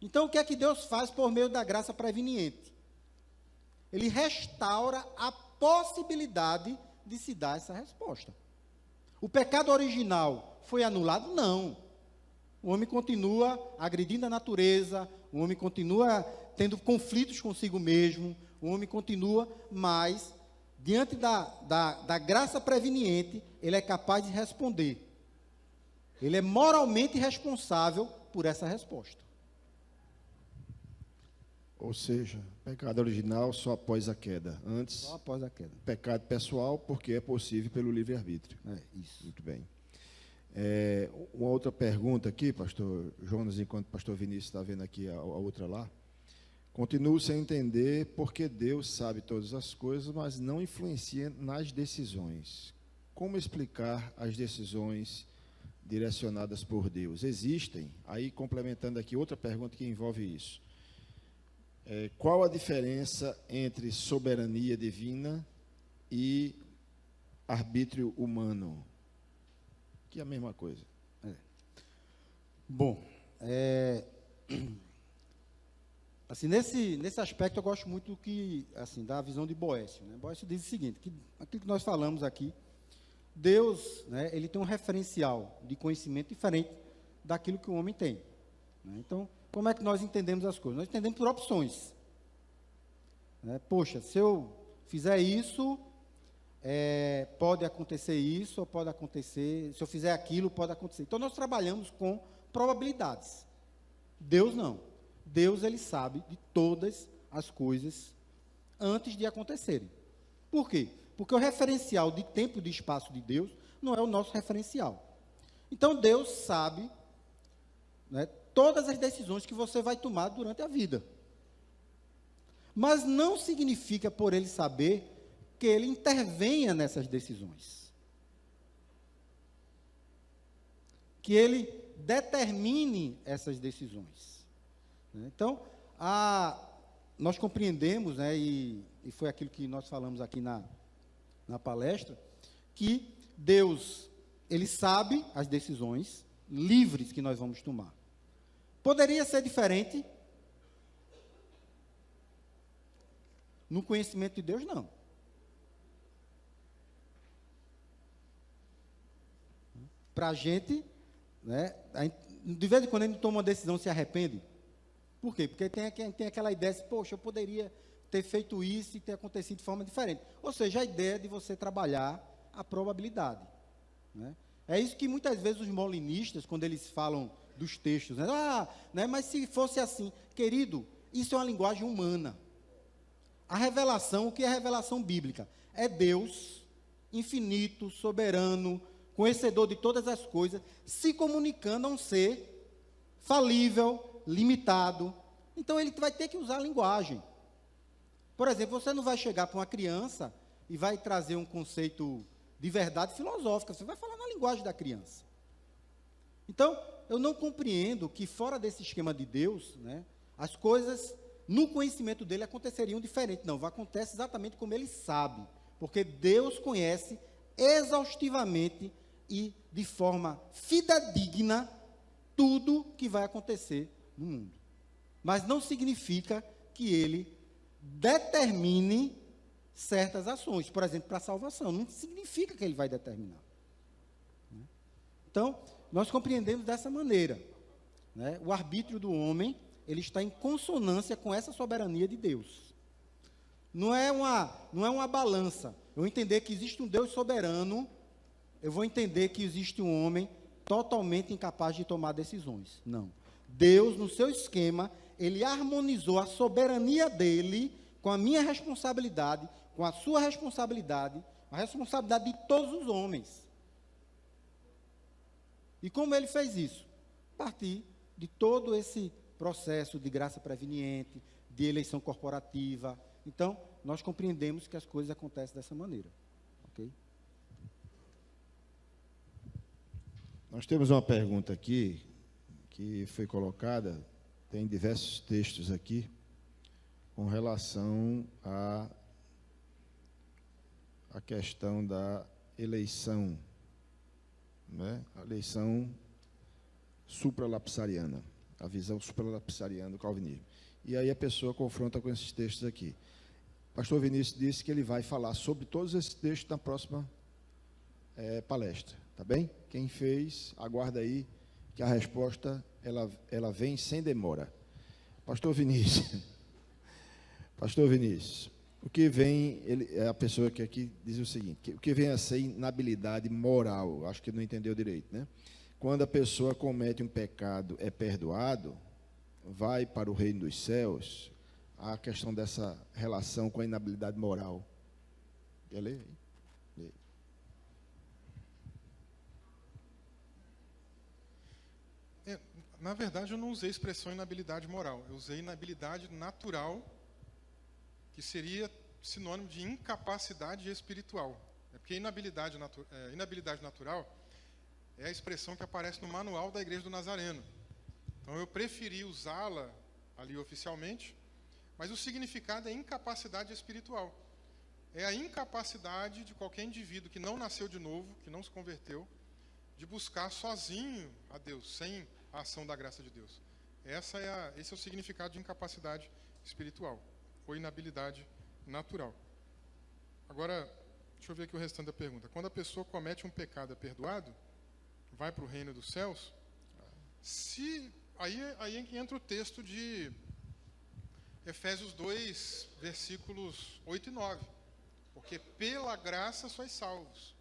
Então, o que é que Deus faz por meio da graça preveniente? Ele restaura a possibilidade de se dar essa resposta. O pecado original foi anulado? Não. O homem continua agredindo a natureza, o homem continua tendo conflitos consigo mesmo, o homem continua, mas, diante da graça preveniente, ele é capaz de responder. Ele é moralmente responsável por essa resposta. Ou seja, pecado original só após a queda. Antes, Só após a queda. pecado pessoal, porque é possível pelo livre-arbítrio. Isso. Muito bem. Uma outra pergunta aqui, pastor Jonas, enquanto o pastor Vinícius está vendo aqui a outra lá. Continuo sem entender porque Deus sabe todas as coisas, mas não influencia nas decisões. Como explicar as decisões direcionadas por Deus? Existem? Aí, complementando aqui, outra pergunta que envolve isso. Qual a diferença entre soberania divina e arbítrio humano? Que é a mesma coisa. Bom, assim, nesse aspecto eu gosto muito da visão de Boécio, né? Boécio diz o seguinte, que aquilo que nós falamos aqui, Deus, né, ele tem um referencial de conhecimento diferente daquilo que o homem tem, né? Então, como é que nós entendemos as coisas? Nós entendemos por opções, né? Poxa, se eu fizer isso, pode acontecer isso, ou pode acontecer, se eu fizer aquilo, pode acontecer. Então, nós trabalhamos com probabilidades. Deus não. Deus, ele sabe de todas as coisas antes de acontecerem. Por quê? Porque o referencial de tempo e de espaço de Deus não é o nosso referencial. Então, Deus sabe, né, todas as decisões que você vai tomar durante a vida. Mas não significa, por ele saber, que ele intervenha nessas decisões. Que ele determine essas decisões. Então, nós compreendemos, né, e foi aquilo que nós falamos aqui na palestra, que Deus, ele sabe as decisões livres que nós vamos tomar. Poderia ser diferente? No conhecimento de Deus, não. Para a gente, né, de vez em quando a gente toma uma decisão e se arrepende. Por quê? Porque tem aquela ideia de, poxa, eu poderia ter feito isso e ter acontecido de forma diferente. Ou seja, a ideia de você trabalhar a probabilidade, né? É isso que muitas vezes os molinistas, quando eles falam dos textos, né, mas se fosse assim, querido, isso é uma linguagem humana. A revelação, o que é a revelação bíblica? É Deus, infinito, soberano, conhecedor de todas as coisas, se comunicando a um ser falível, limitado. Então, ele vai ter que usar a linguagem. Por exemplo, você não vai chegar para uma criança e vai trazer um conceito de verdade filosófica, você vai falar na linguagem da criança. Então, eu não compreendo que fora desse esquema de Deus, né, as coisas no conhecimento dele aconteceriam diferente. Não, acontece exatamente como ele sabe, porque Deus conhece exaustivamente e de forma fidedigna tudo que vai acontecer no mundo. Mas não significa que ele determine certas ações, por exemplo, para a salvação. Não significa que ele vai determinar. Então, nós compreendemos dessa maneira, né? O arbítrio do homem, ele está em consonância com essa soberania de Deus. Não é uma balança. Eu entender que existe um Deus soberano, eu vou entender que existe um homem totalmente incapaz de tomar decisões. Não. Deus, no seu esquema, ele harmonizou a soberania dele com a minha responsabilidade, com a sua responsabilidade, a responsabilidade de todos os homens. E como ele fez isso? A partir de todo esse processo de graça preveniente, de eleição corporativa. Então, nós compreendemos que as coisas acontecem dessa maneira. Ok? Nós temos uma pergunta aqui, que foi colocada, tem diversos textos aqui, com relação à questão da eleição, né? A eleição supralapsariana, a visão supralapsariana do calvinismo. E aí a pessoa confronta com esses textos aqui. O pastor Vinícius disse que ele vai falar sobre todos esses textos na próxima palestra, tá bem? Quem fez, aguarda aí, que a resposta ela vem sem demora. Pastor Vinícius, o que vem, a pessoa que aqui diz o seguinte, o que vem a ser inabilidade moral, acho que não entendeu direito, né? Quando a pessoa comete um pecado, é perdoado, vai para o reino dos céus, a questão dessa relação com a inabilidade moral. Quer ler? Lê. Na verdade, eu não usei a expressão inabilidade moral, eu usei inabilidade natural, que seria sinônimo de incapacidade espiritual. É porque inabilidade natural é a expressão que aparece no manual da Igreja do Nazareno. Então, eu preferi usá-la ali oficialmente, mas o significado é incapacidade espiritual. É a incapacidade de qualquer indivíduo que não nasceu de novo, que não se converteu, de buscar sozinho a Deus, sem a ação da graça de Deus. Esse é o significado de incapacidade espiritual, ou inabilidade natural. Agora, deixa eu ver aqui o restante da pergunta. Quando a pessoa comete um pecado, é perdoado? Vai para o reino dos céus? Aí é que entra o texto de Efésios 2, versículos 8 e 9. Porque pela graça sois salvos.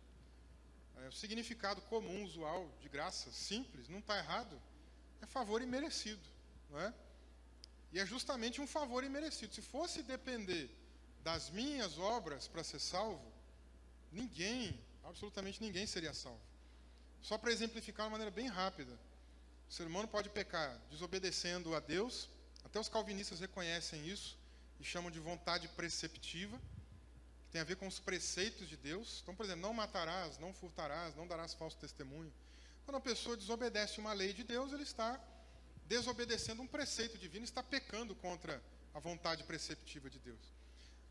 O significado comum, usual, de graça, simples, não está errado, é favor imerecido, não é? E é justamente um favor imerecido. Se fosse depender das minhas obras para ser salvo, ninguém, absolutamente ninguém seria salvo. Só para exemplificar de uma maneira bem rápida, o ser humano pode pecar desobedecendo a Deus, até os calvinistas reconhecem isso e chamam de vontade preceptiva, que tem a ver com os preceitos de Deus. Então, por exemplo, não matarás, não furtarás, não darás falso testemunho. Quando a pessoa desobedece uma lei de Deus, ele está desobedecendo um preceito divino, está pecando contra a vontade preceptiva de Deus.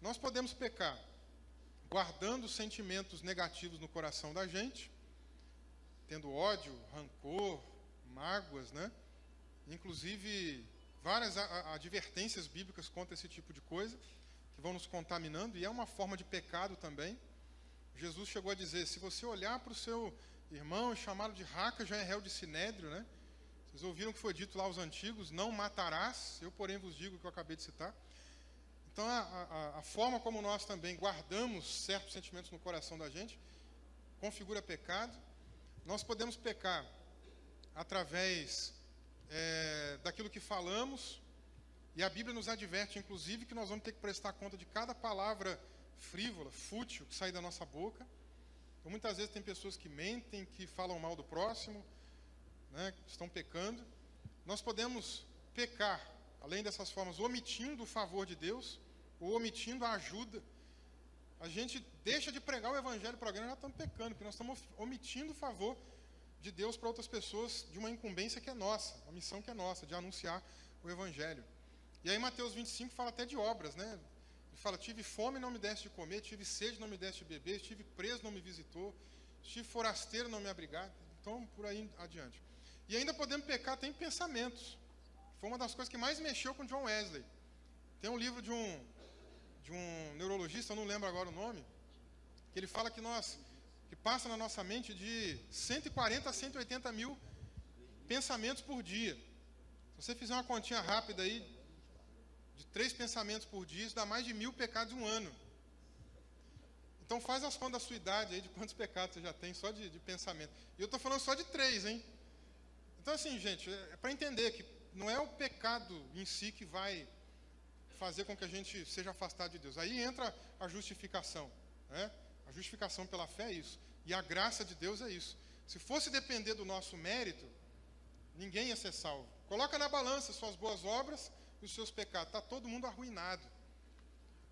Nós podemos pecar guardando sentimentos negativos no coração da gente, tendo ódio, rancor, mágoas, né? Inclusive, várias advertências bíblicas contra esse tipo de coisa, que vão nos contaminando, e é uma forma de pecado também. Jesus chegou a dizer, se você olhar para o seu irmão e chamá-lo de raca, já é réu de sinédrio, né? Vocês ouviram o que foi dito lá aos antigos, não matarás, eu porém vos digo o que eu acabei de citar. Então, a forma como nós também guardamos certos sentimentos no coração da gente, configura pecado. Nós podemos pecar através daquilo que falamos, e a Bíblia nos adverte, inclusive, que nós vamos ter que prestar conta de cada palavra frívola, fútil, que sai da nossa boca. Então, muitas vezes tem pessoas que mentem, que falam mal do próximo, né, que estão pecando. Nós podemos pecar, além dessas formas, omitindo o favor de Deus, ou omitindo a ajuda. A gente deixa de pregar o Evangelho para alguém, nós já estamos pecando, porque nós estamos omitindo o favor de Deus para outras pessoas, de uma incumbência que é nossa, uma missão que é nossa, de anunciar o Evangelho. E aí Mateus 25 fala até de obras, né? Ele fala, tive fome, não me deste de comer, tive sede, não me deste de beber, estive preso, não me visitou, estive forasteiro, não me abrigar. Então, por aí adiante. E ainda podemos pecar até em pensamentos. Foi uma das coisas que mais mexeu com John Wesley. Tem um livro de um neurologista, eu não lembro agora o nome, que ele fala que passa na nossa mente de 140 a 180 mil pensamentos por dia. Se você fizer uma continha rápida aí, de 3 pensamentos por dia, isso dá mais de 1000 pecados em um ano. Então faz as contas da sua idade aí, de quantos pecados você já tem só de pensamento. E eu estou falando só de 3, hein? Então assim, gente, é para entender que não é o pecado em si que vai fazer com que a gente seja afastado de Deus. Aí entra a justificação, né? A justificação pela fé é isso. E a graça de Deus é isso. Se fosse depender do nosso mérito, ninguém ia ser salvo. Coloca na balança suas boas obras e os seus pecados. Está todo mundo arruinado.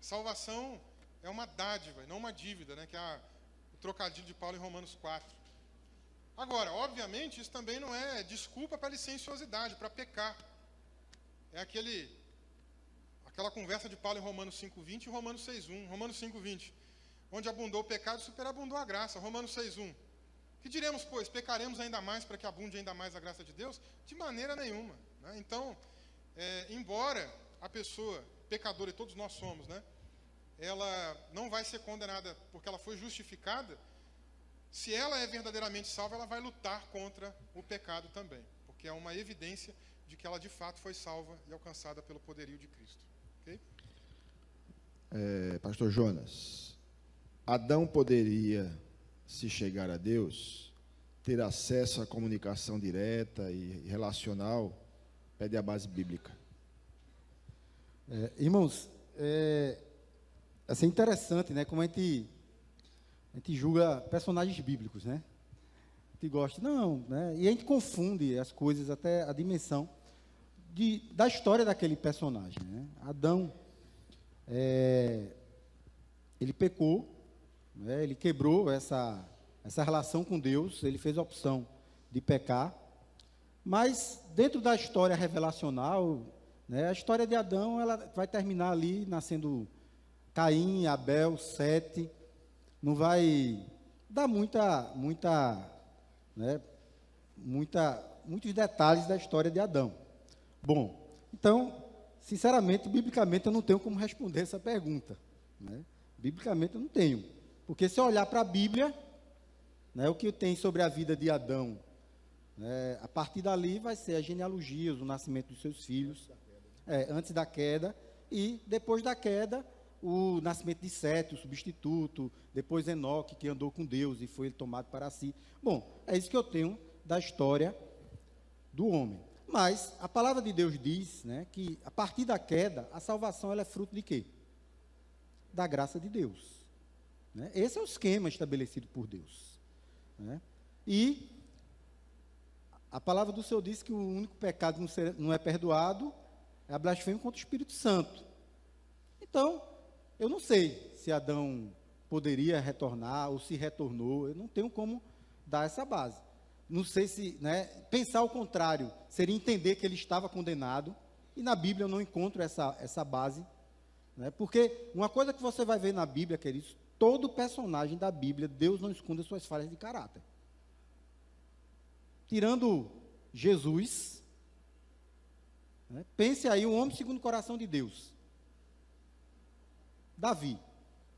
Salvação é uma dádiva, não uma dívida, né? Que é o trocadilho de Paulo em Romanos 4. Agora, obviamente, isso também não é desculpa para licenciosidade, para pecar. É aquela conversa de Paulo em Romanos 5:20 e Romanos 6:1. Romanos 5:20, onde abundou o pecado, superabundou a graça. Romanos 6:1, que diremos, pois, pecaremos ainda mais para que abunde ainda mais a graça de Deus? De maneira nenhuma, né? Então, embora a pessoa pecadora, e todos nós somos, né, ela não vai ser condenada porque ela foi justificada, se ela é verdadeiramente salva, ela vai lutar contra o pecado também, que é uma evidência de que ela de fato foi salva e alcançada pelo poderio de Cristo. Ok? Pastor Jonas, Adão poderia, se chegar a Deus, ter acesso à comunicação direta e relacional? Pede a base bíblica. Irmãos, assim, interessante, né? Como a gente julga personagens bíblicos, né? A gente gosta, não, né? E a gente confunde as coisas, até a dimensão da história daquele personagem, né? Adão, ele pecou, né? Ele quebrou essa relação com Deus, ele fez a opção de pecar, mas dentro da história revelacional, né, a história de Adão, ela vai terminar ali, nascendo Caim, Abel, Sete, não vai dar muitos detalhes da história de Adão. Bom, então, sinceramente, biblicamente, eu não tenho como responder essa pergunta, né? Biblicamente, eu não tenho, porque se eu olhar para a Bíblia, né, o que tem sobre a vida de Adão, a partir dali vai ser as genealogias, o nascimento dos seus filhos, antes da queda, e depois da queda, o nascimento de Sete, o substituto, depois Enoque, que andou com Deus e foi tomado para si. Bom, é isso que eu tenho da história do homem. Mas a palavra de Deus diz, né, que a partir da queda, a salvação ela é fruto de quê? Da graça de Deus, né? Esse é o esquema estabelecido por Deus, né? E a palavra do Senhor diz que o único pecado não é perdoado é a blasfêmia contra o Espírito Santo. Então, eu não sei se Adão poderia retornar ou se retornou, eu não tenho como dar essa base. Não sei se, né, pensar o contrário seria entender que ele estava condenado, e na Bíblia eu não encontro essa base, né, porque uma coisa que você vai ver na Bíblia, queridos, todo personagem da Bíblia, Deus não esconde as suas falhas de caráter. Tirando Jesus, né, pense aí, um homem segundo o coração de Deus. Davi.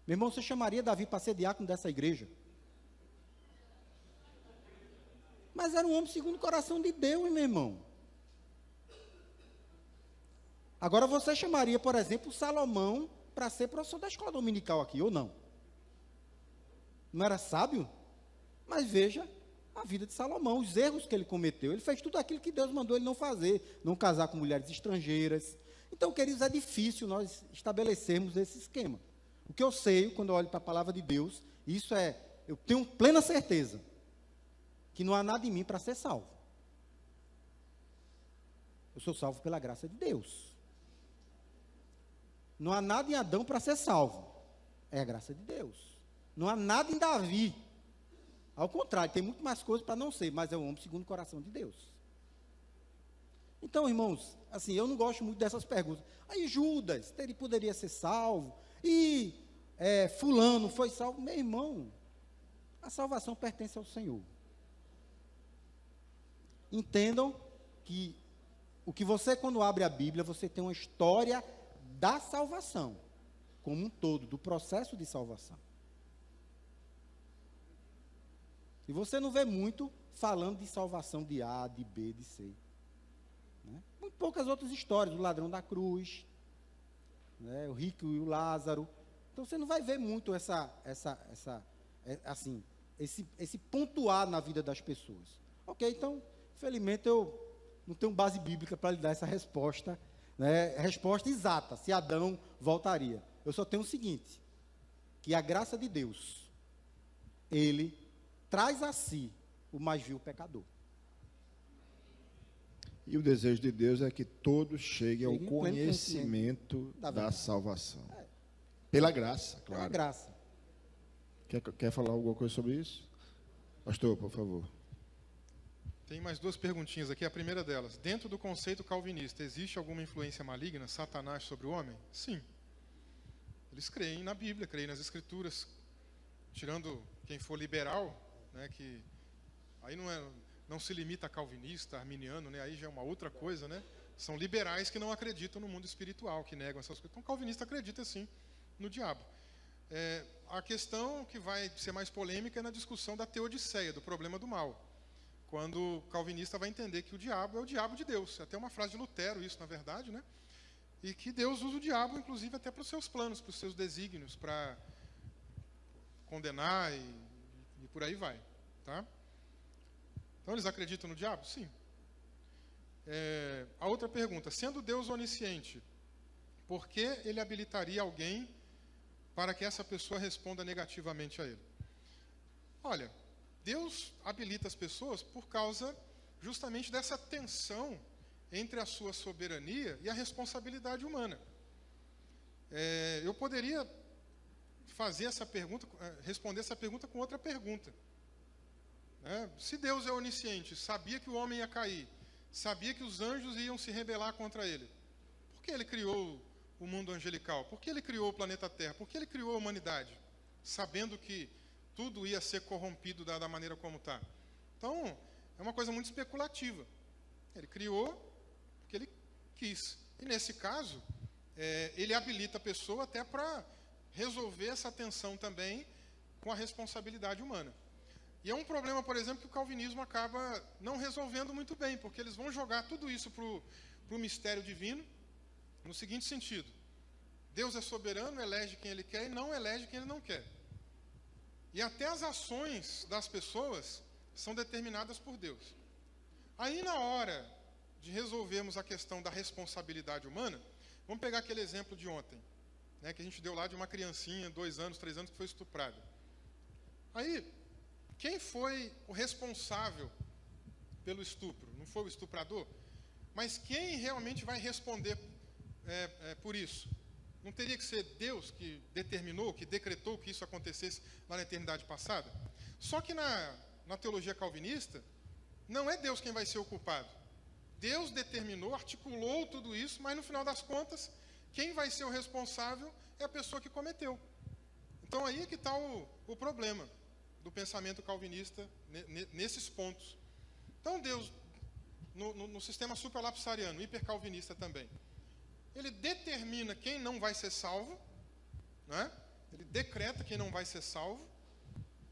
Meu irmão, você chamaria Davi para ser diácono dessa igreja? Mas era um homem segundo o coração de Deus, meu irmão. Agora você chamaria, por exemplo, Salomão para ser professor da escola dominical aqui, ou não? Não era sábio? Mas veja a vida de Salomão, os erros que ele cometeu. Ele fez tudo aquilo que Deus mandou ele não fazer, não casar com mulheres estrangeiras. Então, queridos, é difícil nós estabelecermos esse esquema. O que eu sei, quando eu olho para a palavra de Deus, eu tenho plena certeza que não há nada em mim para ser salvo. Eu sou salvo pela graça de Deus. Não há nada em Adão para ser salvo. É a graça de Deus. Não há nada em Davi. Ao contrário, tem muito mais coisas para não ser, mas é um homem segundo o coração de Deus. Então, irmãos, assim, eu não gosto muito dessas perguntas. Aí Judas, ele poderia ser salvo, e fulano foi salvo. Meu irmão, a salvação pertence ao Senhor. Entendam que quando abre a Bíblia, você tem uma história da salvação, como um todo, do processo de salvação. E você não vê muito falando de salvação de A, de B, de C. Né? Muito poucas outras histórias, o ladrão da cruz, né, o rico e o Lázaro. Então você não vai ver muito esse pontuar na vida das pessoas. Ok, então, infelizmente eu não tenho base bíblica para lhe dar essa resposta, né, resposta exata, se Adão voltaria. Eu só tenho o seguinte, que a graça de Deus, ele traz a si o mais vil pecador. E o desejo de Deus é que todos cheguem ao conhecimento da salvação. Pela graça, claro. Pela graça. Quer falar alguma coisa sobre isso? Pastor, por favor. Tem mais duas perguntinhas aqui. A primeira delas, dentro do conceito calvinista, existe alguma influência maligna, Satanás, sobre o homem? Sim. Eles creem na Bíblia, creem nas Escrituras. Tirando quem for liberal, né, que aí não se limita a calvinista, arminiano, né, aí já é uma outra coisa, né? São liberais que não acreditam no mundo espiritual, que negam essas coisas. Então, calvinista acredita sim no diabo. A questão que vai ser mais polêmica é na discussão da teodiceia, do problema do mal. quando o calvinista vai entender que o diabo é o diabo de Deus. É até uma frase de Lutero isso, na verdade, né? E que Deus usa o diabo, inclusive, até para os seus planos, para os seus desígnios, para condenar e por aí vai. Tá? Então, eles acreditam no diabo? Sim. A outra pergunta, sendo Deus onisciente, por que ele habilitaria alguém para que essa pessoa responda negativamente a ele? Olha, Deus habilita as pessoas por causa justamente dessa tensão entre a sua soberania e a responsabilidade humana. Eu poderia fazer essa pergunta, responder essa pergunta com outra pergunta. Se Deus é onisciente, sabia que o homem ia cair, sabia que os anjos iam se rebelar contra ele, por que ele criou o mundo angelical? Por que ele criou o planeta Terra? Por que ele criou a humanidade? Sabendo que tudo ia ser corrompido da maneira como está. Então, é uma coisa muito especulativa. Ele criou porque ele quis. E nesse caso, ele habilita a pessoa até para resolver essa tensão também com a responsabilidade humana. E é um problema, por exemplo, que o calvinismo acaba não resolvendo muito bem, porque eles vão jogar tudo isso para o mistério divino, no seguinte sentido: Deus é soberano, elege quem ele quer e não elege quem ele não quer. E até as ações das pessoas são determinadas por Deus. Aí, na hora de resolvermos a questão da responsabilidade humana, vamos pegar aquele exemplo de ontem, né, que a gente deu lá de uma criancinha, 2 anos, 3 anos, que foi estuprada. Aí, quem foi o responsável pelo estupro? Não foi o estuprador? Mas quem realmente vai responder por isso? Não teria que ser Deus que determinou, que decretou que isso acontecesse lá na eternidade passada? Só que na teologia calvinista, não é Deus quem vai ser o culpado. Deus determinou, articulou tudo isso, mas no final das contas, quem vai ser o responsável é a pessoa que cometeu. Então aí é que está o problema do pensamento calvinista nesses pontos. Então Deus, no sistema supralapsariano, hipercalvinista também, ele determina quem não vai ser salvo, né? Ele decreta quem não vai ser salvo,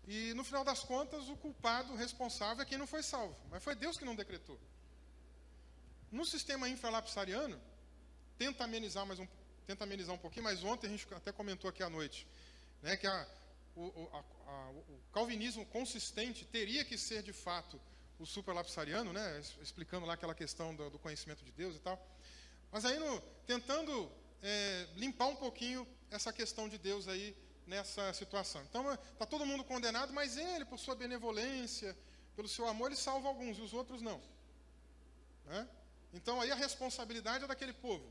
e no final das contas o culpado, o responsável é quem não foi salvo, mas foi Deus que não decretou. No sistema infralapsariano, tenta amenizar um pouquinho, mas ontem a gente até comentou aqui à noite, né, que o calvinismo consistente teria que ser de fato o supralapsariano, né, explicando lá aquela questão do conhecimento de Deus e tal. Mas aí tentando limpar um pouquinho essa questão de Deus aí nessa situação. Então está todo mundo condenado, mas ele, por sua benevolência, pelo seu amor, ele salva alguns e os outros não. Né? Então aí a responsabilidade é daquele povo.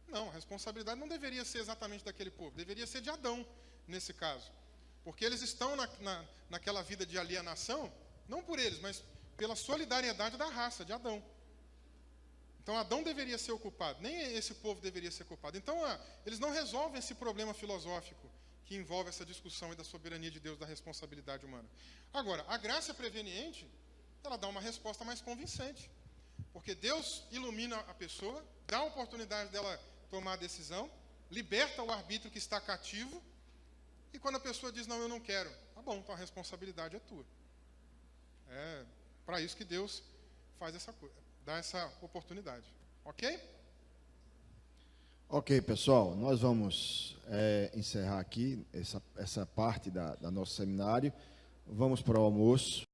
Não, a responsabilidade não deveria ser exatamente daquele povo, deveria ser de Adão, nesse caso. Porque eles estão naquela vida de alienação, não por eles, mas pela solidariedade da raça, de Adão. Então Adão deveria ser o culpado, nem esse povo deveria ser culpado. Então eles não resolvem esse problema filosófico que envolve essa discussão da soberania de Deus, da responsabilidade humana. Agora, a graça preveniente, ela dá uma resposta mais convincente. Porque Deus ilumina a pessoa, dá a oportunidade dela tomar a decisão, liberta o arbítrio que está cativo, e quando a pessoa diz, não, eu não quero, tá bom, então a responsabilidade é tua. É para isso que Deus faz essa coisa, dá essa oportunidade. Ok? Ok, pessoal, nós vamos encerrar aqui essa parte da nosso seminário. Vamos para o almoço.